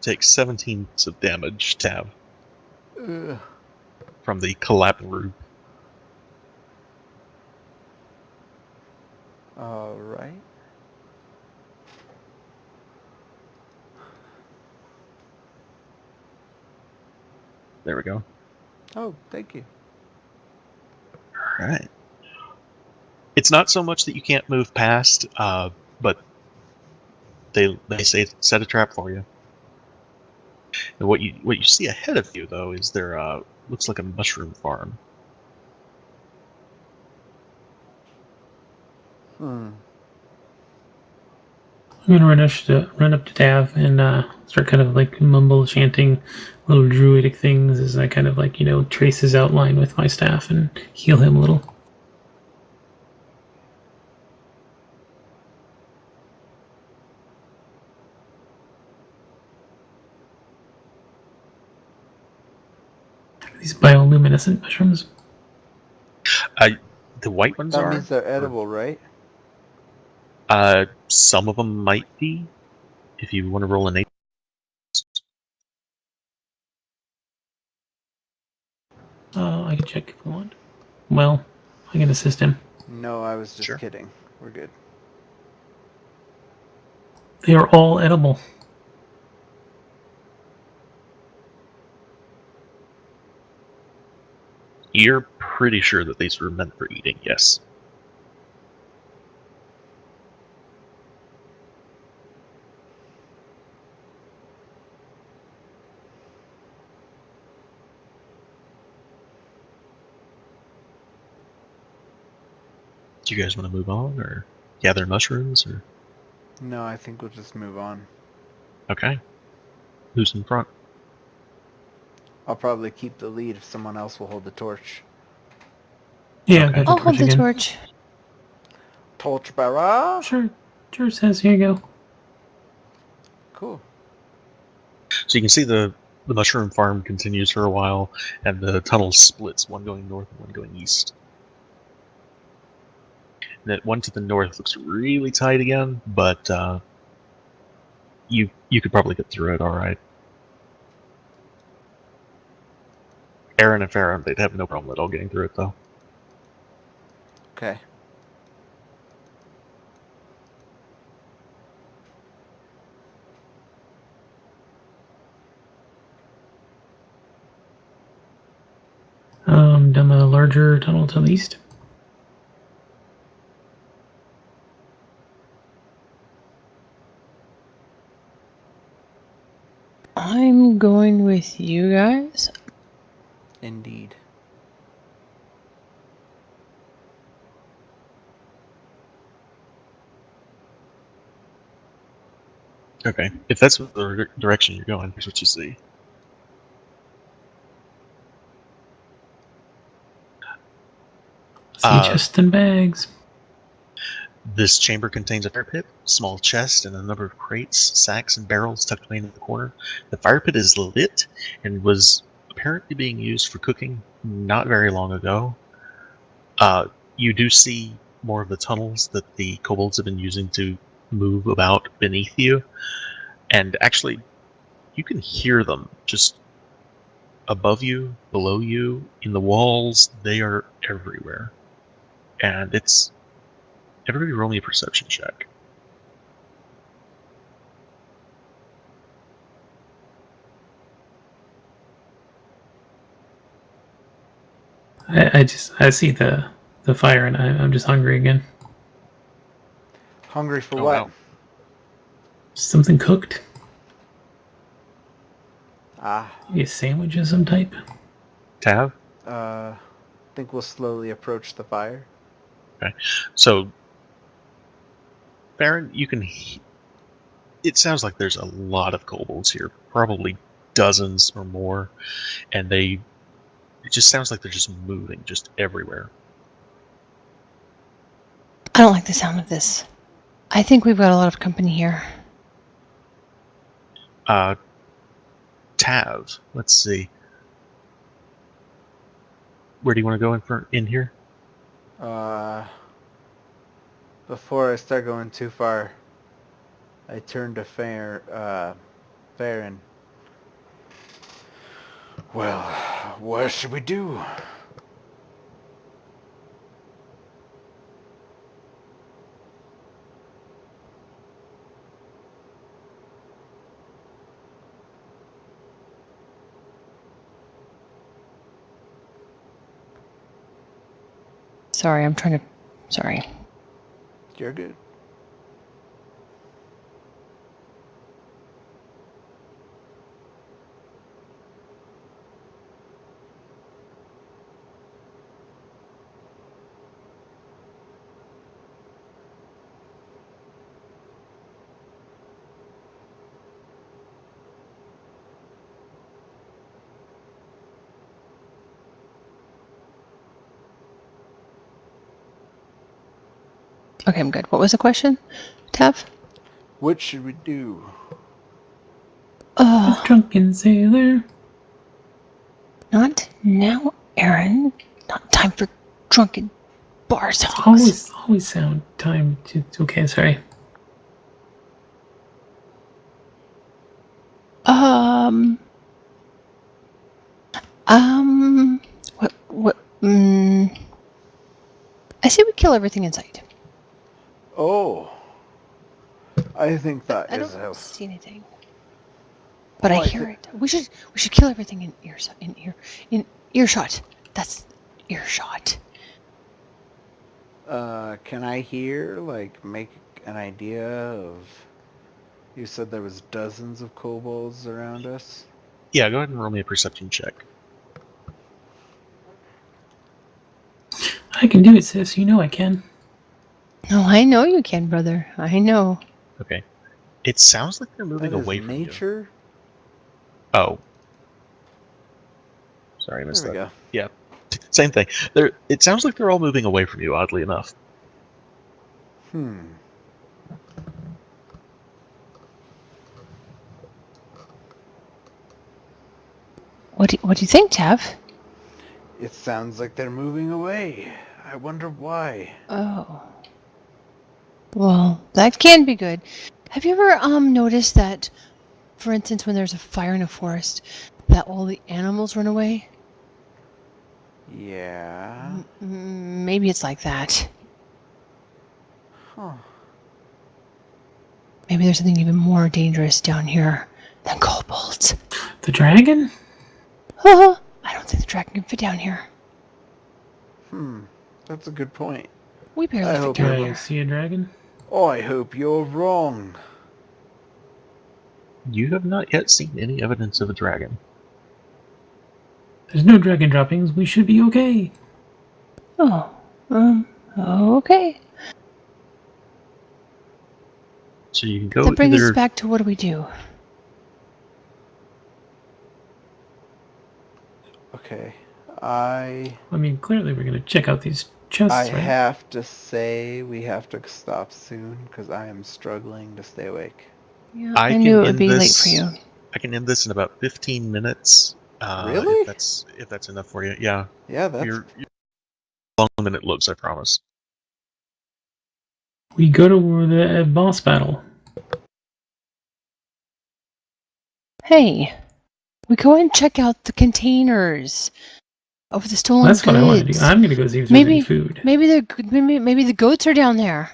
Takes 17 points of damage, Tav, from the collapsed roof. Alright. There we go. Oh, thank you. Alright. It's not so much that you can't move past, but they say set a trap for you. And what you see ahead of you though is there looks like a mushroom farm. Hmm. I'm gonna run up to Tav and start kind of like mumble chanting little druidic things as I kind of like trace his outline with my staff and heal him a little. These bioluminescent mushrooms. The white ones That are. means they're edible, right? Some of them might be. If you want to roll a nature. I can check if you want. Well, I can assist him. No, I was just Sure. kidding. We're good. They are all edible. You're pretty sure that these were meant for eating, yes. Do you guys want to move on, or gather mushrooms, or? No, I think we'll just move on. Okay. Who's in front? I'll probably keep the lead if someone else will hold the torch. Yeah, Okay. I got I'll the hold torch the again. torch. Torchbearer! Sure says here you go. Cool. So you can see the mushroom farm continues for a while, and the tunnel splits, one going north and one going east. And that one to the north looks really tight again, but you could probably get through it all right. Aaron and Farron, they'd have no problem at all getting through it, though. Okay. Down the larger tunnel to the east. I'm going with you guys. Indeed. Okay. If that's the direction you're going, here's what you see. See chests and bags. This chamber contains a fire pit, small chest, and a number of crates, sacks, and barrels tucked away in the corner. The fire pit is lit and was apparently being used for cooking not very long ago. You do see more of the tunnels that the kobolds have been using to move about beneath you. And actually, you can hear them just above you, below you, in the walls. They are everywhere. And it's... Everybody roll me a perception check. I see the fire and I'm just hungry again. Hungry for Oh, what? wow. Something cooked? Ah. Maybe a sandwich of some type? Tav? Think we'll slowly approach the fire. Okay. So, Baron, you can... It sounds like there's a lot of kobolds here. Probably dozens or more. And it just sounds like they're just moving just everywhere. I don't like the sound of this. I think we've got a lot of company here. Tav, let's see. Where do you want to go in here? Before I start going too far, I turn to Farron. Well, what should we do? Sorry, I'm trying to... Sorry. You're good. Okay, I'm good. What was the question, Tav? What should we do? The drunken sailor. Not now, Aaron. Not time for drunken bar songs. Always sound time to. Okay, sorry. What? I say we kill everything in sight. Oh, I think that I is don't how. see anything, but Oh, I I hear thi- it. We should kill everything in earshot. That's earshot. Can I hear, like, make an idea of... You said there was dozens of kobolds around us? Yeah, go ahead and roll me a perception check. I can do it, sis. You know I can. No, I know you can, brother. I know. Okay. It sounds like they're moving That is away from you. nature? Oh. Sorry, I There missed we that. go. Yeah. Same thing. It sounds like they're all moving away from you, oddly enough. What do you think, Tav? It sounds like they're moving away. I wonder why. Oh. Well, that can be good. Have you ever noticed that, for instance, when there's a fire in a forest, that all the animals run away? Yeah. Maybe it's like that. Huh. Maybe there's something even more dangerous down here than kobolds. The dragon? I don't think the dragon can fit down here. That's a good point. We barely I fit hope Can down I here. see a dragon? Oh, I hope you're wrong. You have not yet seen any evidence of a dragon. There's no dragon droppings. We should be okay. Okay. So you can go That brings us either... back to what do we do? Okay. I mean, clearly we're gonna check out these chests, I right? have to say we have to stop soon because I am struggling to stay awake. Yeah, I I can knew it would end be late this- for you. I can end this in about 15 minutes. Really? If that's enough for you. Yeah. Yeah, that's... You're long than it looks, I promise. We go to the boss battle. Hey, we go and check out the containers of the stolen That's goods. what I want to do. I'm gonna go see if there's any food. Maybe the goats are down there.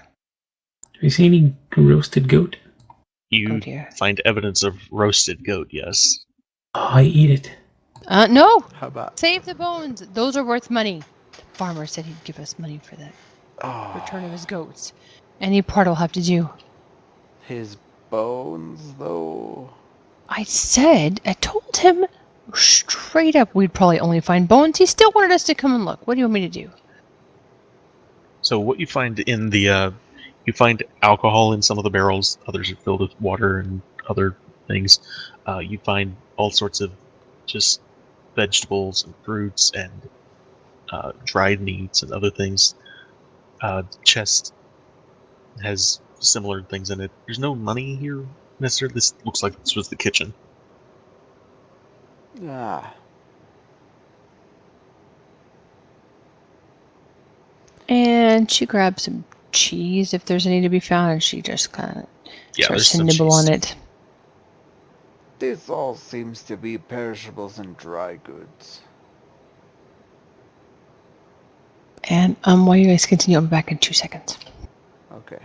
Do we see any roasted goat? You Oh dear. find evidence of roasted goat, yes. Oh, I eat it. No. How about... Save the bones. Those are worth money. The farmer said he'd give us money for that return of his goats. Any part will have to do. His bones, though... I told him straight up we'd probably only find bones. He still wanted us to come and look. What do you want me to do? So what you find in the you find alcohol in some of the barrels, others are filled with water and other things. You find all sorts of just vegetables and fruits and dried meats and other things. The chest has similar things in it. There's no money here necessarily. This looks like this was the kitchen. Ah. And she grabs some cheese if there's any to be found, and she just kind of Yeah, there's starts to some nibble cheese. on it. This all seems to be perishables and dry goods. And while you guys continue, I'll be back in 2 seconds. Okay.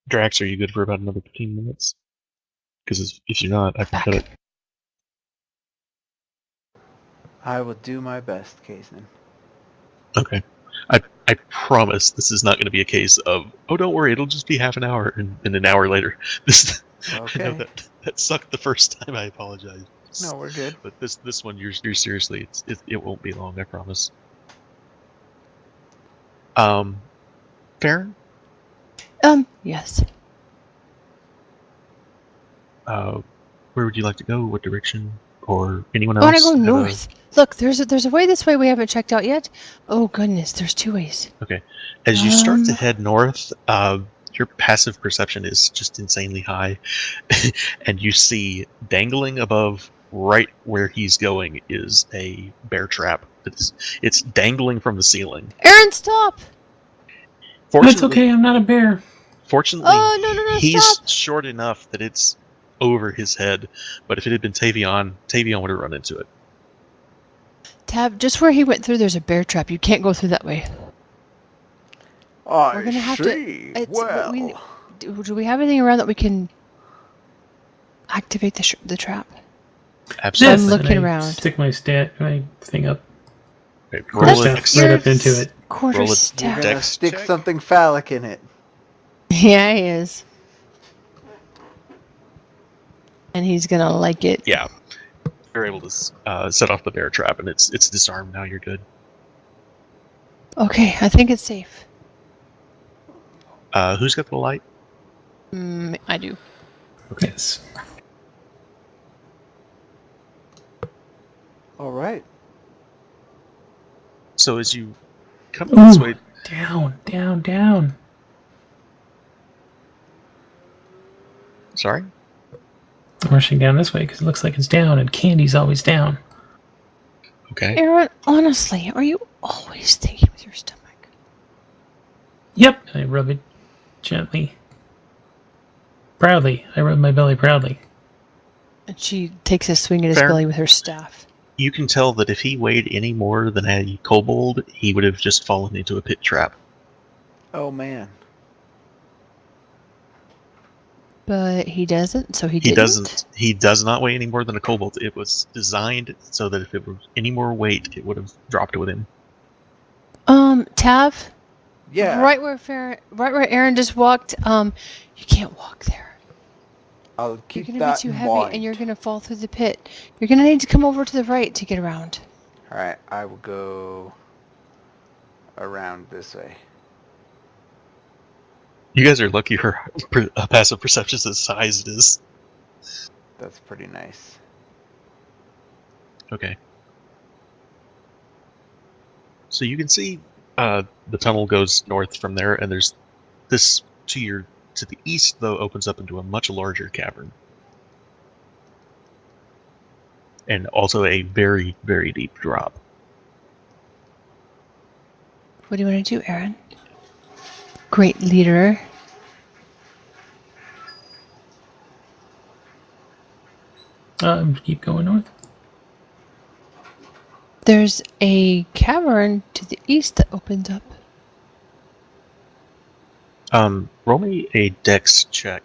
Drax, are you good for about another 15 minutes? Because if you're not, I can Back. cut it. I will do my best, Kaizen. Okay. I promise this is not going to be a case of, oh, don't worry, it'll just be half an hour and an hour later. This I know Okay. that sucked the first time. I apologize. No, we're good. But this one, you're seriously, it won't be long. I promise. Farron, Yes. where would you like to go? What direction? Or anyone I else? want to go have north. Look, there's a way this way we haven't checked out yet. Oh goodness, there's 2 ways. Okay. As you start to Um, head north, your passive perception is just insanely high, and you see dangling above, right where he's going, is a bear trap. It's dangling from the ceiling. Aaron, stop! That's okay, I'm not a bear. Fortunately, Oh, no, he's stop! short enough that it's over his head. But if it had been Tavion would have run into it. Tab, just where he went through, there's a bear trap. You can't go through that way. I We're gonna have to- see. but Well, do we have anything around that we can activate the trap? Absolutely. I'm looking and I around. Stick my thing up. Okay, Roll roll stuff it. right up into it. Quarter Roll it. you're staff. gonna Dex stick check. something phallic in it. Yeah, he is. And he's gonna like it. Yeah. You're able to set off the bear trap, and it's disarmed now. You're good. Okay, I think it's safe. Who's got the light? I do. Yes. All right. So as you come this Ooh. way, Down, down, down. sorry. I'm rushing down this way because it looks like it's down, and candy's always down. Okay. Aaron, honestly, are you always thinking with your stomach? Yep. I rub it gently. Proudly. I rub my belly proudly. And she takes a swing at his Fair. belly with her staff. You can tell that if he weighed any more than a kobold, he would have just fallen into a pit trap. Oh man. But he doesn't, so he He didn't. doesn't. He does not weigh any more than a kobold. It was designed so that if it was any more weight, it would have dropped with him. Tav, Yeah. right where Aaron just walked, you can't walk there. I'll You're keep gonna that be too in heavy mind. and you're gonna fall through the pit. You're gonna need to come over to the right to get around. All right. I will go around this way. You guys are lucky her passive perception is as high as it is. That's pretty nice. Okay. So you can see the tunnel goes north from there, and there's this to the east, though, opens up into a much larger cavern. And also a very, very deep drop. What do you want to do, Aaron? Great leader. Keep going north. There's a cavern to the east that opens up. Roll me a dex check,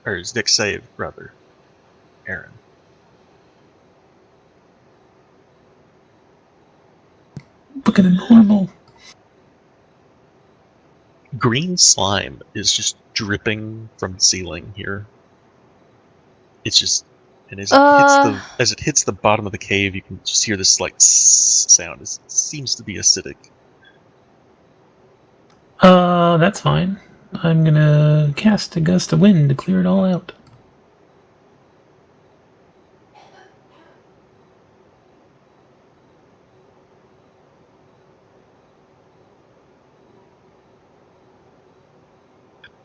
or dex save, rather, Aaron. Look at the normal. Green slime is just dripping from the ceiling here. It's just, and as it hits the bottom of the cave, you can just hear this like sound. It seems to be acidic. That's fine. I'm gonna cast a gust of wind to clear it all out.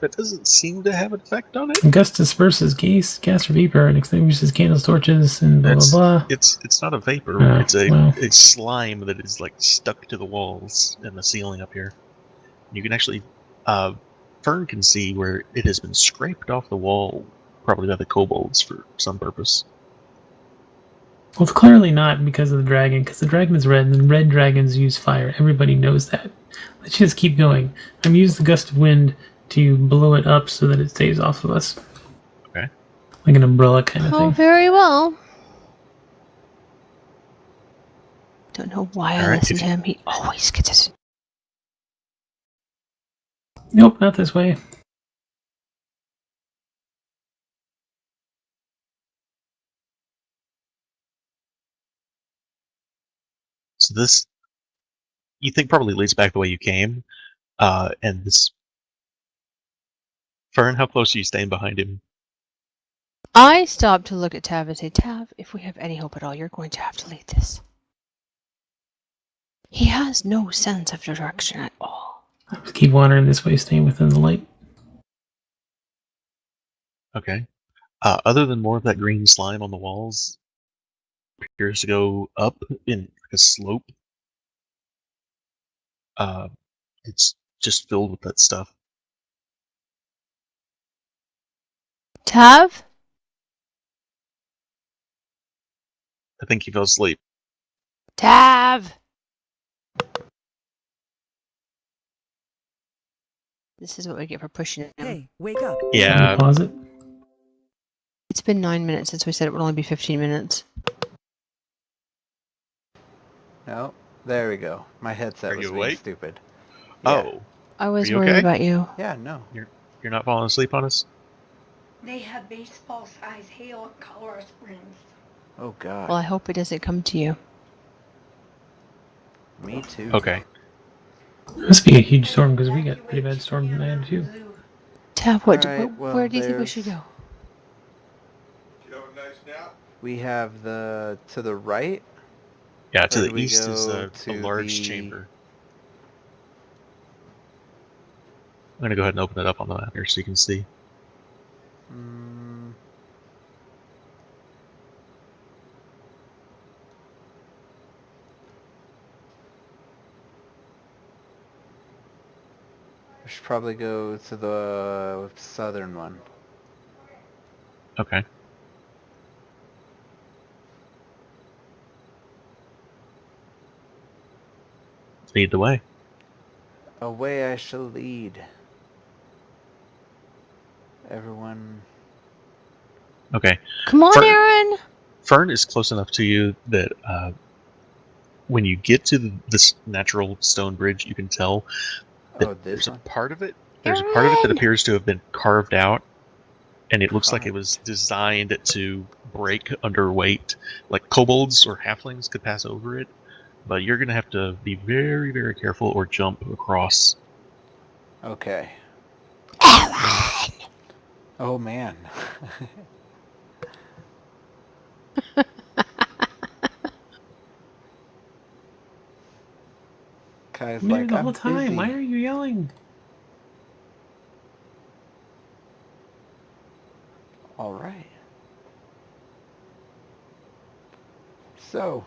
That doesn't seem to have an effect on it. Gust disperses gas or vapor and extinguishes candles, torches, and blah That's- blah blah. It's not a vapor. Oh, It's a well. it's slime that is like stuck to the walls and the ceiling up here. You can actually, Fern can see where it has been scraped off the wall, probably by the kobolds for some purpose. Well, it's clearly not because of the dragon, because the dragon is red, and red dragons use fire. Everybody knows that. Let's just keep going. I'm using the gust of wind to blow it up so that it stays off of us. Okay. Like an umbrella kind of Oh, thing. very well. Don't know why I Alright, listen to him. He always gets us. Nope, not this way. So this, you think, probably leads back the way you came. And this... Fern, how close are you staying behind him? I stopped to look at Tav and say, Tav, if we have any hope at all, you're going to have to lead this. He has no sense of direction at all. I just keep wandering this way, staying within the light. Okay. Other than more of that green slime on the walls, appears to go up in like a slope. It's just filled with that stuff. Tav? I think he fell asleep. Tav! This is what we get for pushing him. Hey, wake up. Yeah. Pause it. It's been 9 minutes since we said it would only be 15 minutes. No, there we go. My headset Are was you being awake? stupid. Yeah. Oh, I was Are you worried okay? about you. Yeah, no. you're not falling asleep on us? They have baseball-sized hail in Colorado Springs. Oh god. Well, I hope it doesn't come to you. Me too. Okay. It must be a huge storm because we got pretty bad storm in there too. Tav, what? Alright, well, where do you think we there's- should go? We have the to the right. Yeah, Or to do the we east is go a to large the- chamber. I'm gonna go ahead and open it up on the map here so you can see. Mm, we should probably go to the southern one. Okay. Lead the way. Away I shall lead. Everyone. Okay. Come on, Fern- Aaron! Fern is close enough to you that when you get to this natural stone bridge, you can tell that Oh, this there's one. a part of it. There's a part of it that Aaron! appears to have been carved out, and it looks like it Carved. was designed to break under weight. Like kobolds or halflings could pass over it, but you're gonna have to be very, very careful or jump across. Okay. Oh man. Kai's I'm here like, the I'm whole time. busy. Why are you yelling? All right. So,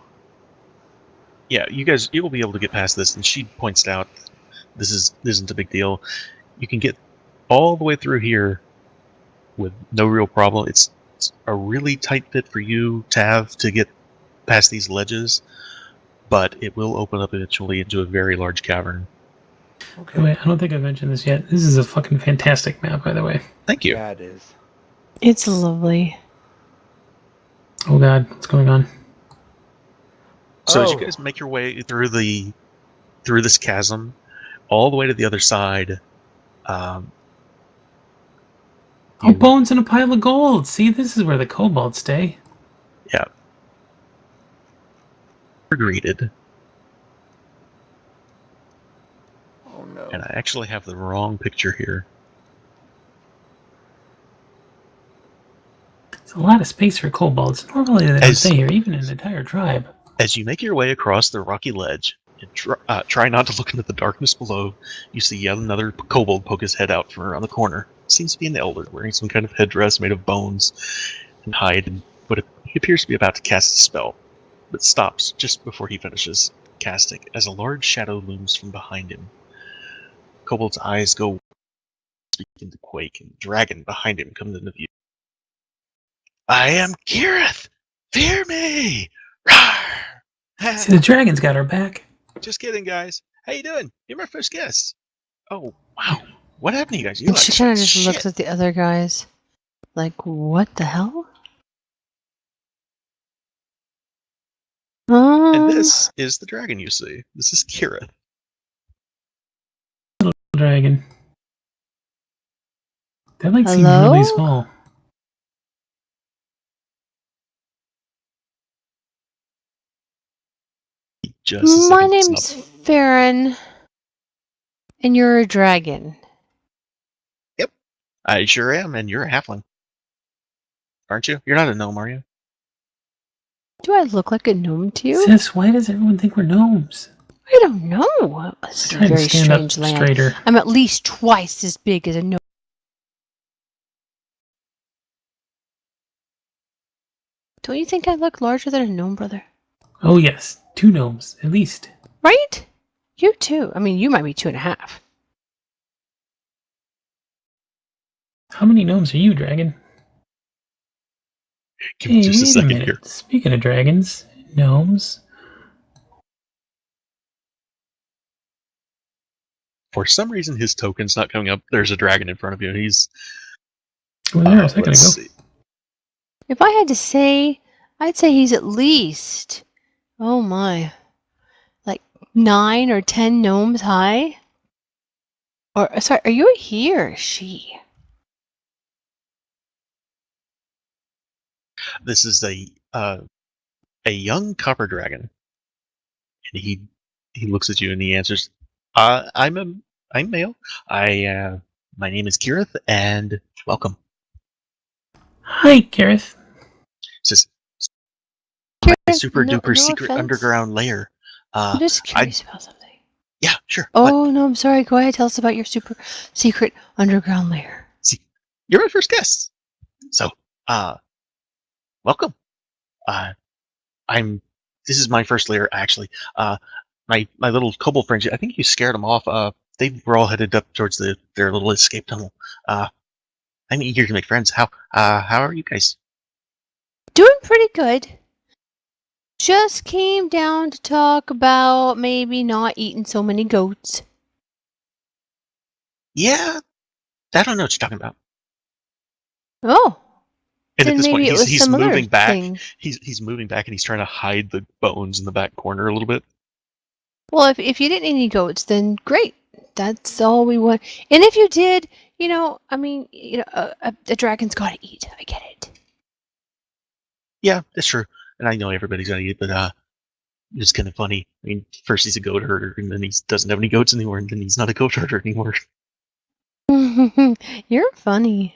Yeah, you will be able to get past this, and she points out this isn't a big deal. You can get all the way through here with no real problem. It's a really tight fit for you, Tav, to get past these ledges, but it will open up eventually into a very large cavern. okay. Wait, I don't think I mentioned this yet. This is a fucking fantastic map, by the way. Thank you. Yeah, it is. It's lovely. Oh god, what's going on? So as you Oh. guys make your way through this chasm, all the way to the other side, Oh, you- bones and a pile of gold! See, this is where the kobolds stay. yeah, you're greeted. Oh no. And I actually have the wrong picture here. It's a lot of space for kobolds. Normally they don't As- stay here, even an entire tribe. As you make your way across the rocky ledge and try not to look into the darkness below, you see yet another kobold poke his head out from around the corner. Seems to be an elder wearing some kind of headdress made of bones and hide, but he appears to be about to cast a spell, but stops just before he finishes casting as a large shadow looms from behind him. Kobold's eyes go begin to quake, and the dragon behind him comes into view. I am Kirith! Fear me! Rawr! See, the dragon's got our back. Just kidding, guys. How you doing? You're my first guest. Oh, wow. What happened to you guys? You And like she kind of such just shit. looks at the other guys, like, what the hell? And this is the dragon you see. This is Kira. Dragon. That like seems Hello? really small. Just a My second. name's Snub. Farron, and you're a dragon. I sure am, and you're a halfling. Aren't you? You're not a gnome, are you? Do I look like a gnome to you? Sis, why does everyone think we're gnomes? I don't know. This is a Trying to very stand up strange land. straighter. I'm at least twice as big as a gnome. Don't you think I look larger than a gnome, brother? Oh yes, 2 gnomes at least. Right? You too. I mean, you might be 2.5. How many gnomes are you, dragon? Give me Hey, just a wait a second minute. here. Speaking of dragons, gnomes. For some reason, his token's not coming up. There's a dragon in front of you, and he's. Well, there a second ago. Let's see. If I had to say, I'd say he's at least, oh my, like 9 or 10 gnomes high. Or, sorry, are you a he or a she? This is a young copper dragon, and he looks at you and he answers, I'm male. My name is Kirith, and welcome." Hi, Gareth. Says, "My Curious- super no- duper no secret offense. underground lair." I'm just curious about something. Yeah, sure. What? Oh, no, I'm sorry. Go ahead. Tell us about your super secret underground lair. See, you're my first guest. So, welcome. This is my first lair, actually. My little kobold friends, I think you scared them off. They were all headed up towards their little escape tunnel. I'm eager to make friends. How are you guys? Doing pretty good. Just came down to talk about maybe not eating so many goats. Yeah, I don't know what you're talking about. Oh, And then at this point, maybe it was he's some other moving back. thing. He's moving back, and he's trying to hide the bones in the back corner a little bit. Well, if you didn't eat any goats, then great. That's all we want. And if you did, I mean, a dragon's got to eat. I get it. Yeah, that's true. And I know everybody's gonna eat, but it's kind of funny. I mean, first he's a goat herder, and then he doesn't have any goats anymore, and then he's not a goat herder anymore. You're funny.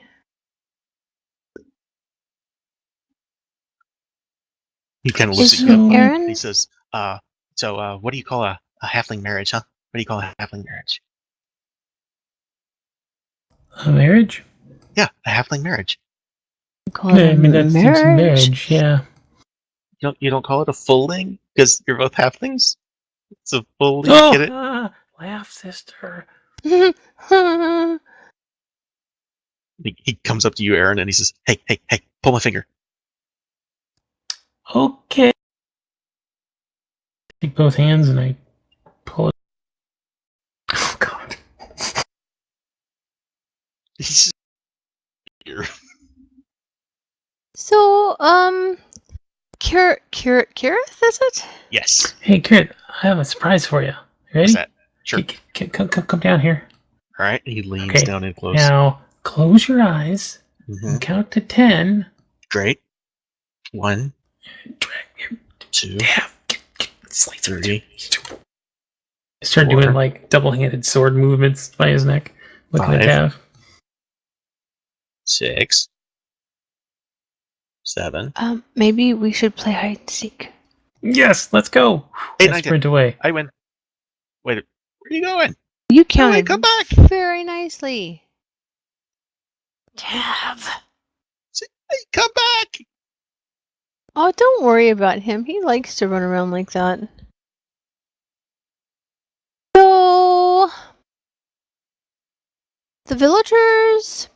He kind of looks Is at So- you he and Aaron? he says, so what do you call a halfling marriage, huh? What do you call a halfling marriage? A marriage? Yeah, a halfling marriage. Call Yeah, it I mean, that's marriage. a marriage, yeah. You don't call it a fulling because you're both halflings. It's a fulling. Oh, Get it? laugh, sister. He comes up to you, Aaron, and he says, hey, pull my finger. Okay. Take both hands and I pull it. Oh, God. He's here. So, Kirith, is it? Yes. Hey, Kurt, I have a surprise for you. You ready? What's that? Sure. Come down here. All right. He leans Okay, down in close. Now, close your eyes Mhm. and count to 10. Great. 1, Drag your 2, tab. 3, Start 4, doing like double-handed sword movements by his neck. Looking at 5. Tav. 6, 7. Maybe we should play hide and seek. Yes, let's go. 8, Let's 9, 10. sprint away. I win. Wait, where are you going? You counted come back. very nicely. Tav. Hey, come back. Oh, don't worry about him. He likes to run around like that. So, the villagers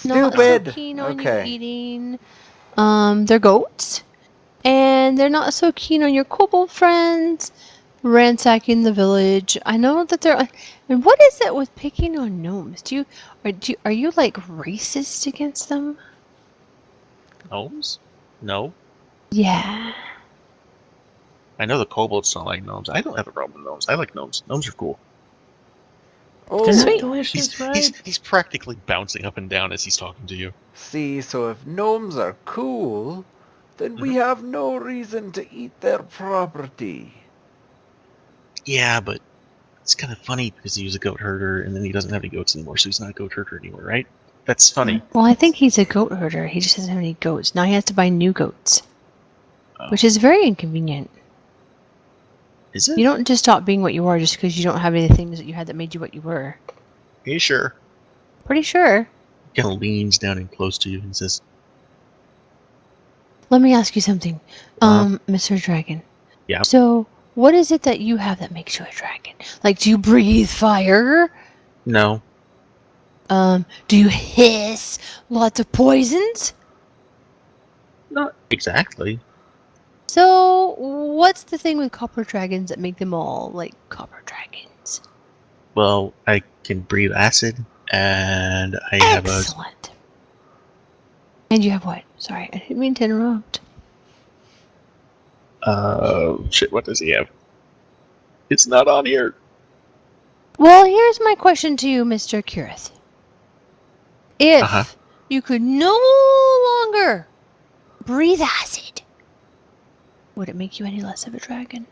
not so Stupid. keen on you Okay. eating their goats, and they're not so keen on your kobold friends, ransacking the village. I know that they're. And what is it with picking on gnomes? Are you like racist against them? Gnomes? No. Yeah. I know the kobolds don't like gnomes. I don't have a problem with gnomes. I like gnomes. Gnomes are cool. They're not Oh, delicious, right? He's practically bouncing up and down as he's talking to you. see, so if gnomes are cool, then we have no reason to eat their property. Yeah, but it's kind of funny because he was a goat herder and then he doesn't have any goats anymore, so he's not a goat herder anymore, right? That's funny. Well, I think he's a goat herder. He just doesn't have any goats. Now he has to buy new goats, Oh. which is very inconvenient. Is it? You don't just stop being what you are just because you don't have any things that you had that made you what you were. Are you sure? Pretty sure. He kind of leans down and close to you and says, Let me ask you something, Uh-huh. Mr. Dragon. Yeah. So, what is it that you have that makes you a dragon? Like, do you breathe fire? no. Do you hiss lots of poisons? Not exactly. So, what's the thing with copper dragons that make them all like copper dragons? Well, I can breathe acid, and I have a... Excellent. And you have what? Sorry, I didn't mean to interrupt. Shit, what does he have? It's not on here. Well, here's my question to you, Mr. Kirith. If Uh-huh. you could no longer breathe acid, would it make you any less of a dragon?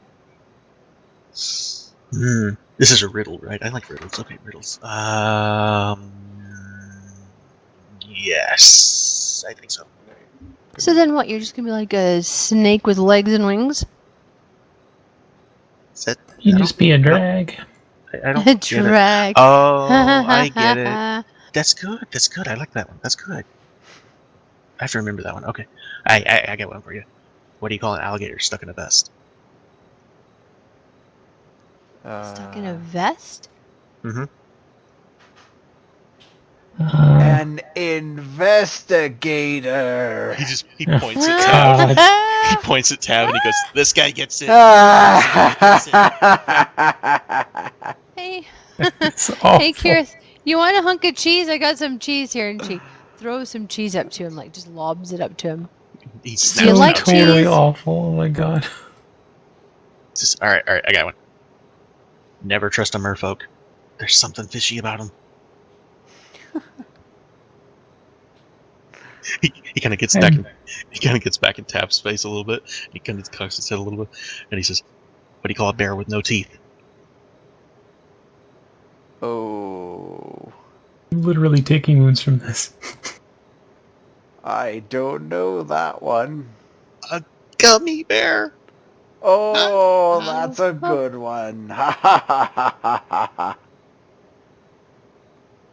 This is a riddle, right? I like riddles. Okay, riddles. Yes, I think so. So then what, you're just gonna be like a snake with legs and wings? Is that... You I just don't- be a drag. I don't A get it. drag. Oh, I get it. That's good. That's good. I like that one. That's good. I have to remember that one. Okay. I got one for you. What do you call an alligator stuck in a vest? Stuck in a vest? Mm-hmm. An investigator. He points at Tab. God. He points at Tab and he goes, "This guy gets it." Hey, It's awful. hey, Kirith, you want a hunk of cheese? I got some cheese here, and she throws some cheese up to him, like just lobs it up to him. He Do you snaps like out. totally cheese? awful. Oh my god. All right, I got one. Never trust a merfolk. There's something fishy about them. He kind of gets back. He kind of gets back in Tab's face a little bit. He kind of cocks his head a little bit, and he says, "What do you call a bear with no teeth?" Oh, I'm literally taking wounds from this. I don't know that one. A gummy bear. Oh, that's a good one. Ha ha ha ha ha ha.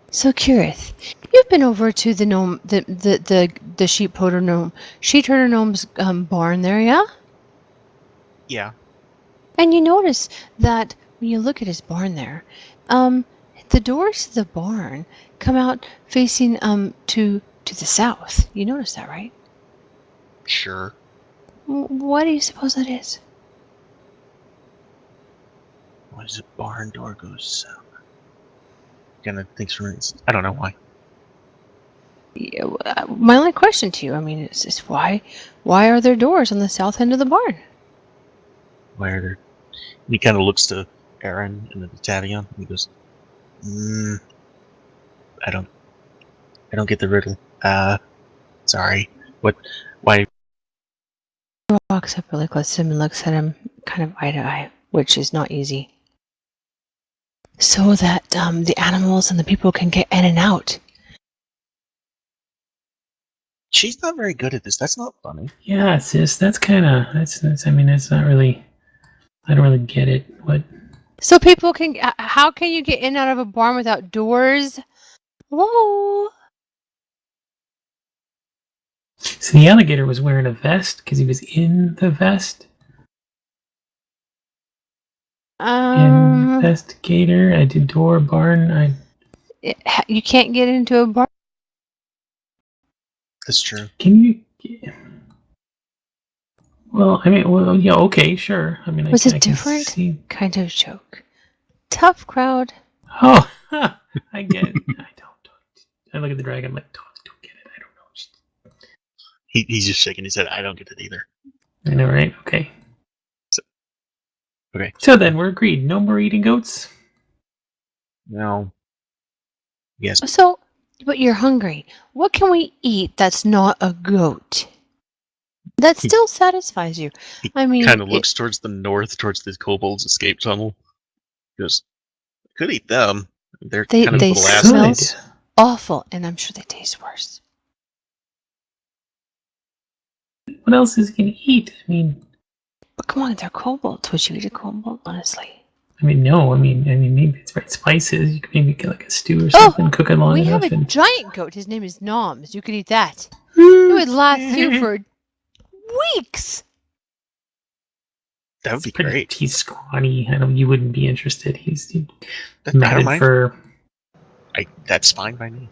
So, Kirith, you've been over to the gnome, the sheep herder gnome's barn there, yeah? Yeah. And you notice that when you look at his barn there, the doors to the barn come out facing to the south. You notice that, right? Sure. What do you suppose that is? Why does a barn door go south? Kind of thinks for instance. I don't know why. Yeah, my only question to you, I mean, is why are there doors on the south end of the barn? Why are there? And he kind of looks to Aaron and the Tavion, and he goes, I don't get the riddle. Sorry. What? Why? Walks up really close to him and looks at him kind of eye to eye, which is not easy. So that the animals and the people can get in and out. She's not very good at this. That's not funny. Yeah, sis, that's kind of that's. I mean, it's not really. I don't really get it. What? So people can. How can you get in and out of a barn without doors? Whoa! So the alligator was wearing a vest because he was in the vest. Investigator. I did door barn. You can't get into a barn. That's true. Can you? Well, I mean, well, yeah, okay, sure. I mean, Was I it can different? see. Kind of joke. Tough crowd. Oh, I get it. I look at the dragon, I'm like, totally don't get it. I don't know. He's just shaking his head. I don't get it either. I know, right? Okay. Okay. So then we're agreed. No more eating goats. No. Yes. So, but you're hungry. What can we eat that's not a goat? That He- still satisfies you. He I mean, kind of looks towards the north, towards the kobold's escape tunnel. He goes, could eat them. They're They kind of they little smell assholes. awful, and I'm sure they taste worse. What else is he gonna eat? I mean, But come on, they're kobolds. Would you eat a kobold, honestly? no. I mean, maybe it's right spices. You could maybe get like a stew or Oh, something, cook it long We enough, have a and giant goat. His name is Noms. You could eat that. It would last you for weeks. That would be great. He's scrawny. I know you wouldn't be interested. He's I don't matted mind. fur. That's fine by me.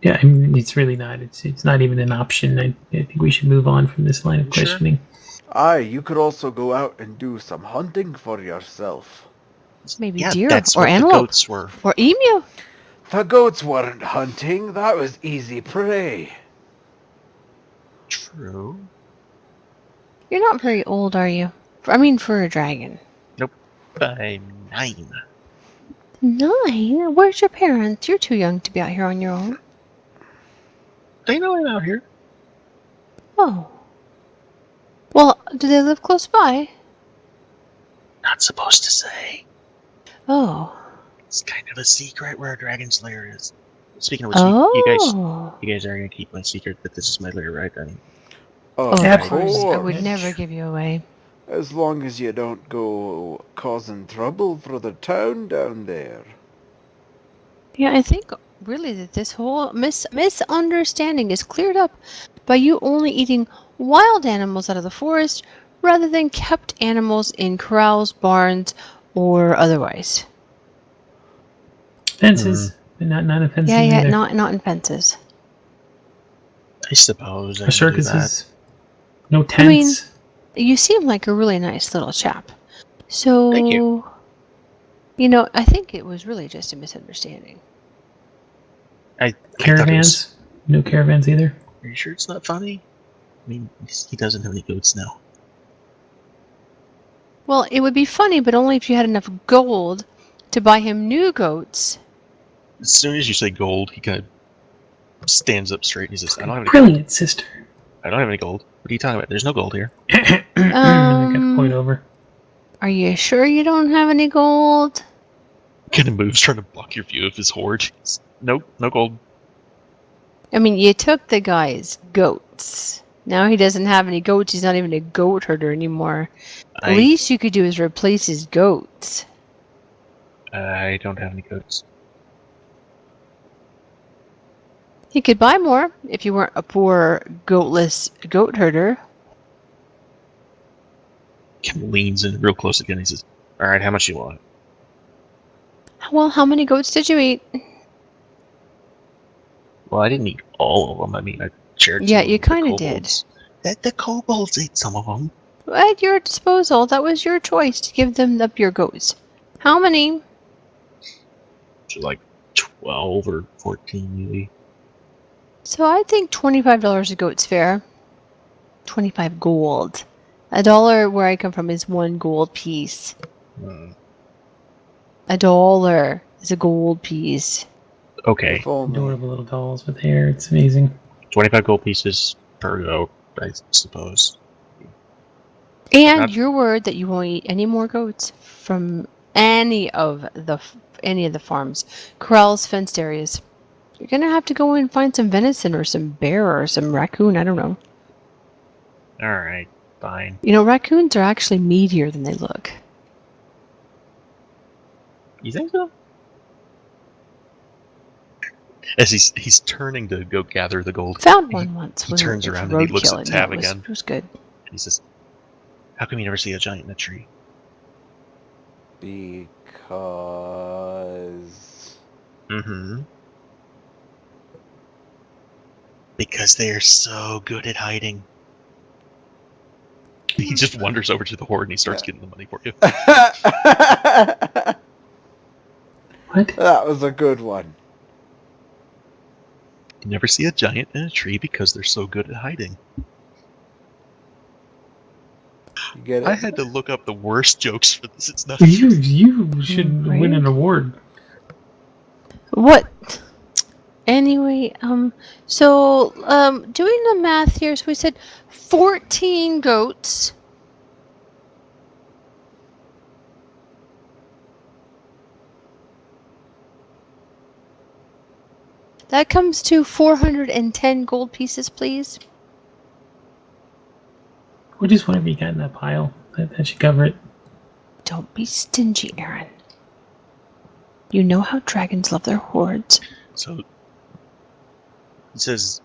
Yeah, I mean, it's really not. It's not even an option. I think we should move on from this line of Sure. questioning. Aye, you could also go out and do some hunting for yourself. Maybe Yeah, deer that's or what antelope the goats were. or emu. The goats weren't hunting, that was easy prey. True. You're not very old, are you? For a dragon. Nope. I'm 9. 9? Where's your parents? You're too young to be out here on your own. They know I'm out here. Oh. Well, do they live close by? Not supposed to say. Oh. It's kind of a secret where a dragon's lair is. Speaking of which, Oh. you guys are gonna keep my secret that this is my lair, right? Then. Of Absolutely. course. I would Course. never give you away. As long as you don't go causing trouble for the town down there. Yeah, I think really that this whole misunderstanding is cleared up by you only eating wild animals out of the forest rather than kept animals in corrals, barns, or otherwise. Fences, but not offenses Yeah, either. not in fences. I suppose I Or can do that. circuses. No tents. You seem like a really nice little chap. So, Thank you. I think it was really just a misunderstanding. I thought it was- Caravans. No caravans either. Are you sure it's not funny? I mean, he doesn't have any goats now. Well, it would be funny, but only if you had enough gold to buy him new goats. As soon as you say gold, he kind of stands up straight and he says, I don't have any gold. Brilliant, sister. I don't have any gold. What are you talking about? There's no gold here. I got point over. Are you sure you don't have any gold? Kind of moves, trying to block your view of his hoard. Nope, no gold. I mean, you took the guy's goats. Now he doesn't have any goats. He's not even a goat herder anymore. The least you could do is replace his goats. I don't have any goats. He could buy more if you weren't a poor, goatless goat herder. Kim leans in real close again. He says, all right, how much you want? Well, how many goats did you eat? Well, I didn't eat all of them. I mean, I shared Yeah, some you with the kinda did. kobolds. The kobolds ate some of them. At your disposal. That was your choice to give them up your goats. How many? Like 12 or 14, maybe. So I think $25 a goat's fair. 25 gold. $1 where I come from is 1 gold piece. $1 is a gold piece. Okay, If only. Adorable little dolls with hair. It's amazing. 25 gold pieces per goat, I suppose. And Not- your word that you won't eat any more goats from any of the farms, corrals, fenced areas. You're gonna have to go and find some venison or some bear or some raccoon. I don't know. All right, fine. Raccoons are actually meatier than they look. You think so? As he's turning to go gather the gold, Found one once. he when we turns went for around and he looks roadkill, at yeah, Tab it was- again. It was good. he says, how come you never see a giant in a tree? Because... Mm-hmm. Because they are so good at hiding. He just wanders over to the horde and he starts getting the money for you. What? That was a good one. You never see a giant in a tree because they're so good at hiding. You get I it? had to look up the worst jokes for this. It's not. You should win an Right? award. What? Anyway, doing the math here, so we said 14 goats. That comes to 410 gold pieces, please. Or just whatever you got in that pile. That should cover it. Don't be stingy, Aaron. You know how dragons love their hoards. So he says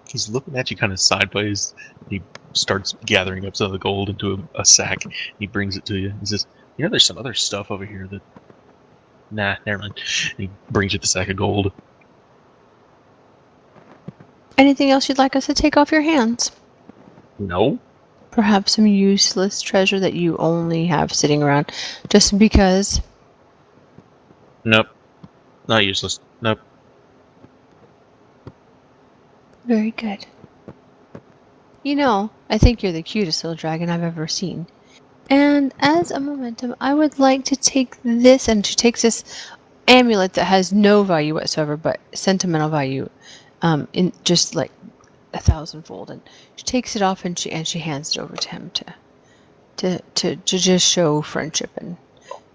he's looking at you kind of sideways. He starts gathering up some of the gold into a sack. He brings it to you. He says, "You know, there's some other stuff over here that." Nah, never mind. And he brings you the sack of gold. Anything else you'd like us to take off your hands? No. Perhaps some useless treasure that you only have sitting around just because. Nope. Not useless. Nope. Very good. You know, I think you're the cutest little dragon I've ever seen. And as a momentum, I would like to take this, and she takes this amulet that has no value whatsoever, but sentimental value, in just like 1,000-fold. And she takes it off and she hands it over to him to just show friendship and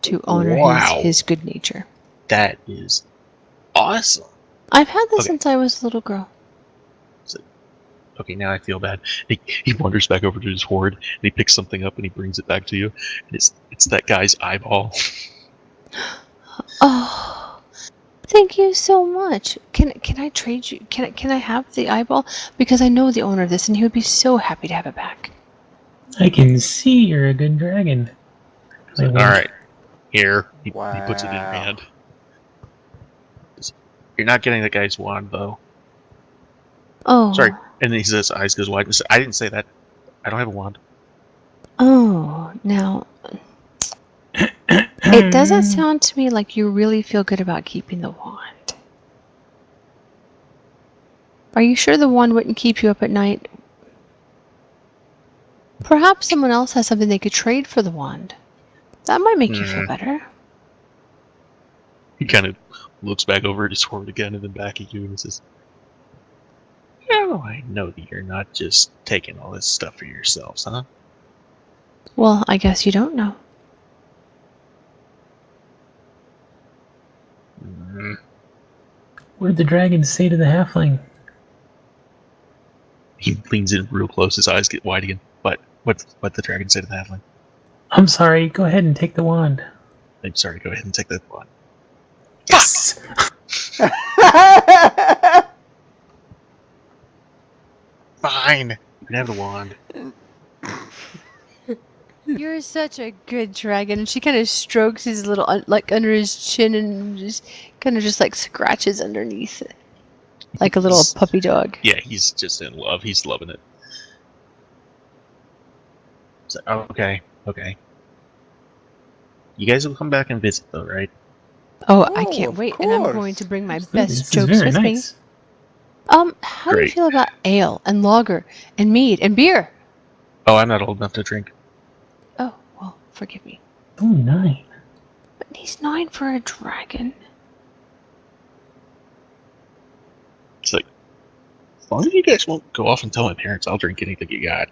to honor Wow. his good nature. That is awesome. I've had this Okay. since I was a little girl. Okay, now I feel bad. He wanders back over to his horde and he picks something up and he brings it back to you. And it's that guy's eyeball. Oh, thank you so much. Can I trade you? Can I have the eyeball? Because I know the owner of this, and he would be so happy to have it back. I can see you're a good dragon. So, all right, here he puts it in your Wow. hand. You're not getting the guy's wand though. Oh, Sorry. And then his eyes goes wide. I didn't say that. I don't have a wand. Oh, now it doesn't sound to me like you really feel good about keeping the wand. Are you sure the wand wouldn't keep you up at night? Perhaps someone else has something they could trade for the wand. That might make you feel better. He kind of looks back over at his horde again and then back at you and says, "Oh, I know that you're not just taking all this stuff for yourselves, huh?" Well, I guess you don't know. What did the dragon say to the halfling? He leans in real close. His eyes get wide again. But what the dragon say to the halfling? I'm sorry, go ahead and take the wand. I'm sorry. Go ahead and take that one. Yes! Fine. You can have the wand. You're such a good dragon. And she kind of strokes his little, like under his chin and just kind of just like scratches underneath it. Like a little puppy dog. Yeah, he's just in love. He's loving it. So, okay. You guys will come back and visit, though, right? Oh, I Oh, can't of wait. And I'm course. going to bring my This best is jokes very with nice. me. How do you Great. feel about ale and lager and mead and beer? Oh, I'm not old enough to drink. Oh, well, forgive me. Oh, 9. But he's 9 for a dragon. It's like, as long as you guys won't go off and tell my parents, I'll drink anything you got.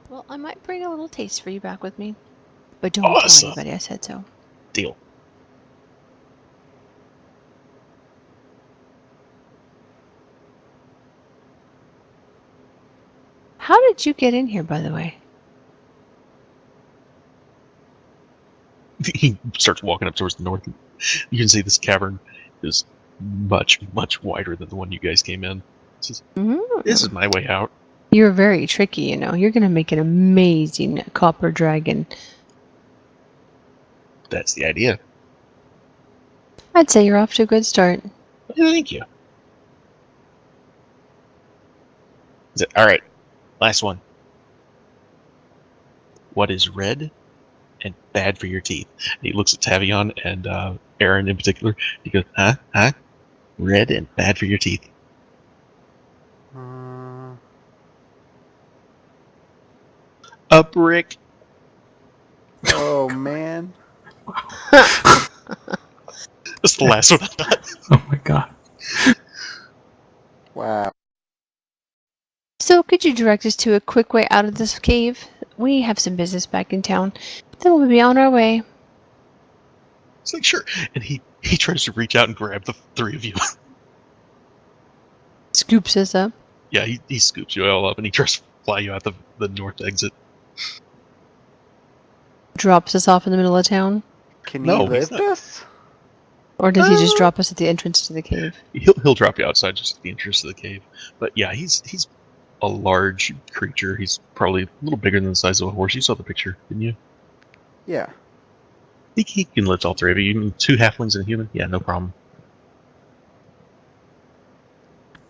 Well, I might bring a little taste for you back with me. But don't Awesome. tell anybody I said so. Deal. How did you get in here, by the way? He starts walking up towards the north. You can see this cavern is much, much wider than the one you guys came in. This is my way out. You're very tricky, you know. You're going to make an amazing copper dragon. That's the idea. I'd say you're off to a good start. Thank you. All right, last one. what is red and bad for your teeth. And he looks at Tavion and Aaron in particular. He goes, huh? Red and bad for your teeth. A brick. Oh man. That's the last one I got. Oh my god. Wow. So, could you direct us to a quick way out of this cave? We have some business back in town. Then we'll be on our way. It's like, sure. And he tries to reach out and grab the three of you. Scoops us up. Yeah, he scoops you all up and he tries to fly you out the north exit. Drops us off in the middle of town. Can No, he he's lift not. us? Or does he just drop us at the entrance to the cave? He'll drop you outside just at the entrance to the cave. But yeah, he's a large creature. He's probably a little bigger than the size of a horse. You saw the picture, didn't you? Yeah. He can lift all three of you. You mean 2 halflings and a human? Yeah, no problem.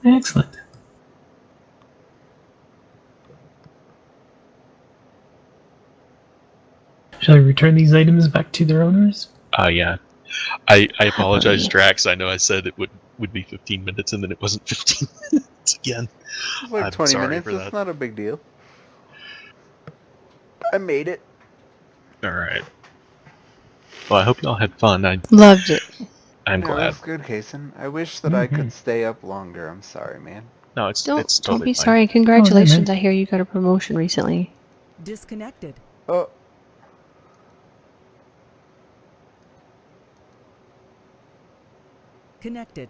Excellent. Shall I return these items back to their owners? Yeah. I apologize, Drax. I know I said it would be 15 minutes and then it wasn't 15 minutes again. It's like I'm 20 sorry minutes. for It's that. not a big deal. I made it. Alright. Well, I hope y'all had fun. Loved it. I'm Yeah, glad. that's good, Kason. I wish that I could stay up longer. I'm sorry, man. No, it's Don't totally be fine. sorry. Congratulations. man. I hear you got a promotion recently. Disconnected. Oh, Connected.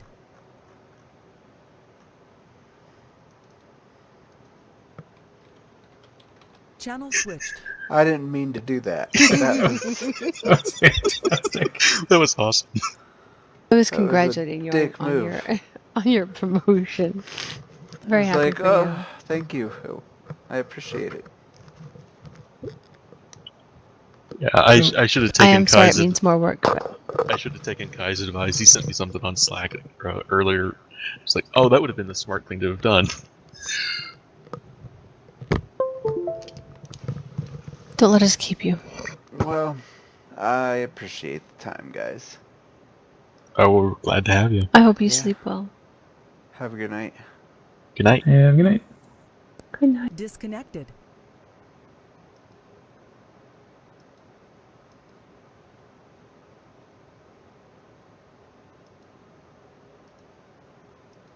Channel switched. I didn't mean to do that. That was, That's fantastic. That was awesome. I was a congratulating you dick on move. on your promotion. Very it's happy like, for oh, thank you. Oh, I appreciate it. Yeah, I should have you. I taken am sorry. It Kai's means more work. But I should have taken Kai's advice. He sent me something on Slack earlier. It's like, oh, that would have been the smart thing to have done. don't let us keep you. Well, I appreciate the time, guys. Oh, we're glad to have you. I hope you Yeah. sleep well. Have a good night. Good night. Yeah, good night. Good night. Disconnected.